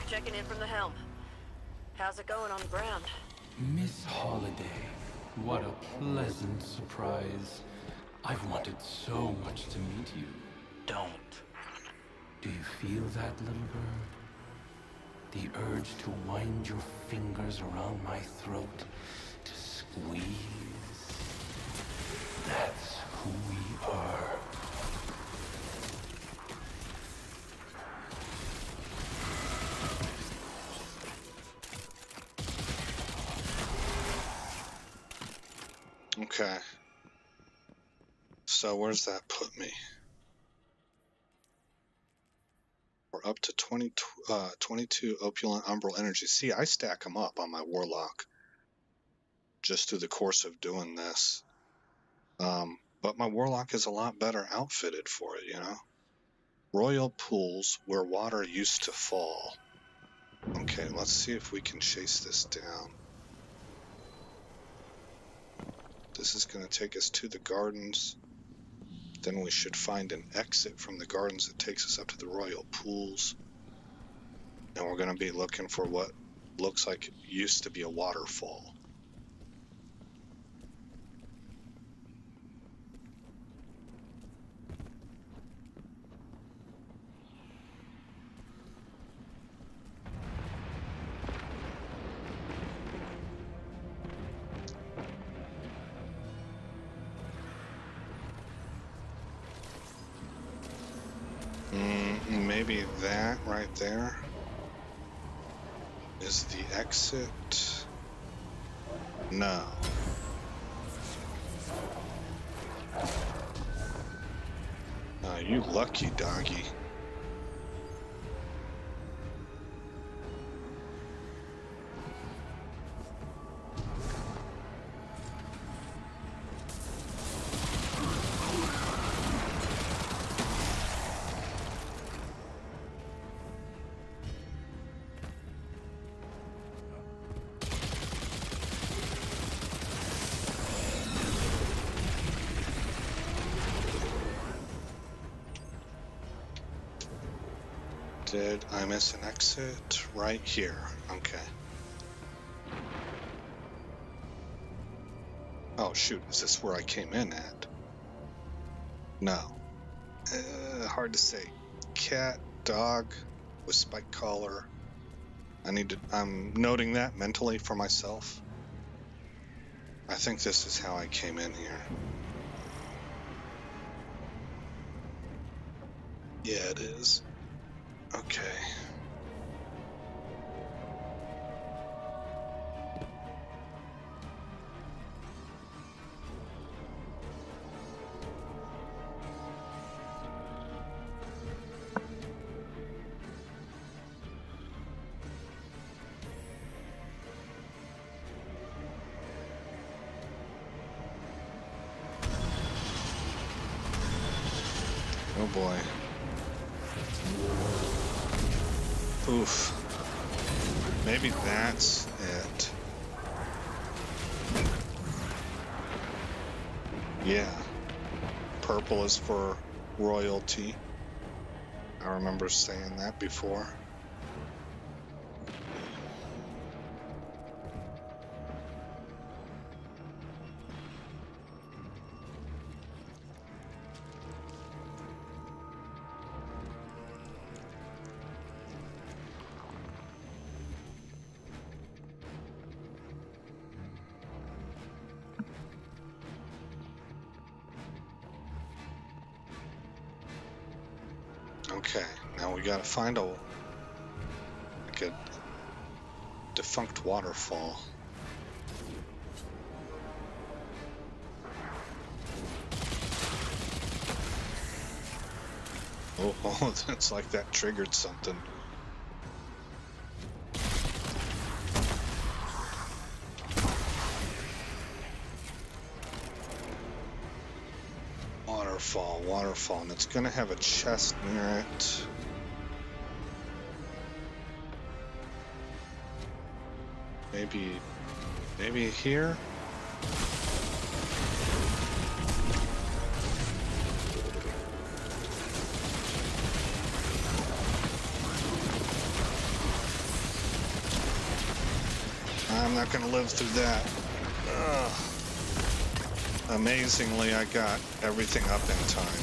Checking in from the helm. How's it going on the ground? Miss Holiday, what a pleasant surprise. I've wanted so much to meet you. Don't. Do you feel that, little bird? The urge to wind your fingers around my throat, to squeeze. That's who we are. Okay. So where's that put me? We're up to 22 opulent umbral energy. See, I stack them up on my warlock just through the course of doing this. But my warlock is a lot better outfitted for it, you know? Royal pools where water used to fall. Okay, let's see if we can chase this down. This is going to take us to the gardens. Then we should find an exit from the gardens that takes us up to the royal pools. And we're going to be looking for what looks like it used to be a waterfall. Maybe that right there is the exit. No. You lucky doggy. Did I miss an exit? Right here. Okay. Oh shoot, is this where I came in at? No. Hard to say. Cat, dog with spike collar. I'm noting that mentally for myself. I think this is how I came in here. Yeah, it is. Okay. Oh boy. Oof. Maybe that's it. Yeah. Purple is for royalty. I remember saying that before. Okay, now we gotta find a defunct waterfall. Oh, that's like that triggered something. Waterfall, and it's gonna have a chest near it. Maybe here? I'm not gonna live through that. Ugh. Amazingly, I got everything up in time.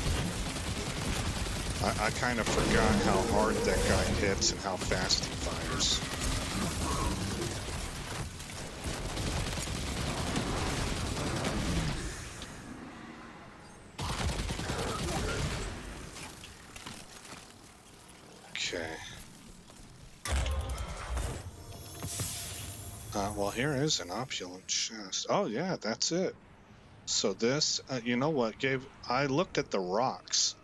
I kind of forgot how hard that guy hits and how fast he fires. Okay. Well, here is an opulent chest. Oh yeah, that's it. So this, you know what, I looked at the rocks,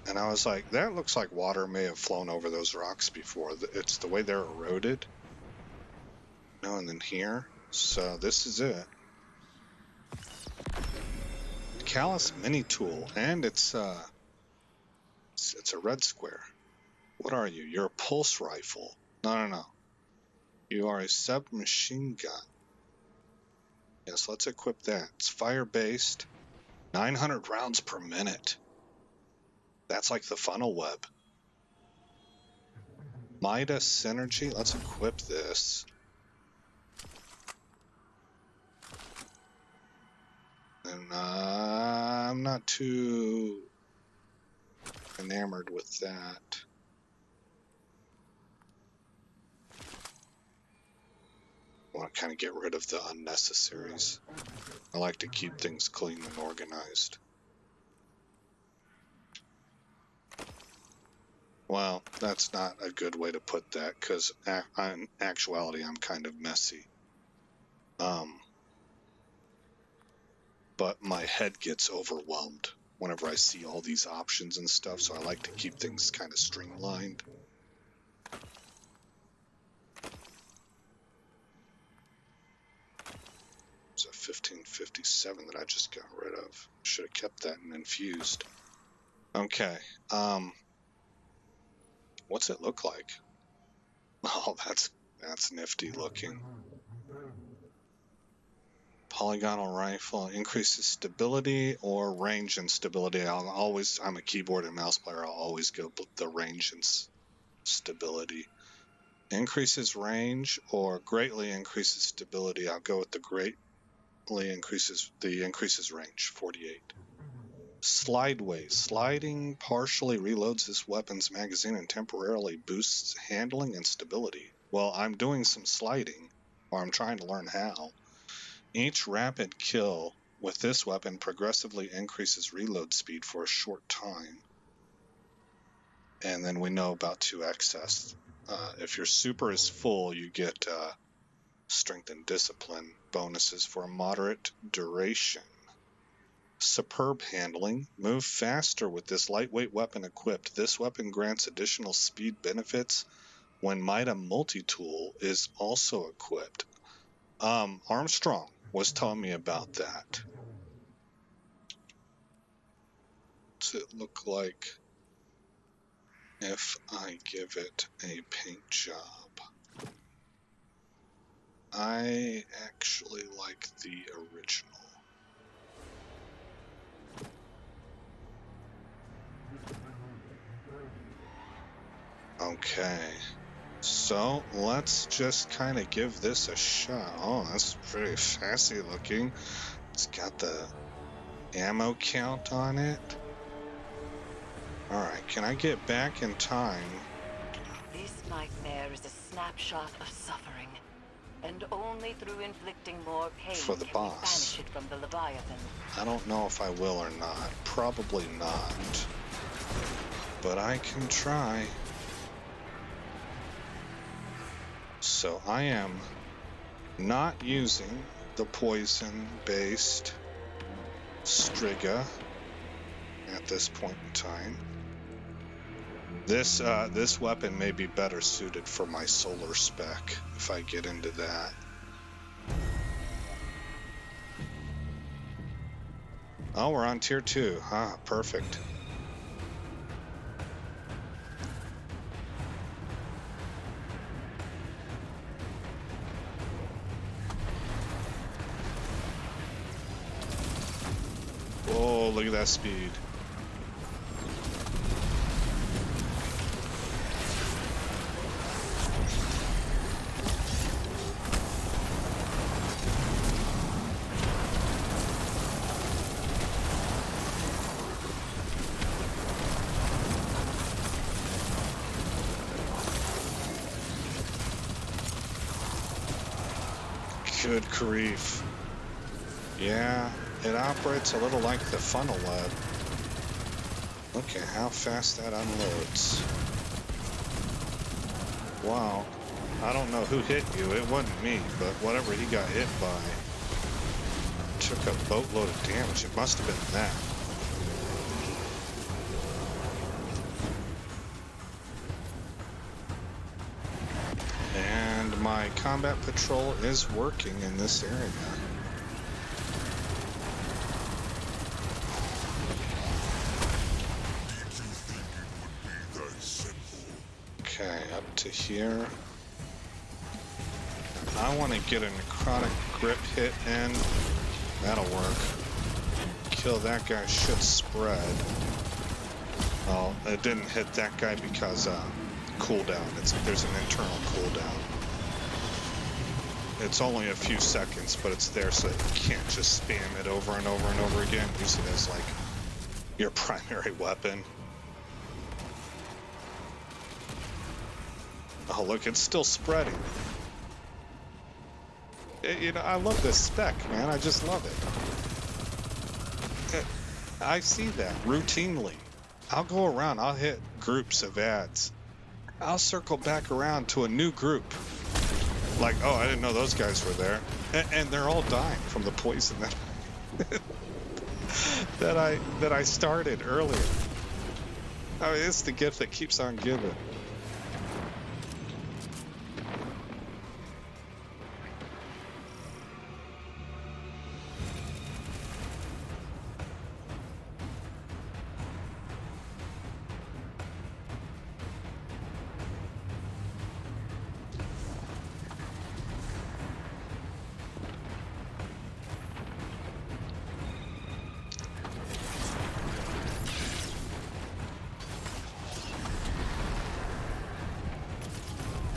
and I was like, that looks like water may have flown over those rocks before. It's the way they're eroded. No, and then here. So this is it. Callus mini tool, and it's That's a red square. What are you? You're a pulse rifle. No. You are a submachine gun. Yes, let's equip that. It's fire-based. 900 rounds per minute. That's like the funnel web. Midas Synergy. Let's equip this. And I'm not too enamored with that. I want to kind of get rid of the unnecessaries. I like to keep things clean and organized. Well, that's not a good way to put that, because in actuality, I'm kind of messy. But my head gets overwhelmed whenever I see all these options and stuff, so I like to keep things kind of streamlined. It's a 1557 that I just got rid of. Should have kept that and infused. Okay. What's it look like? Oh, that's nifty looking. Polygonal rifle increases stability or range and stability. I'm a keyboard and mouse player. I'll always go with the range and stability. Increases range or greatly increases stability. I'll go with the greatly increases range, 48. Slideways. Sliding partially reloads this weapon's magazine and temporarily boosts handling and stability. Well, I'm doing some sliding, or I'm trying to learn how. Each rapid kill with this weapon progressively increases reload speed for a short time. And then we know about 2XS. If your super is full, you get strength and discipline bonuses for a moderate duration. Superb handling. Move faster with this lightweight weapon equipped. This weapon grants additional speed benefits when Mida Multi-Tool is also equipped. Armstrong was telling me about that. What's it look like if I give it a paint job? I actually like the original. Okay. So let's just kind of give this a shot. Oh, that's pretty fancy looking. It's got the ammo count on it. Alright, can I get back in time? This nightmare is a snapshot of suffering, and only through inflicting more pain For the can boss. we banish it from the Leviathan. I don't know if I will or not. Probably not. But I can try. So I am not using the poison-based Striga at this point in time. This weapon may be better suited for my solar spec if I get into that. Oh, we're on tier 2. Ah, perfect. Oh, look at that speed. Good grief. Yeah. It operates a little like the funnel web. Look at how fast that unloads. Wow. I don't know who hit you. It wasn't me, but whatever he got hit by took a boatload of damage. It must have been that. And my combat patrol is working in this area. Okay, up to here. I want to get a necrotic grip hit in. That'll work. Kill that guy should spread. Oh, it didn't hit that guy because cooldown. There's an internal cooldown. It's only a few seconds, but it's there so you can't just spam it over and over and over again. Use it as like your primary weapon. Oh, look, it's still spreading. You know, I love this spec, man. I just love it. I see that routinely. I'll go around, I'll hit groups of ads. I'll circle back around to a new group. Like, oh, I didn't know those guys were there. And they're all dying from the poison that I started earlier. I mean, it's the gift that keeps on giving.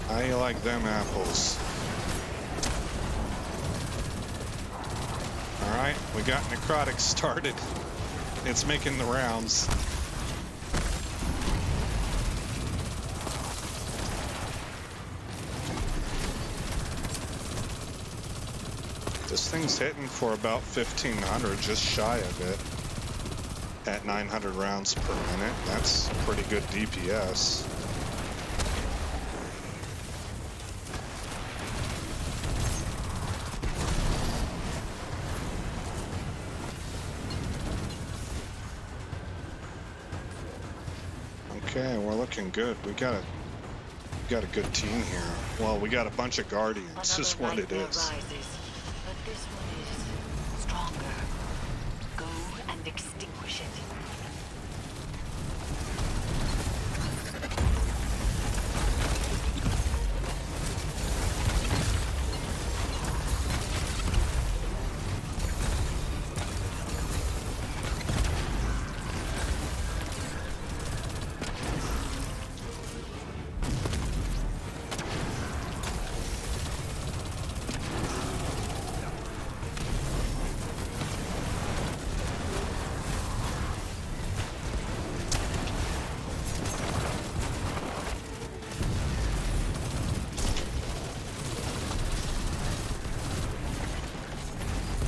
How you like them apples? Alright, we got necrotic started. It's making the rounds. This thing's hitting for about 1,500, just shy of it. At 900 rounds per minute. That's pretty good DPS. Okay, we're looking good. We got a good team here. Well, we got a bunch of guardians. Is what it is. Rises, but this one is stronger. Go and extinguish it.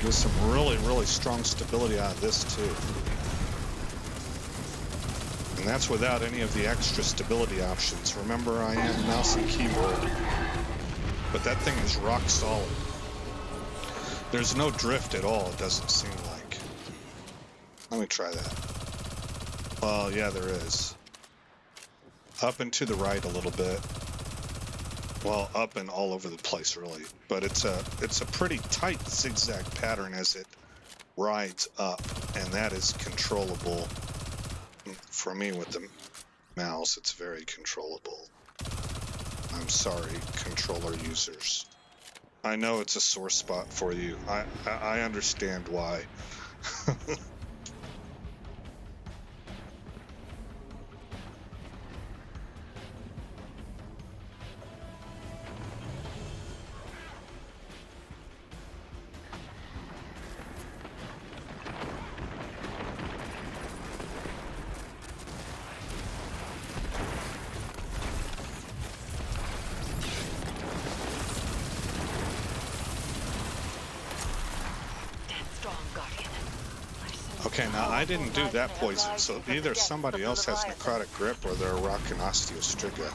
Get some really strong stability out of this too. And that's without any of the extra stability options. Remember, I am mouse and keyboard. But that thing is rock solid. There's no drift at all, it doesn't seem like. Let me try that. Well, yeah, there is. Up and to the right a little bit. Well, up and all over the place, really. But it's a pretty tight zigzag pattern as it rides up, and that is controllable. For me, with the mouse, it's very controllable. I'm sorry, controller users. I know it's a sore spot for you. I understand why. Okay, now I didn't do that poison, so either somebody else has necrotic grip or they're rocking osteostriga.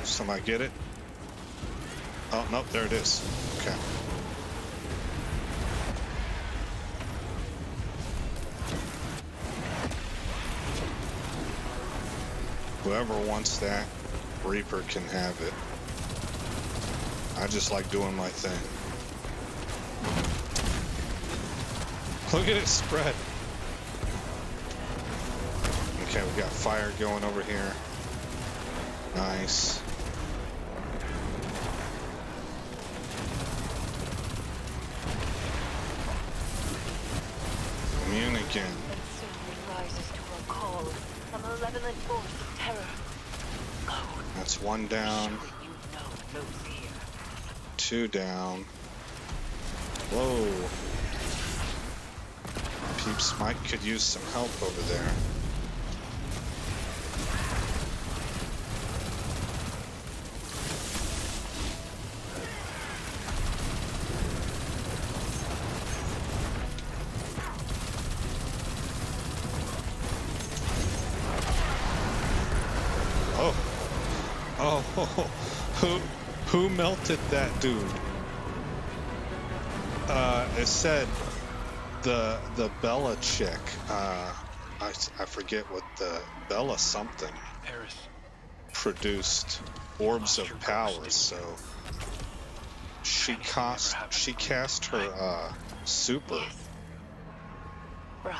Somebody get it? Oh, no, there it is. Okay. Whoever wants that Reaper can have it. I just like doing my thing. Look at it spread. Okay, we got fire going over here. Nice. Immune again. And soon it rises to a call, a malevolent force of terror. Go. That's one down. Surely you know no fear. Two down. Whoa. Peeps Mike could use some help over there. Oh, who melted that dude? It said the Bella chick. I forget what the Bella something Eris. produced orbs of power. So she cast her super. Yes. Briar.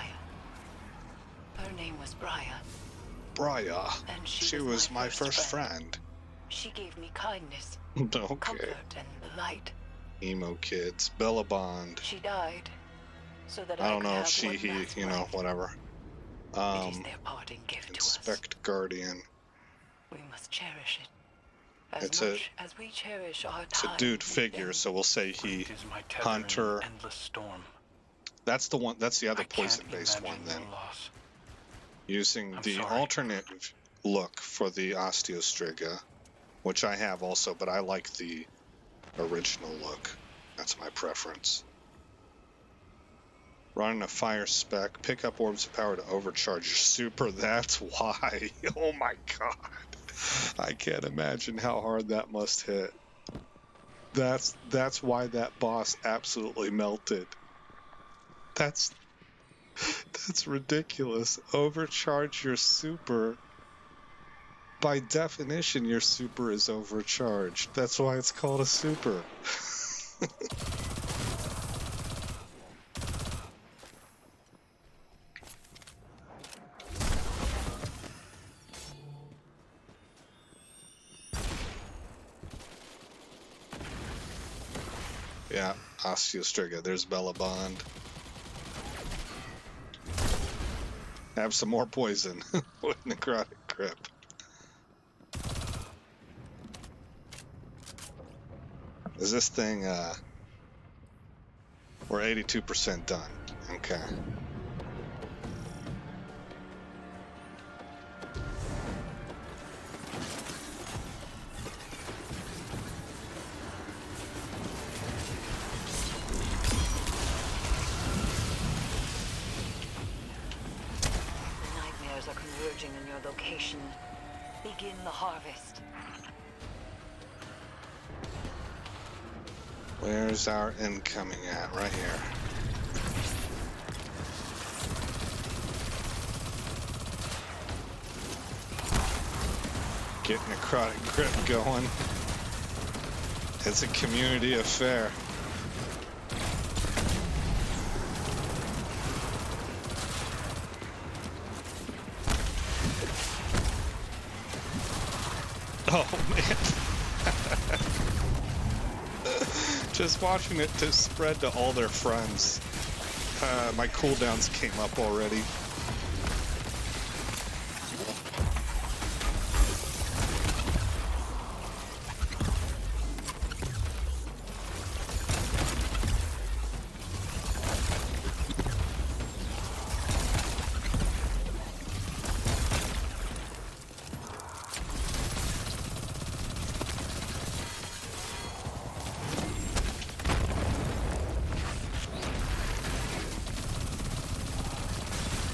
Her name was Briar. Briar. And She was my first friend. She gave me kindness, Okay. comfort, and the light. Emo kids. Bella Bond. She died so that I don't could know have if she, what he, lasts you know, bright. whatever. It is their parting gift to us. Inspect Guardian. We must cherish it. As It's much as we cherish our It's a time dude with figure, them. so we'll say he, It is my tether in Hunter. an endless storm. That's the one, that's the other I can't poison-based one imagine then. your loss. Using I'm the sorry. alternate look for the Osteostriga, which I have also, but I like the original look. That's my preference. Running a fire spec, pick up orbs of power to overcharge your super. That's why. Oh my god. I can't imagine how hard that must hit. That's why that boss absolutely melted. That's ridiculous. Overcharge your super. By definition, your super is overcharged. That's why it's called a super. Yeah, Osteostriga. There's Bella Bond. Have some more poison with Necrotic Grip. Is this thing, we're 82% done. Okay. The nightmares are converging in your location. Begin the harvest. Where's our incoming at? Right here. Get Necrotic Grip going. It's a community affair. Oh man. Just watching it to spread to all their friends. My cooldowns came up already.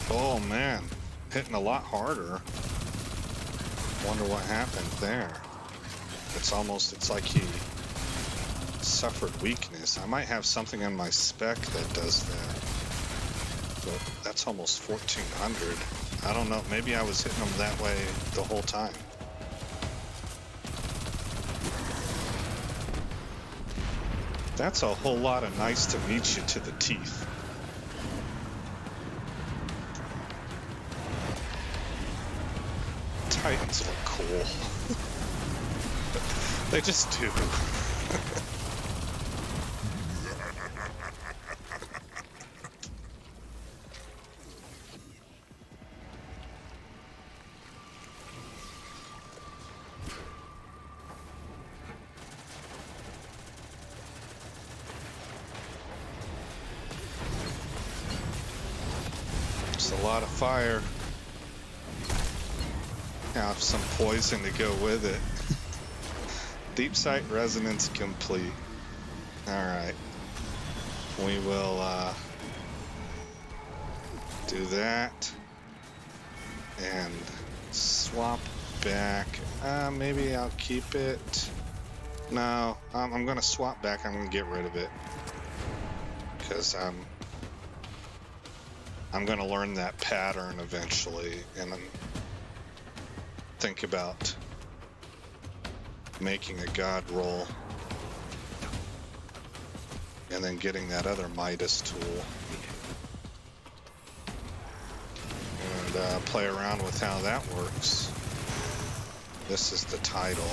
Oh man, hitting a lot harder. Wonder what happened there. It's like he suffered weakness. I might have something on my spec that does that. But that's almost 1400. I don't know, maybe I was hitting him that way the whole time. That's a whole lot of nice to meet you to the teeth. guns look cool. They just do. It's a lot of fire. Now some poison to go with it. Deep sight resonance complete. Alright. We will do that. And swap back. Maybe I'll keep it. No, I'm gonna swap back. I'm gonna get rid of it. Because I'm gonna learn that pattern eventually and think about making a god roll and then getting that other Midas tool and play around with how that works. This is the title.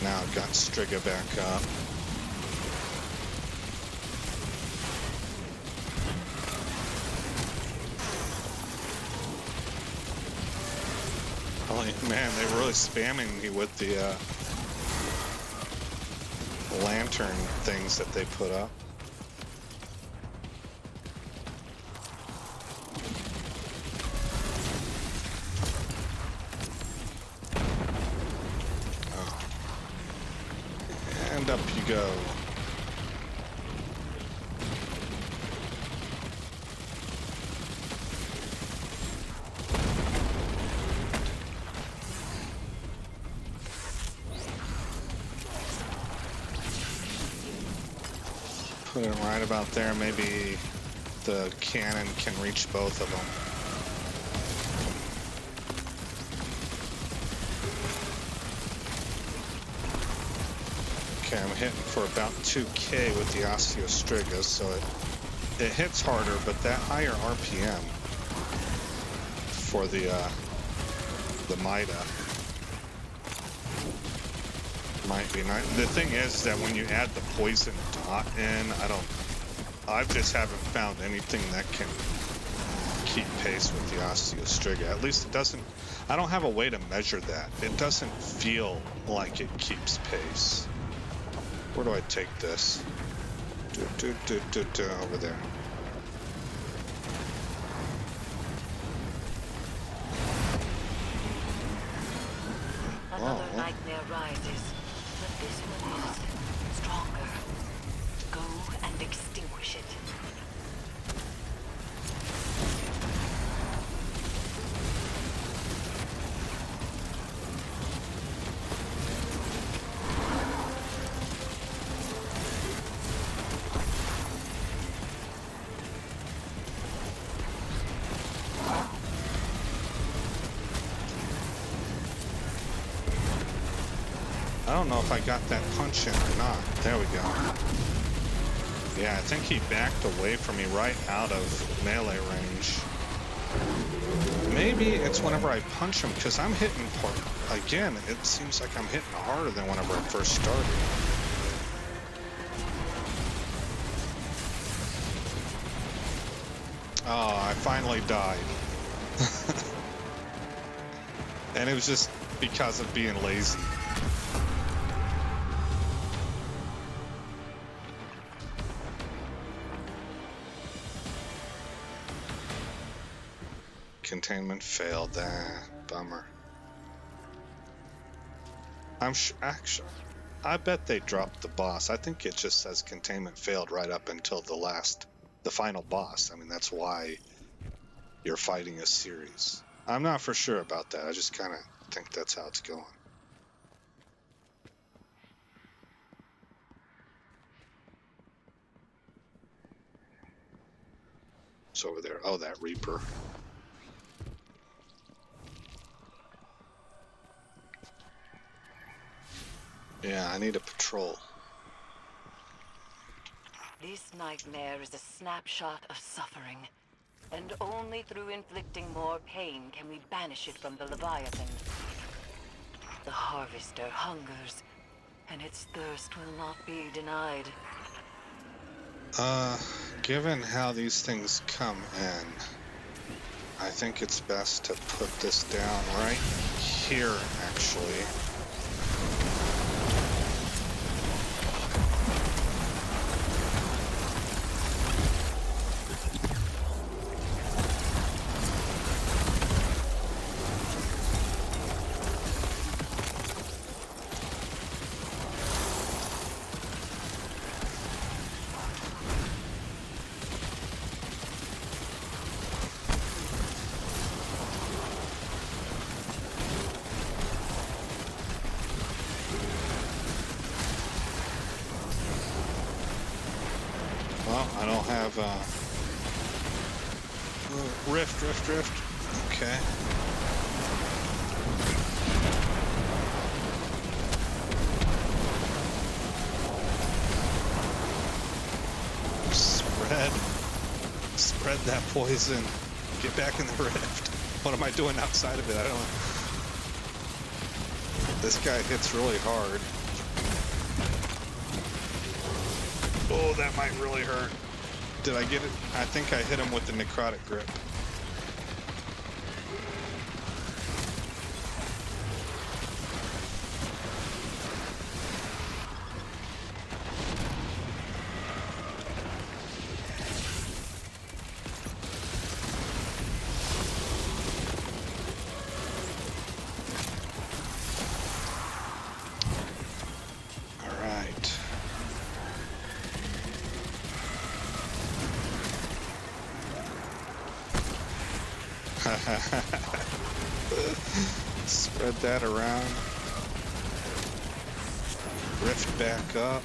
Now I've got Striga back up. Oh man, they were really spamming me with the lantern things that they put up. And up you go. Put it right about there. Maybe the cannon can reach both of them. Okay, I'm hitting for about 2K with the Osteostriga, so it hits harder, but that higher RPM for the Mida might be nice. The thing is that when you add the poison dot in, I just haven't found anything that can keep pace with the Osteostriga. At least it doesn't, I don't have a way to measure that. It doesn't feel like it keeps pace. Where do I take this? Over there. Another nightmare rises, but this one is stronger. Go and extinguish it. I don't know if I got that punch in or not. There we go. Yeah, I think he backed away from me right out of melee range. Maybe it's whenever I punch him, because I'm hitting again, it seems like I'm hitting harder than whenever I first started. Oh, I finally died. And it was just because of being lazy. Containment failed. Bummer. Actually, I bet they dropped the boss. I think it just says containment failed right up until the final boss. I mean, that's why you're fighting a series. I'm not for sure about that. I just kind of think that's how it's going. It's over there. Oh, that Reaper. Yeah, I need a patrol. This nightmare is a snapshot of suffering, and only through inflicting more pain can we banish it from the Leviathan. The Harvester hungers, and its thirst will not be denied. Given how these things come in, I think it's best to put this down right here, actually. Well, I don't have rift. Okay. Spread that poison. Get back in the rift. What am I doing outside of it? I don't know. This guy hits really hard. Oh, that might really hurt. Did I get it? I think I hit him with the necrotic grip. Spread that around. Rift back up.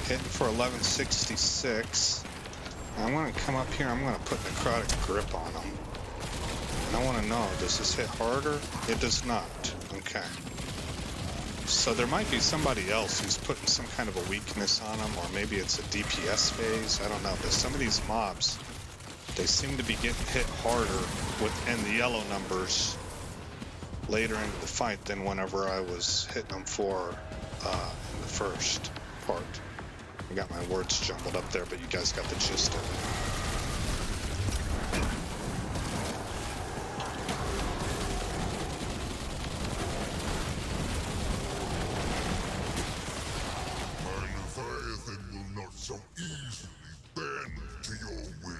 Hitting for 1166. I'm going to come up here. I'm going to put necrotic grip on him. And I want to know, does this hit harder? It does not. Okay. So there might be somebody else who's putting some kind of a weakness on him, or maybe it's a DPS phase. I don't know. But some of these mobs, they seem to be getting hit harder within the yellow numbers later into the fight than whenever I was hitting them for in the first part. I got my words jumbled up there, but you guys got the gist of it. My Leviathan will not so easily bend to your will.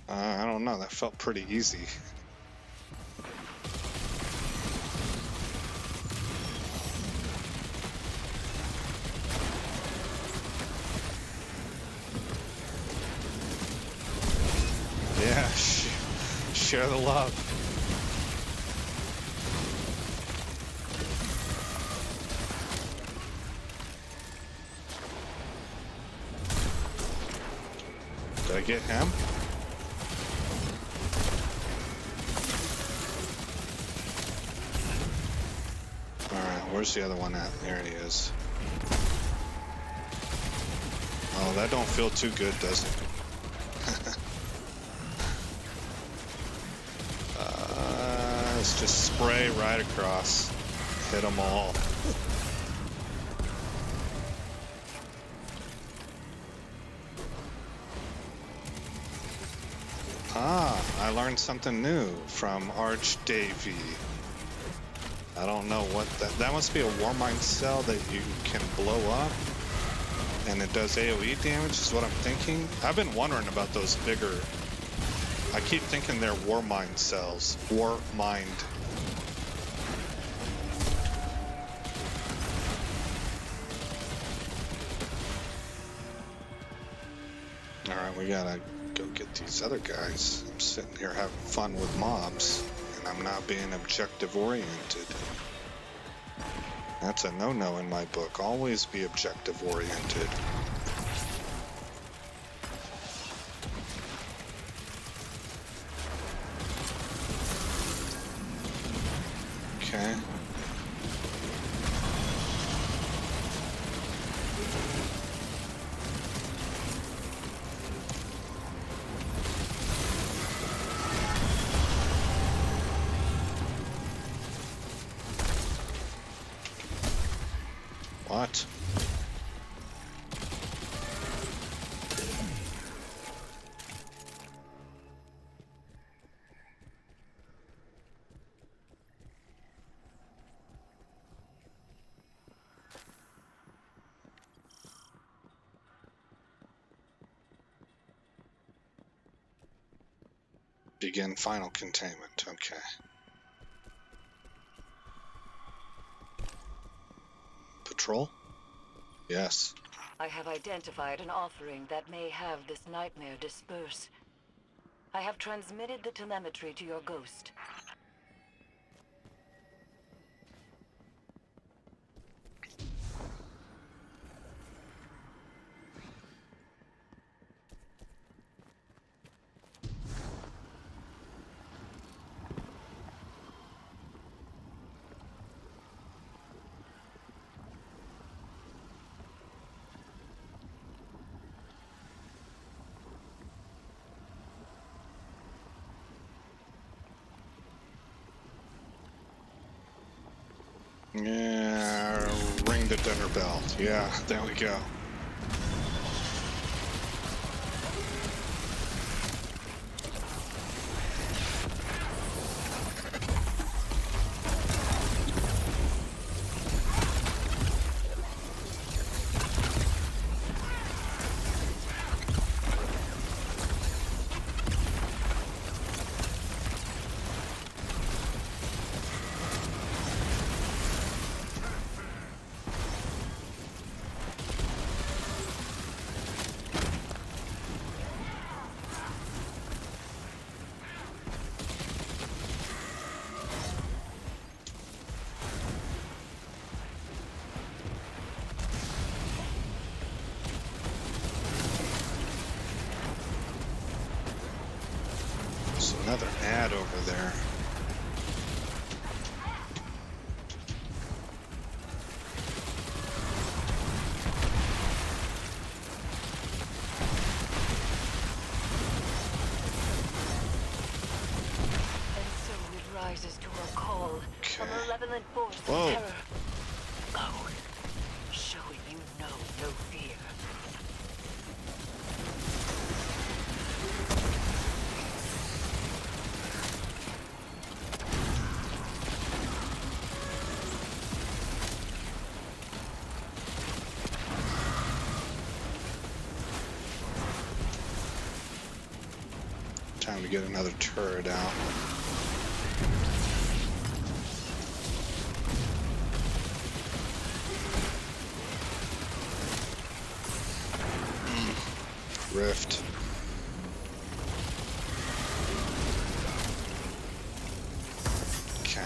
I don't know, that felt pretty easy. Yeah, share the love. Did I get him? Where's the other one at? There he is. Oh, that don't feel too good, does it? Let's just spray right across. Hit them all. I learned something new from Arch Davy. I don't know what that must be a Warmind cell that you can blow up and it does AoE damage is what I'm thinking. I've been wondering about those bigger, I keep thinking they're Warmind cells. Warmind. Alright, we gotta go get these other guys. I'm sitting here having fun with mobs. I'm not being objective oriented. That's a no-no in my book. Always be objective oriented. Okay. Begin final containment. Okay. Patrol? Yes. I have identified an offering that may have this nightmare disperse. I have transmitted the telemetry to your ghost. Yeah, ring the dinner bell. Yeah, there we go. Another ad over there. And so it rises to a call. Okay. A malevolent force of Whoa. terror. Go. Showing you know no fear. Time to get another turret out. Rift. Okay.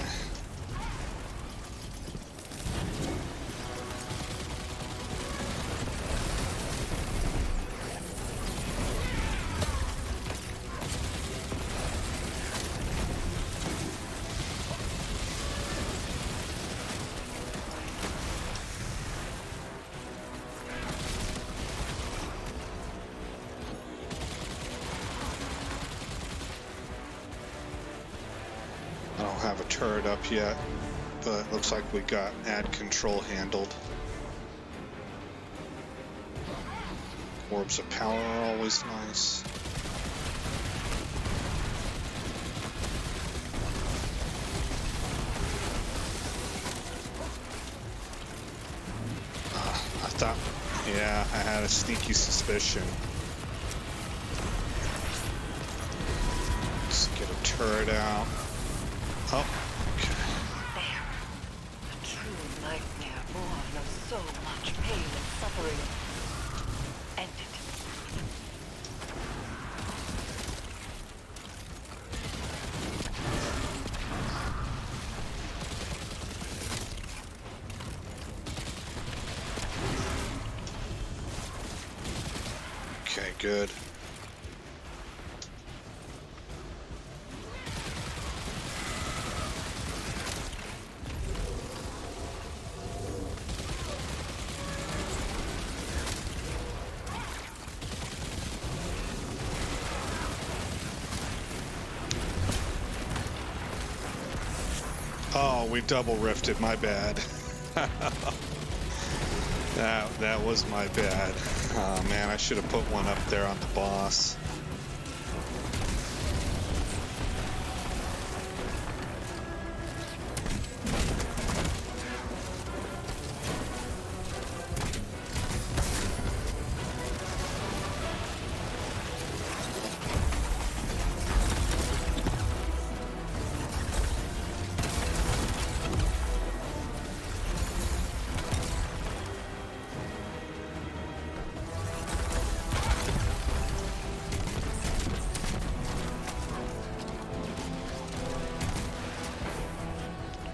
I don't have a turret up yet, but it looks like we got ad control handled. Orbs of power are always nice. I thought, yeah, I had a sneaky suspicion. Let's get a turret out. Oh, okay. There. A true nightmare born of so much pain and suffering. Ended. Okay, good. Oh, we double rifted, my bad. That was my bad. Oh man, I should have put one up there on the boss.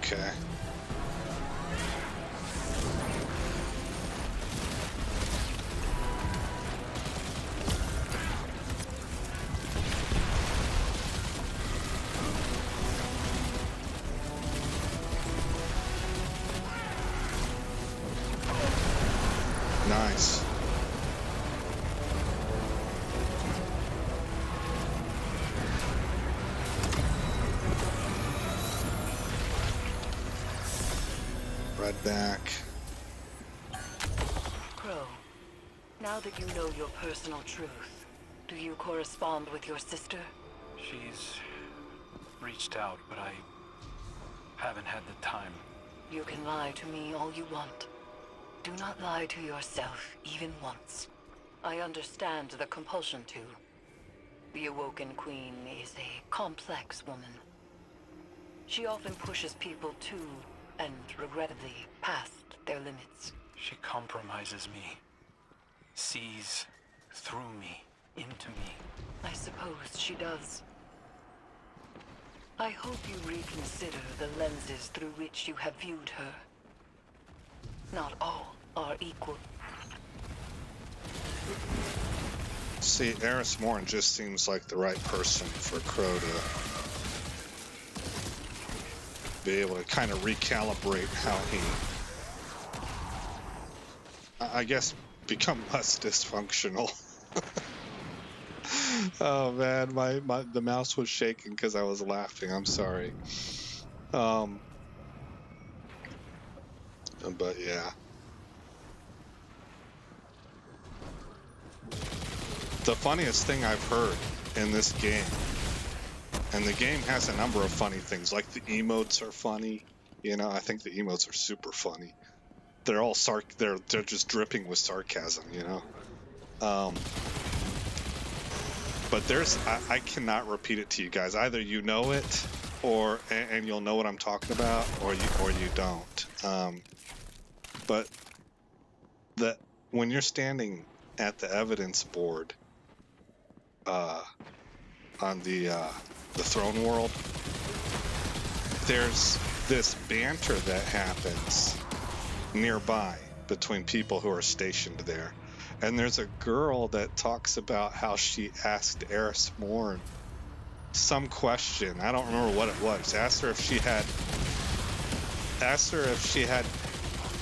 Okay. Nice. Redback. Crow, now that you know your personal truth, do you correspond with your sister? She's reached out, but I haven't had the time. You can lie to me all you want. Do not lie to yourself, even once. I understand the compulsion to. The Awoken Queen is a complex woman. She often pushes people to, and regrettably, past their limits. She compromises me. Sees through me, into me. I suppose she does. I hope you reconsider the lenses through which you have viewed her. Not all are equal. See, Eris Morn just seems like the right person for Crow to be able to kind of recalibrate how he, I guess, become less dysfunctional. Oh man, the mouse was shaking because I was laughing. I'm sorry. But yeah. The funniest thing I've heard in this game, and the game has a number of funny things, like the emotes are funny. You know, I think the emotes are super funny. They're all they're just dripping with sarcasm, you know. But I cannot repeat it to you guys. Either you know it, and you'll know what I'm talking about, or you don't. But when you're standing at the evidence board on the throne world, there's this banter that happens nearby between people who are stationed there. And there's a girl that talks about how she asked Eris Morn some question. I don't remember what it was. Asked her if she had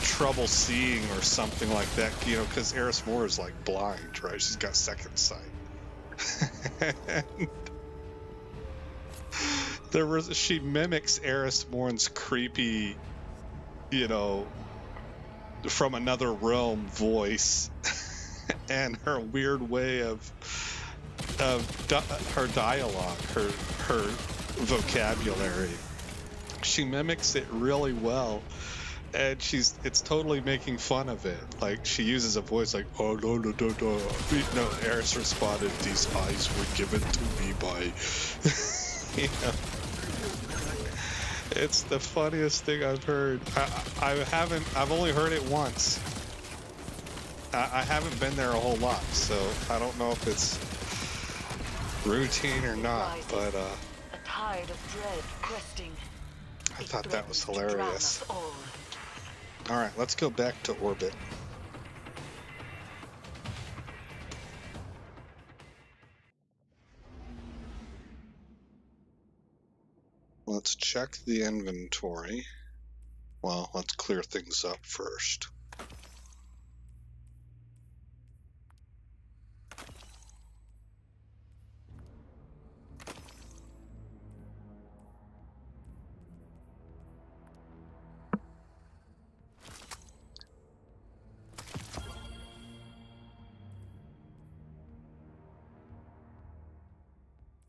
trouble seeing or something like that, you know, because Eris Morn is like blind, right? She's got second sight. She mimics Eris Morn's creepy, you know, from another realm voice. And her weird way of her dialogue, her vocabulary, she mimics it really well, and it's totally making fun of it. Like, she uses a voice like, "Oh no, Eris responded, 'These eyes were given to me by,'" you know. It's the funniest thing I've heard. I've only heard it once. I haven't been there a whole lot, so I don't know if it's routine or not, but A tide of dread cresting. I thought that was hilarious. Alright, let's go back to orbit. Let's check the inventory. Well, let's clear things up first.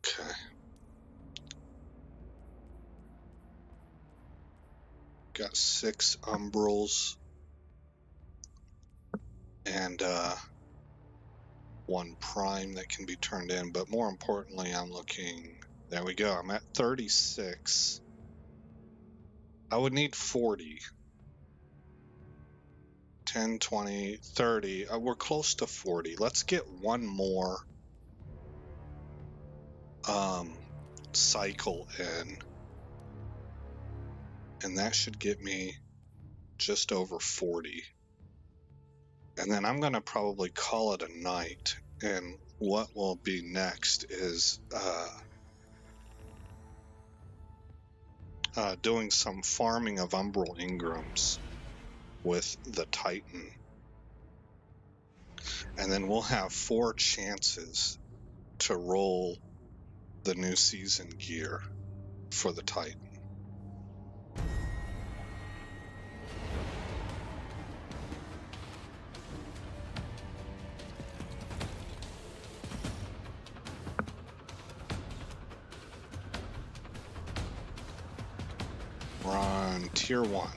Okay. Got 6 umbrals and 1 prime that can be turned in, but more importantly, I'm looking. There we go. I'm at 36. I would need 40. 10, 20, 30. We're close to 40. Let's get 1 more cycle in. and that should get me just over 40. And then I'm going to probably call it a night. And what will be next is doing some farming of Umbral Ingrams with the Titan. And then we'll have 4 chances to roll the new season gear for the Titan. We're on tier 1.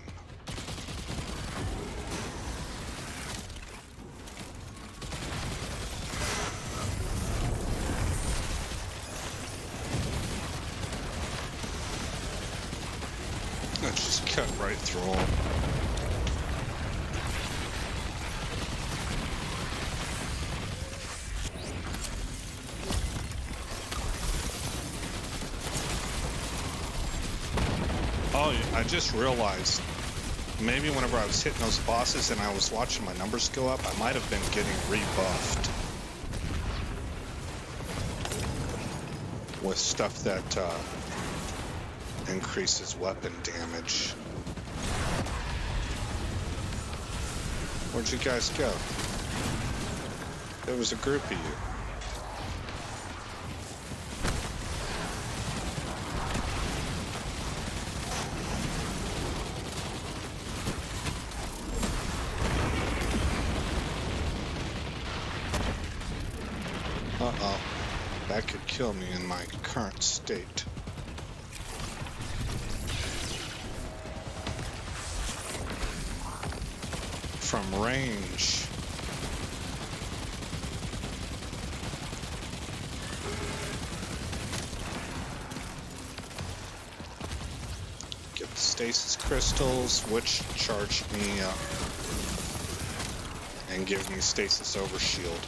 Let's just cut right through them. Oh, I just realized, maybe whenever I was hitting those bosses and I was watching my numbers go up, I might have been getting rebuffed with stuff that increases weapon damage. Where'd you guys go? There was a group of you. Uh-oh. That could kill me in my current state. From range. Get the stasis crystals, which charge me up and give me stasis overshield.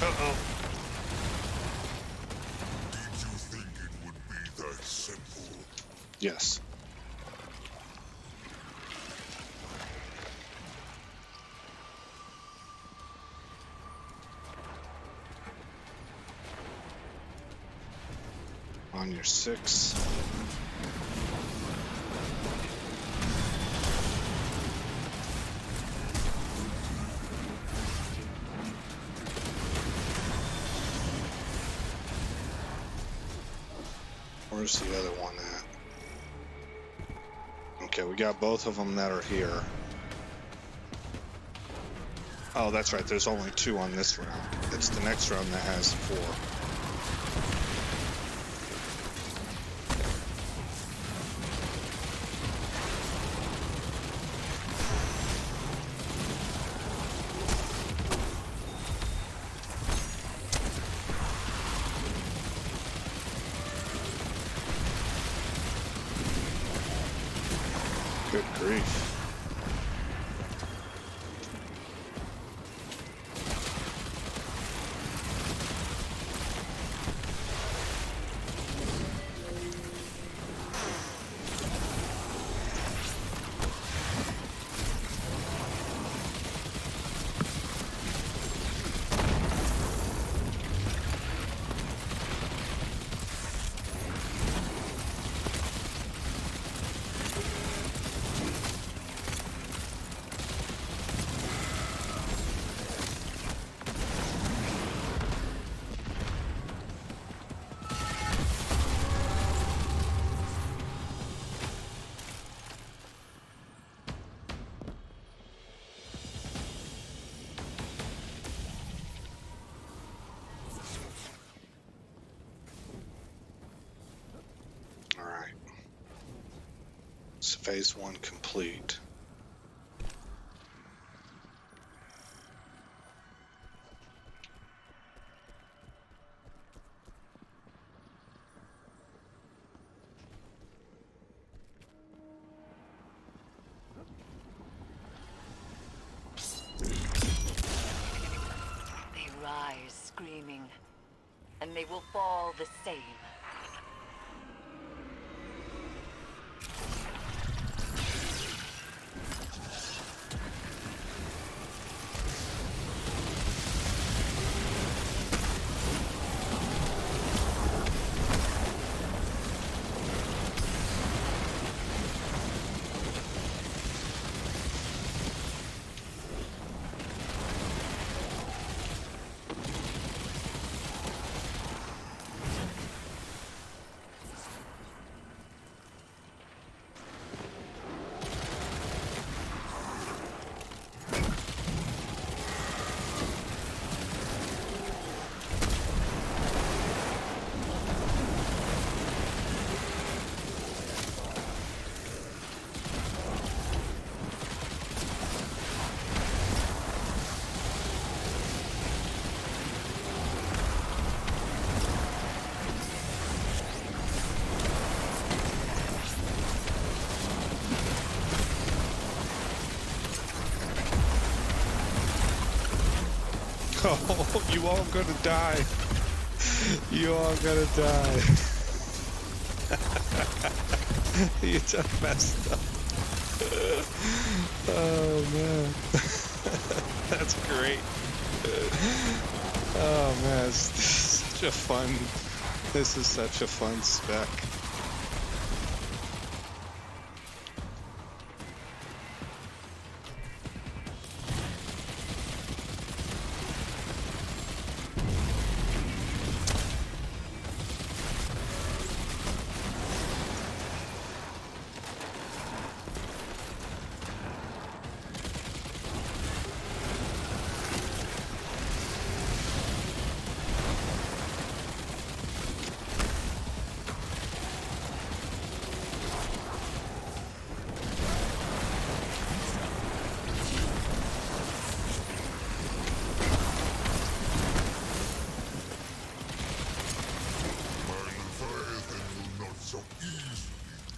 Uh-oh. Did you think it would be that simple? Yes. On your 6. Where's the other one at? Okay, we got both of them that are here. Oh, that's right. There's only 2 on this round. It's the next round that has 4. Good grief. phase 1 complete. They rise screaming, and they will fall the same. Oh, you all gonna die. You all gonna die. You done messed up. Oh man. That's great. Oh man, it's such a fun, this is such a fun spec.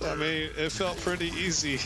I mean, it felt pretty easy.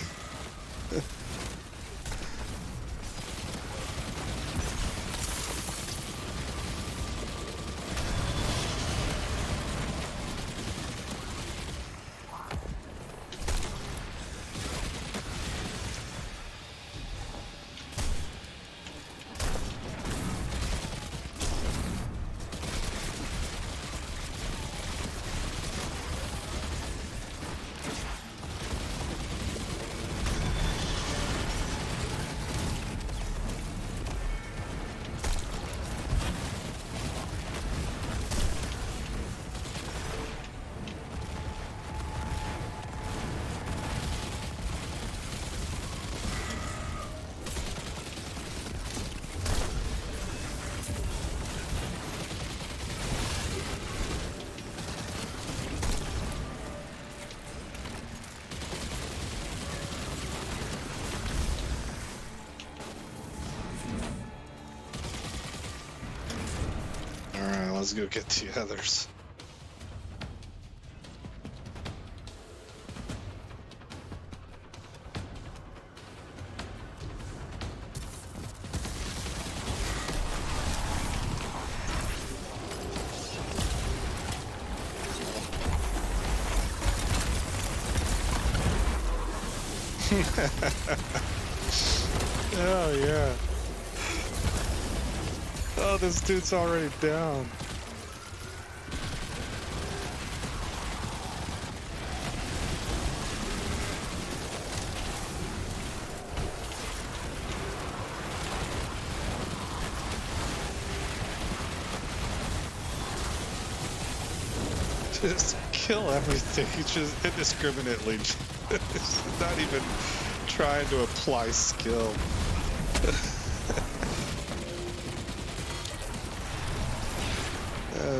Alright, let's go get the others. Oh yeah. Oh, this dude's already down. Just kill everything, just indiscriminately. Just not even trying to apply skill.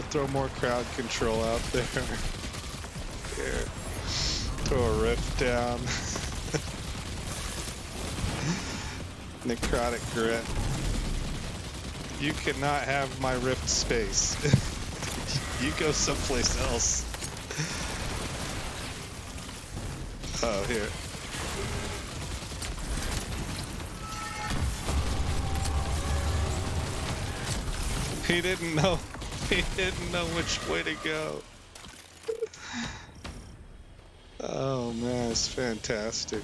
Throw more crowd control out there. Here. Throw a rift down. Necrotic grit. You cannot have my rift space. You go someplace else. Oh, here. He didn't know. He didn't know which way to go. Oh man, it's fantastic.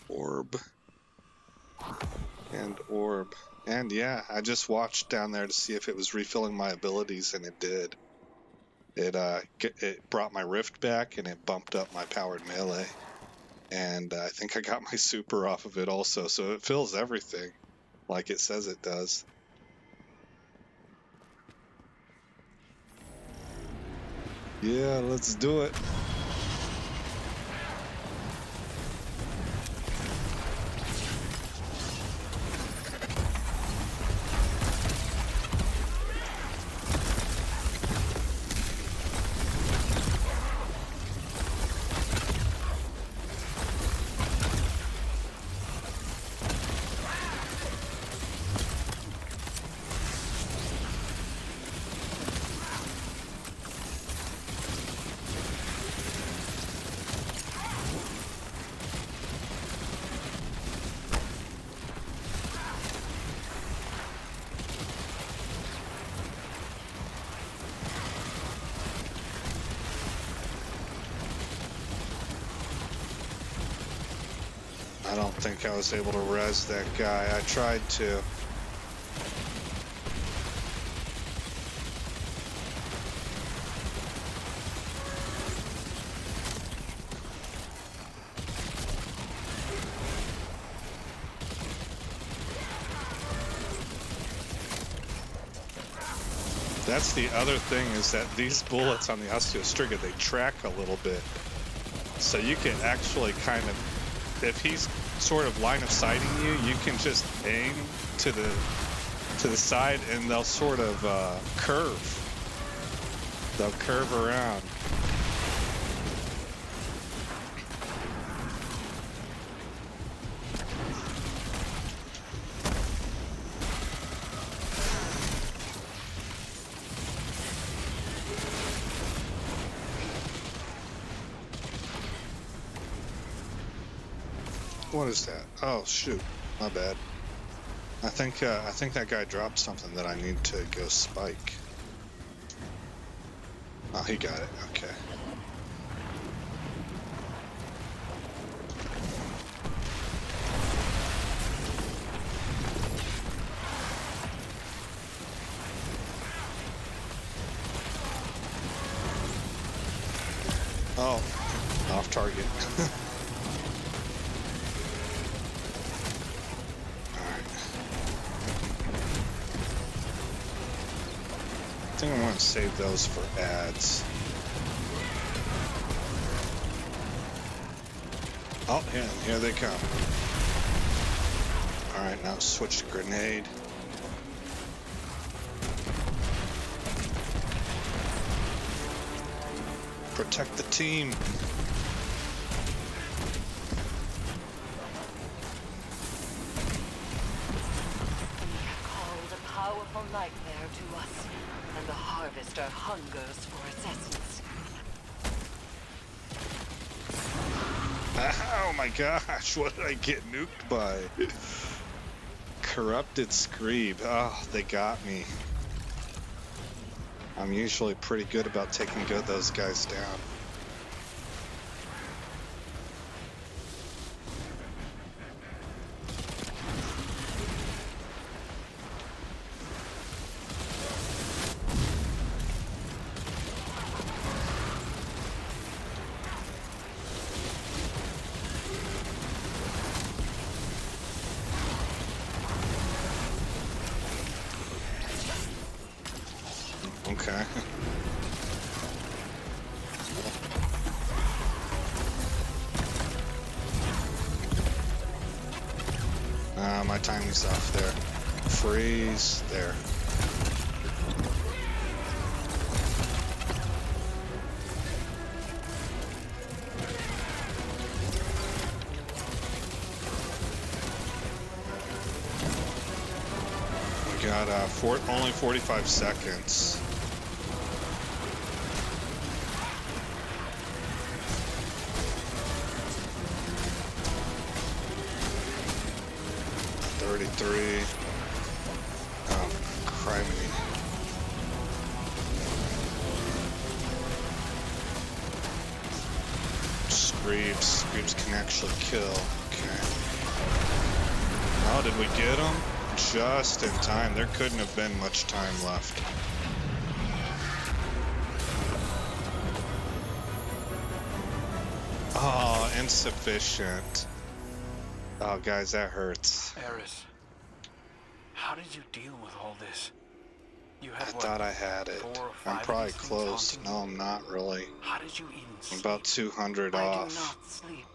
Orb. And orb. And yeah, I just watched down there to see if it was refilling my abilities, and it did. It brought my rift back, and it bumped up my powered melee. And I think I got my super off of it also, so it fills everything like it says it does. Yeah, let's do it. I don't think I was able to res that guy. I tried to. That's the other thing, is that these bullets on the Osteostriga, they track a little bit. So you can actually kind of, if he's sort of line of sighting you, you can just aim to the side and they'll sort of curve. They'll curve around. What is that? Oh shoot, my bad. I think that guy dropped something that I need to go spike. Oh, he got it. Okay. Oh, off target. I think I want to save those for ads. Oh, yeah, here they come. Alright, now switch to grenade. Protect the team. Called a powerful nightmare to us. And the Harvester hungers for its essence. Oh my gosh, what did I get nuked by? Corrupted Screeb. Oh, they got me. I'm usually pretty good about taking those guys down. Okay. My timing's off there. Freeze there. Got only 45 seconds. Oh, criminy. Screams can actually kill. Okay. Oh, did we get him? Just in time. There couldn't have been much time left. Oh, insufficient. Oh, guys, that hurts. Eris, how did you deal with all this? You had I thought I had it. 4 or 5 I'm of probably these things close. haunting No, you? I'm not really. How did you even I'm sleep? about 200 I do off. not sleep.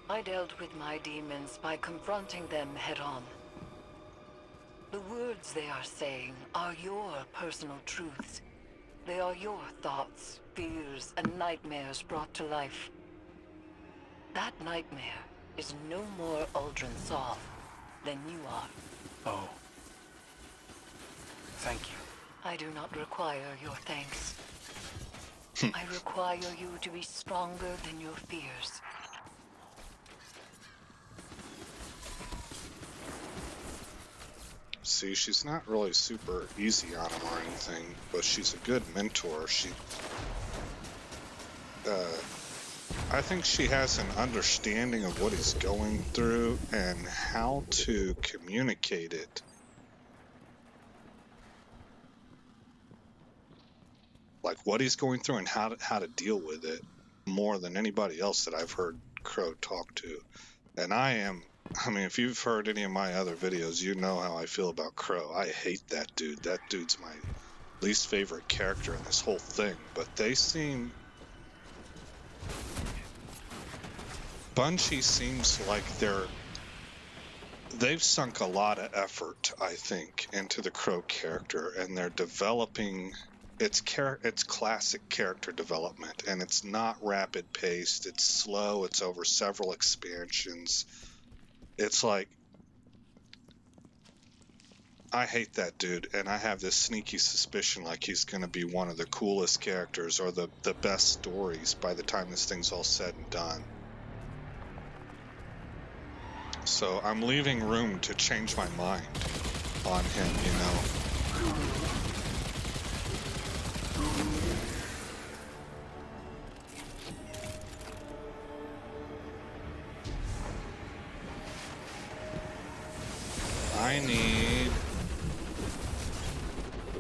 I dealt with my demons by confronting them head-on. The words they are saying are your personal truths. They are your thoughts, fears, and nightmares brought to life. That nightmare is no more Uldren Sov than you are. Oh. Thank you. I do not require your thanks. I require you to be stronger than your fears. See, she's not really super easy on him or anything, but she's a good mentor. I think she has an understanding of what he's going through and how to communicate it. Like what he's going through and how to deal with it more than anybody else that I've heard Crow talk to. And I mean, if you've heard any of my other videos, you know how I feel about Crow. I hate that dude. That dude's my least favorite character in this whole thing. But Bungie seems like they've sunk a lot of effort, I think, into the Crow character, and they're developing it's classic character development, and it's not rapid paced. It's slow. It's over several expansions. It's like, I hate that dude, and I have this sneaky suspicion like he's going to be one of the coolest characters or the best stories by the time this thing's all said and done. So I'm leaving room to change my mind on him, you know.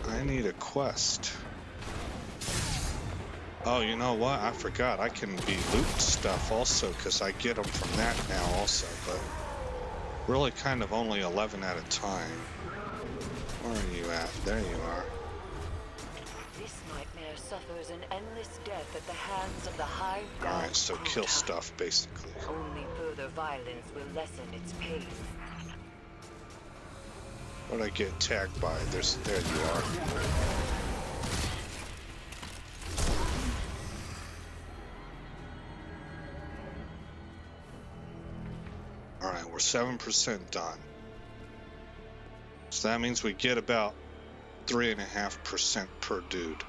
I need a quest. Oh, you know what? I forgot. I can be looting stuff also because I get them from that now also, but really kind of only 11 at a time. Where are you at? There you are. This nightmare suffers an endless death at the hands of the High God. Alright, so kill stuff basically. Only further violence will lessen its pain. What did I get tagged by? There you are. Alright, we're 7% done. So that means we get about 3.5% per dude.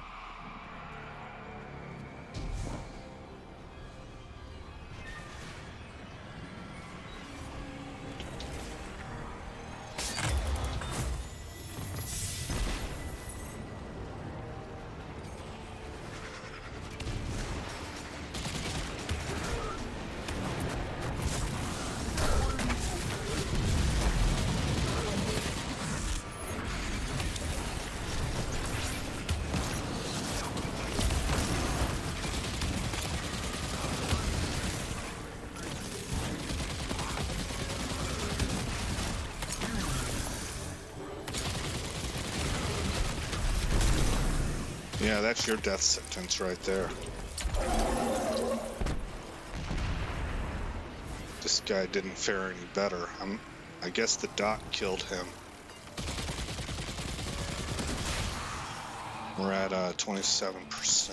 Yeah, that's your death sentence right there. This guy didn't fare any better. I guess the dot killed him. We're at 27%.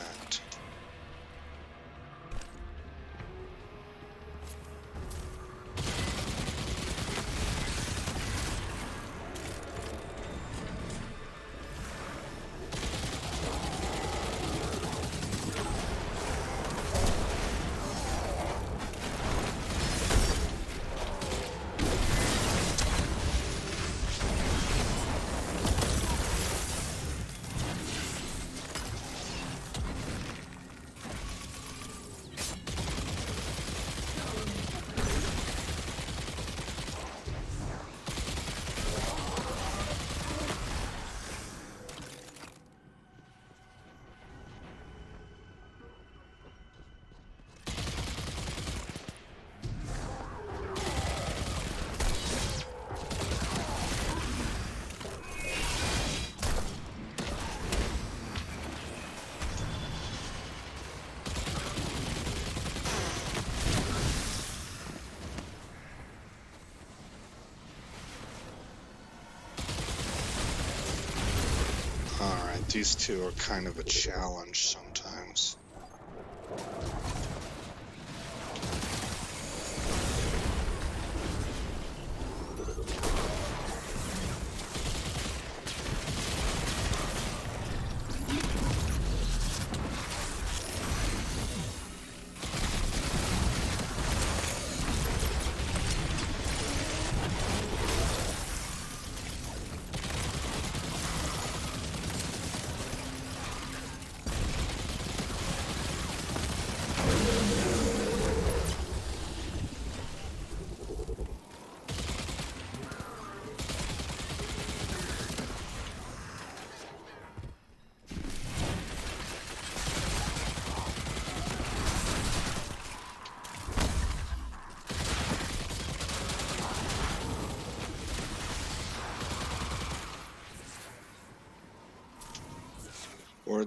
These two are kind of a challenge sometimes.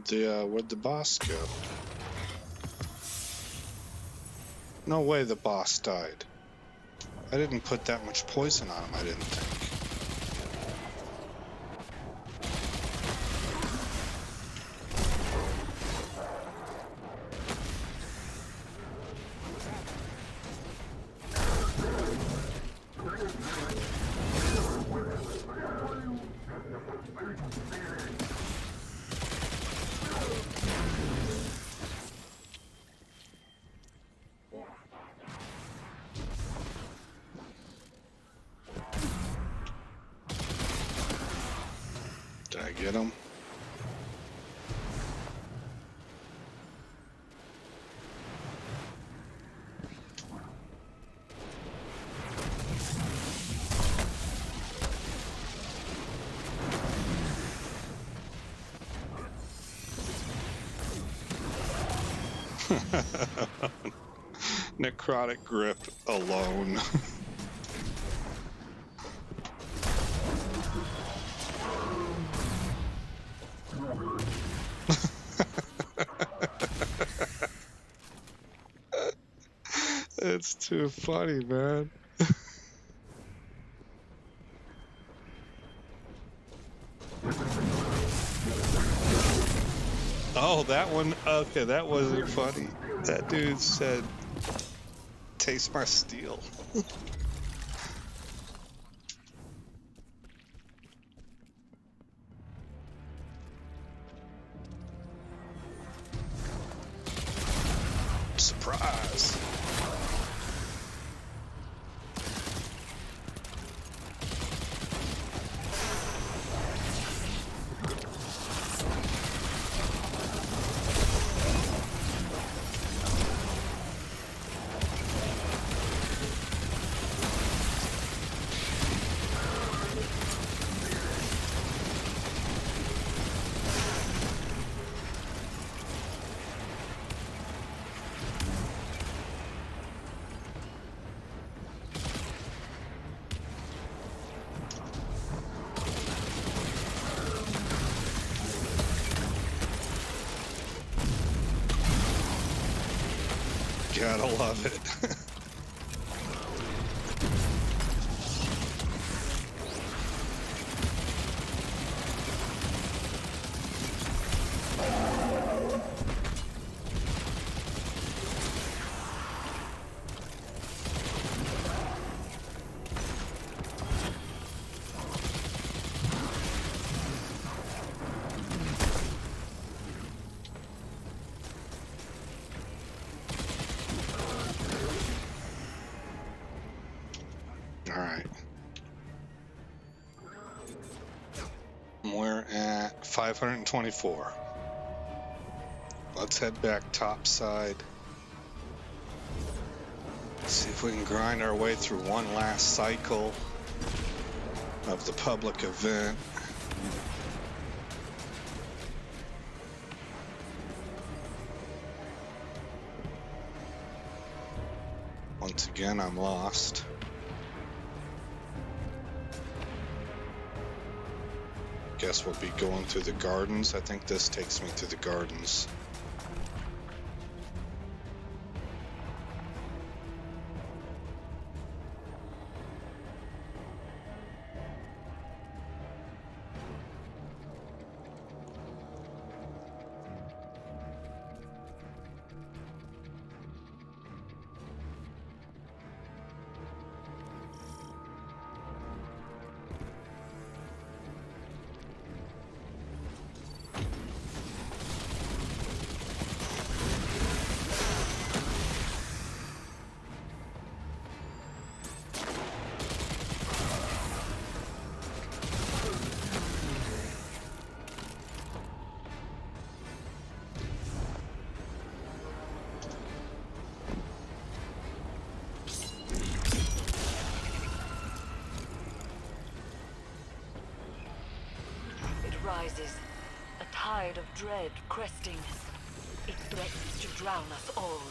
Where'd the boss go? No way the boss died. I didn't put that much poison on him, I didn't think. Did I get him? Necrotic grip alone. It's too funny, man. Oh, that one? Okay, that wasn't funny. That dude said, taste my steel. Surprise! Gotta love it. Alright. We're at 524. Let's head back topside. See if we can grind our way through one last cycle of the public event. Once again, I'm lost. Guess we'll be going through the gardens. I think this takes me to the gardens. rises, a tide of dread cresting. It threatens to drown us all.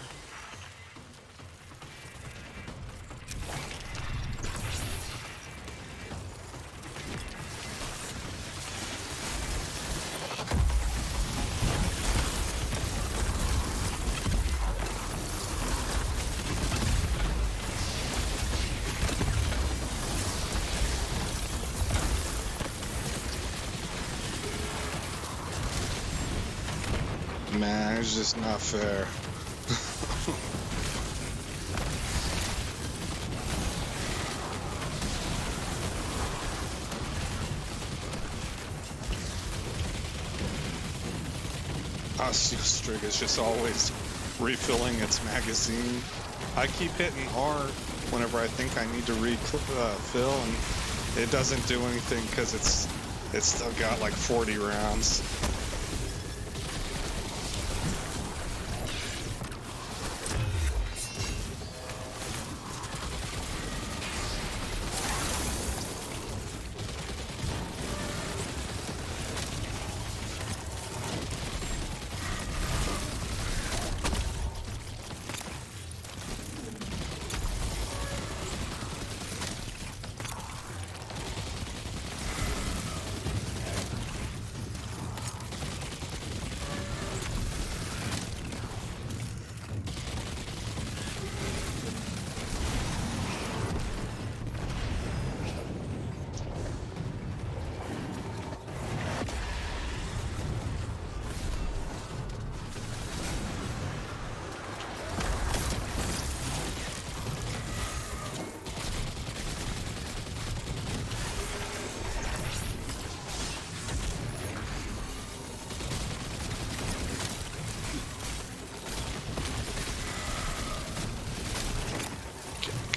Man, it's just not fair. Strig is just always refilling its magazine. I keep hitting R whenever I think I need to refill, and it doesn't do anything because it's still got like 40 rounds.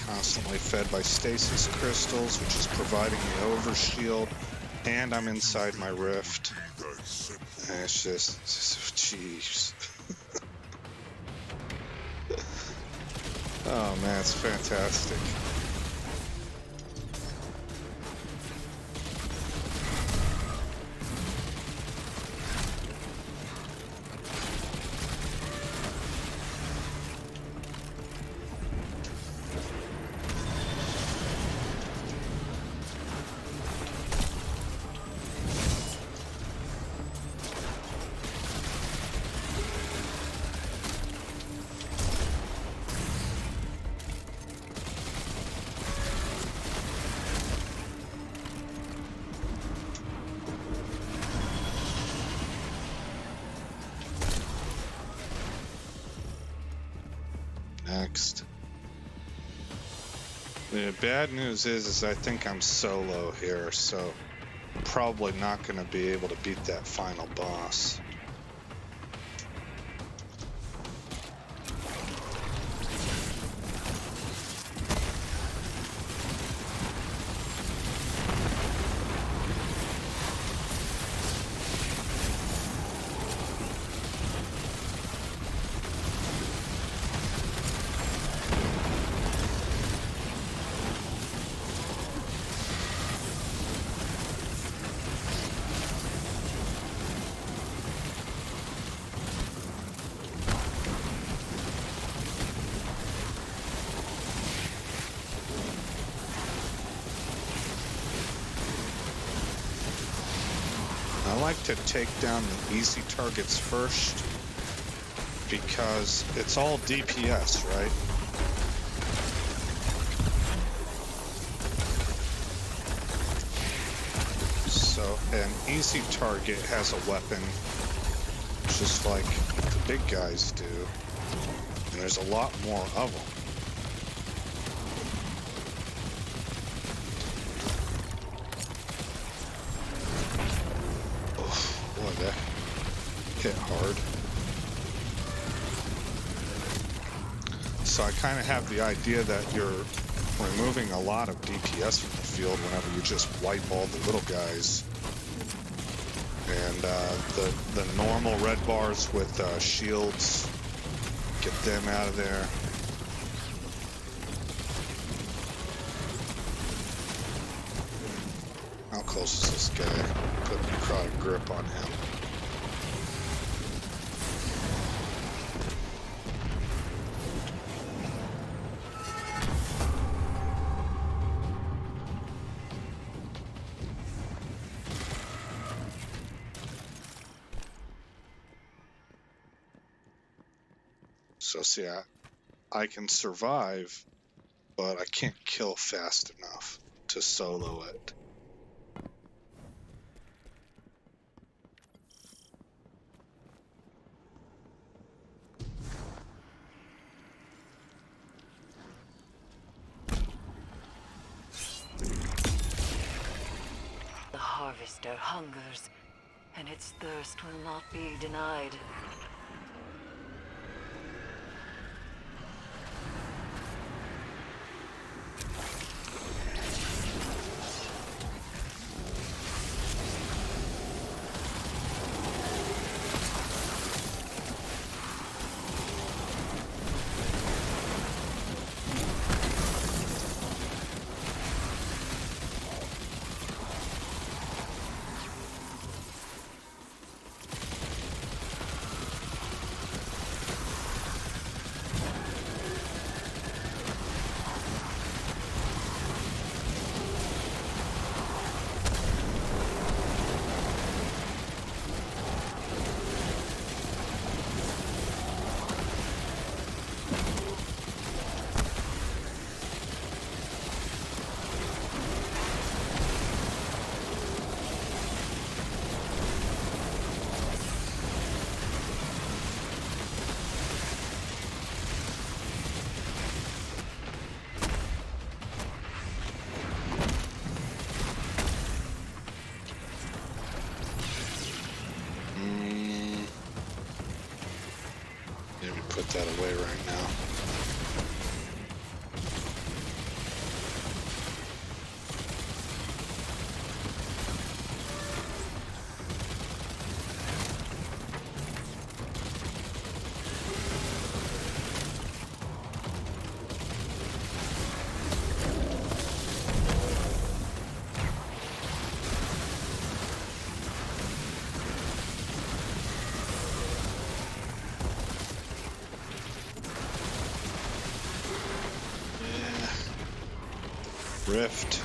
Constantly fed by stasis crystals, which is providing the overshield, and I'm inside my rift. And it's just jeez. Oh man, it's fantastic. Next. The bad news is I think I'm solo here, so I'm probably not going to be able to beat that final boss. I like to take down the easy targets first because it's all DPS, right? So an easy target has a weapon just like the big guys do, and there's a lot more of them. Hit hard. So I kind of have the idea that you're removing a lot of DPS from the field whenever you just wipe all the little guys. And the normal red bars with shields, get them out of there. How close is this guy? Put necrotic grip on him. So see, I can survive, but I can't kill fast enough to solo it. The harvester hungers, and its thirst will not be denied. Maybe put that away right now. Rift.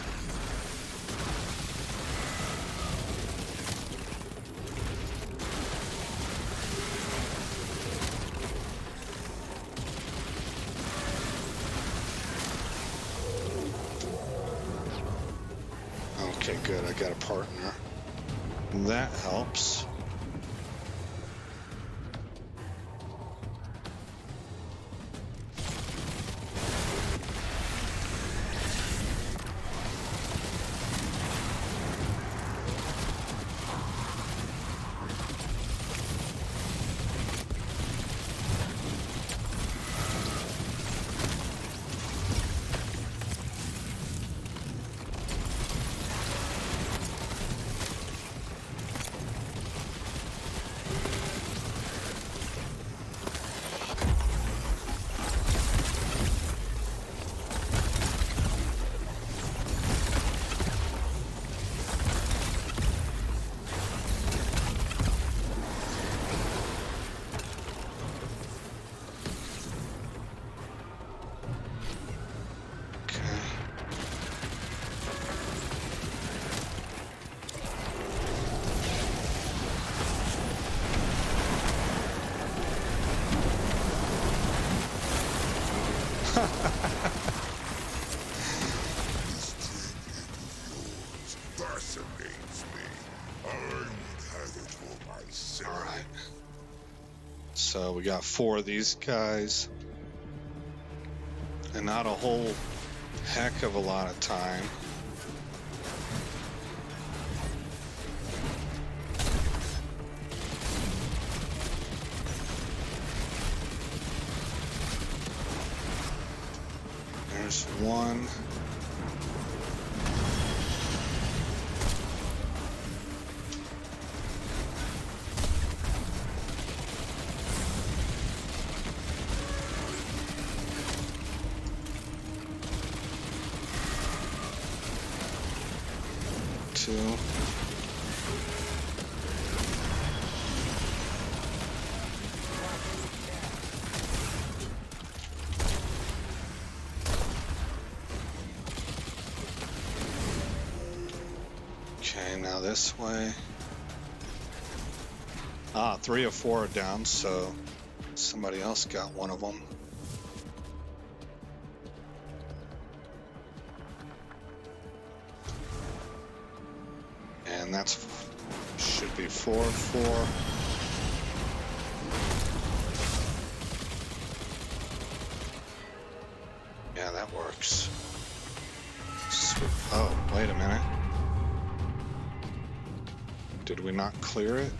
Okay, good. I got a partner. That helps. Fascinates me. I would have it for myself. All right. So we got 4 of these guys, and not a whole heck of a lot of time. There's one. 2. Okay, now this way. 3 of 4 are down, so somebody else got one of them. And that's should be 4 of 4. Yeah, that works. Oh, wait a minute. Did we not clear it?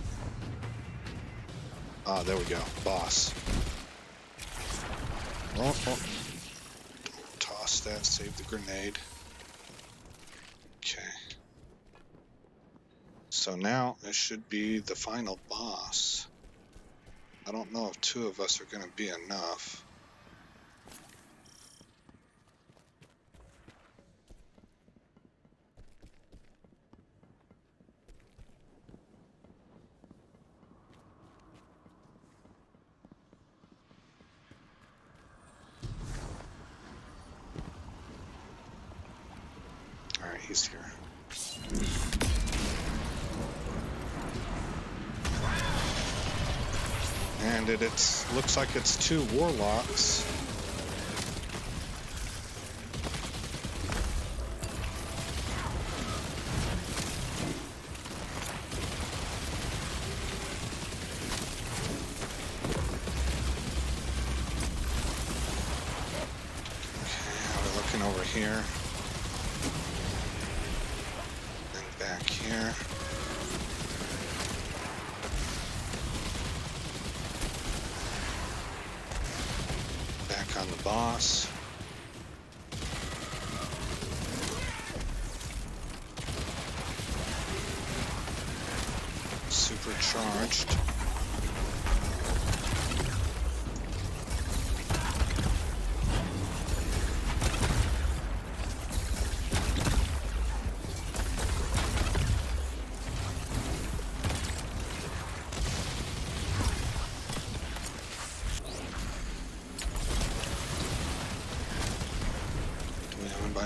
There we go. Boss. Oh. Toss that, save the grenade. Okay. So now it should be the final boss. I don't know if 2 of us are going to be enough. Alright, he's here. And it looks like it's 2 warlocks. Okay, now we're looking over here. And back here. On the boss. Supercharged.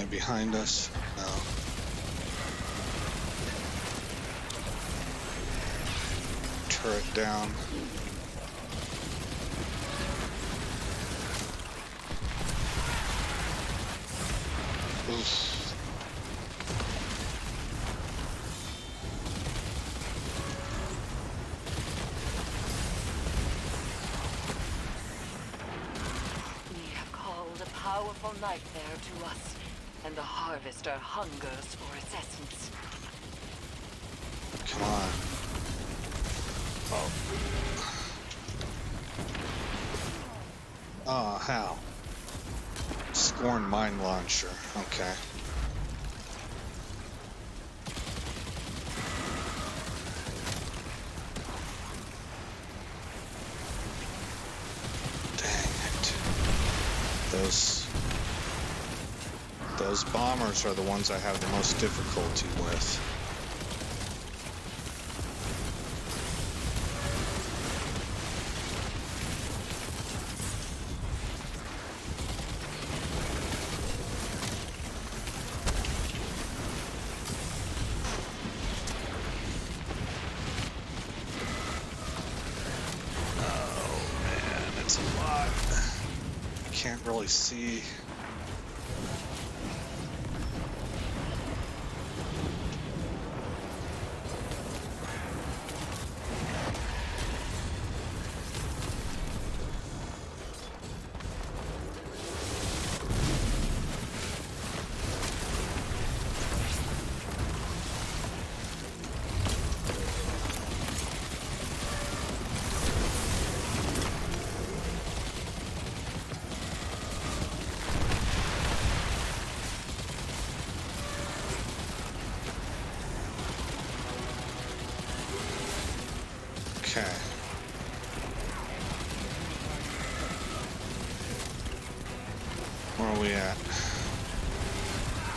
Behind us? No. Turret down. Oof. We have called a powerful nightmare to us. And the Harvester hungers for its essence. Come on. Oh, how? Scorn mine launcher. Okay. Dang it. Those bombers are the ones I have the most difficulty with. Oh man, it's a lot. I can't really see. Okay. Where are we at?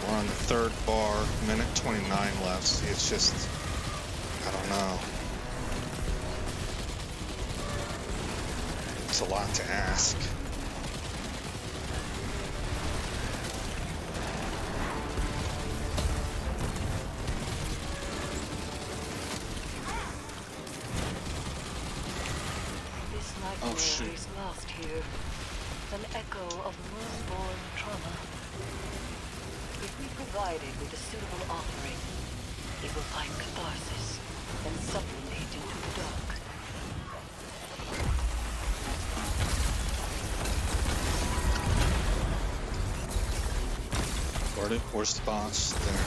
We're on third bar, minute 29 left. See, it's just, I don't know. It's a lot to ask. This nightmare is lost here. An echo of moonborn trauma. If we provide it with a suitable offering, it will find catharsis and sublimate into the dark. Where's the boss? There.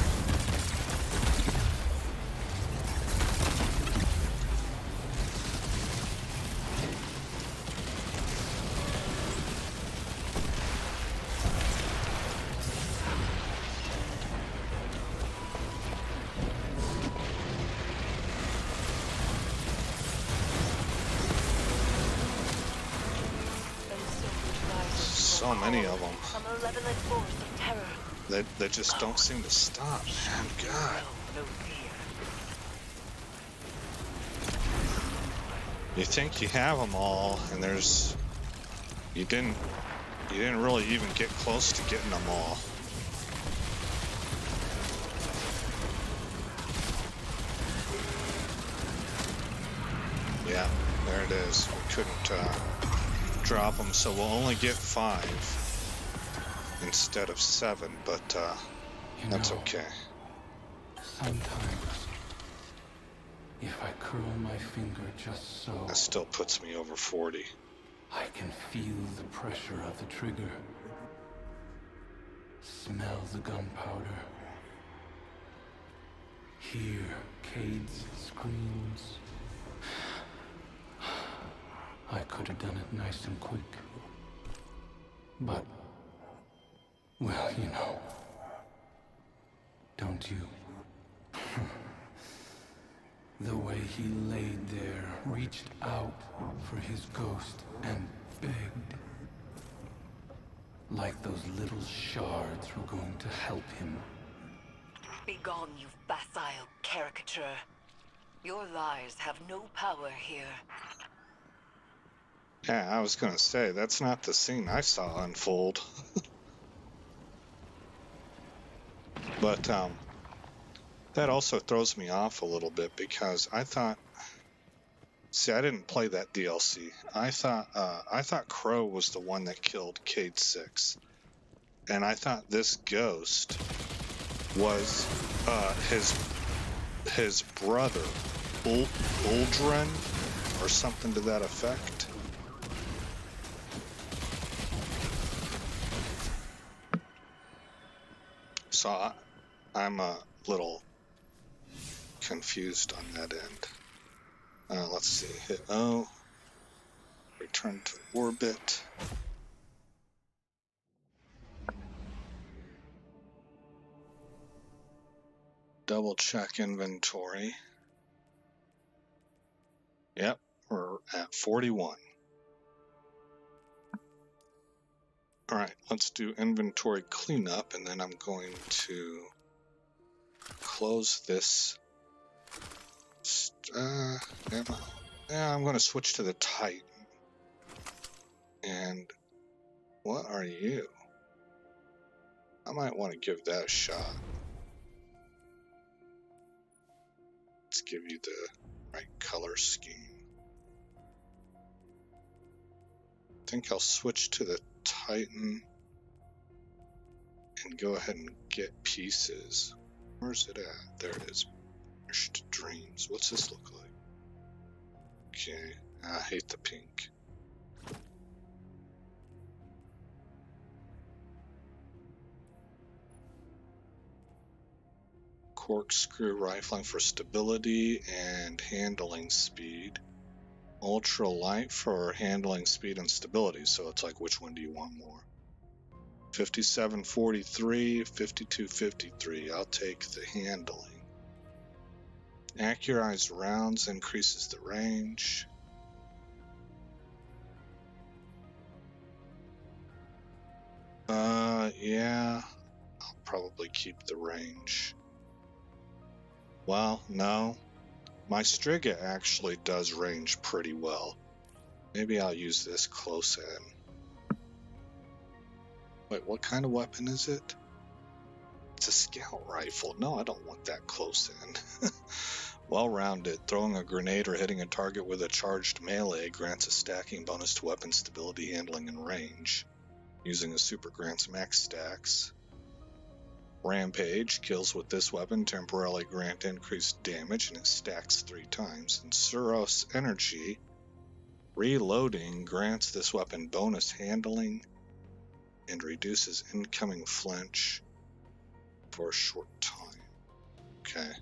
So many of them. A malevolent force of terror. They just don't seem to stop, man. God. No fear. You think you have them all, and you didn't really even get close to getting them all. Yeah, there it is. We couldn't drop them, so we'll only get 5 instead of 7, but that's okay. Sometimes, if I curl my finger just so, That still puts me over 40. I can feel the pressure of the trigger, smell the gunpowder, hear Cade's screams. I could have done it nice and quick, but, well, you know, don't you? The way he laid there, reached out for his ghost and begged. Like those little shards were going to help him. Begone, you facile caricature. Your lies have no power here. Yeah, I was gonna say, that's not the scene I saw unfold. But, that also throws me off a little bit because I thought, see, I didn't play that DLC. I thought Crow was the one that killed Cade 6. And I thought this ghost was, his brother, Uldren, or something to that effect. So I'm a little confused on that end. Let's see. Hit O. Return to orbit. Double check inventory. Yep, we're at 41. All right, let's do inventory cleanup, and then I'm going to close this. I'm going to switch to the Titan. And what are you? I might want to give that a shot. Let's give you the right color scheme. I think I'll switch to the Titan and go ahead and get pieces. Where's it at? There it is. Perished Dreams. What's this look like? Okay, I hate the pink. Corkscrew rifling for stability and handling speed. Ultralight for handling speed and stability, so it's like, which one do you want more? 5743, 5253. I'll take the handling. Accurized rounds increases the range. Yeah, I'll probably keep the range. Well, no. My Striga actually does range pretty well. Maybe I'll use this close in. Wait, what kind of weapon is it? It's a scout rifle. No, I don't want that close in. Well-rounded. Throwing a grenade or hitting a target with a charged melee grants a stacking bonus to weapon stability, handling, and range. Using a super grants max stacks. Rampage. Kills with this weapon temporarily grant increased damage and it stacks 3 times. And Suros Energy. Reloading grants this weapon bonus handling and reduces incoming flinch for a short time. Okay.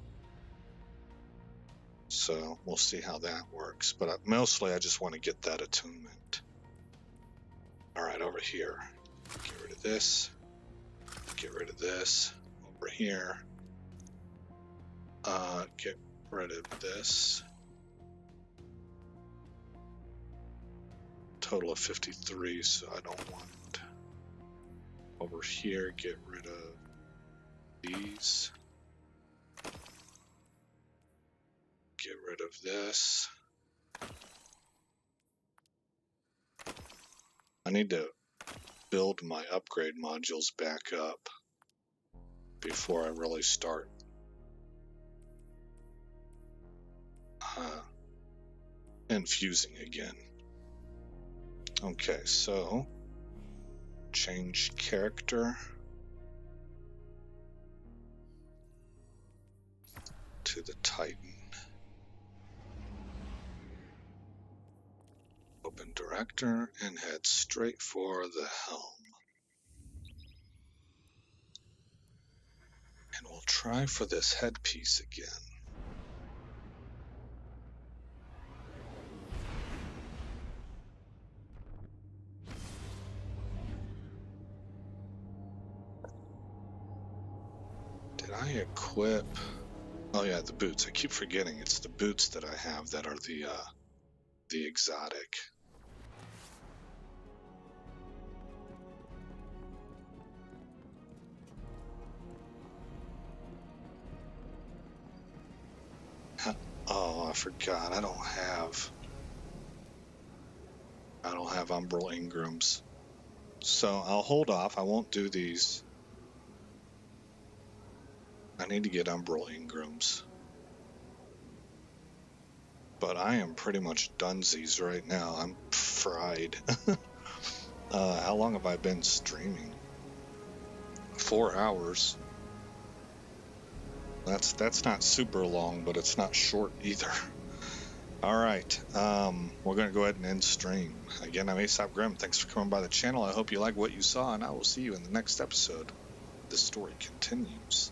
So we'll see how that works. But mostly I just want to get that attunement. Alright, over here. Get rid of this. Get rid of this. Over here. Get rid of this. Total of 53, so I don't want it. Over here, get rid of these. Get rid of this. I need to build my upgrade modules back up before I really start infusing again. Okay, so change character to the Titan. Open director and head straight for the helm. And we'll try for this headpiece again. Did I equip? Oh yeah, the boots. I keep forgetting it's the boots that I have that are the exotic. Oh, I forgot. I don't have Umbral Ingrams. So I'll hold off. I won't do these. I need to get Umbral Ingrams. But I am pretty much dunsies right now. I'm fried. How long have I been streaming? 4 hours. That's not super long, but it's not short either. All right, we're going to go ahead and end stream. Again, I'm Aesop Grimm. Thanks for coming by the channel. I hope you like what you saw, and I will see you in the next episode. The story continues.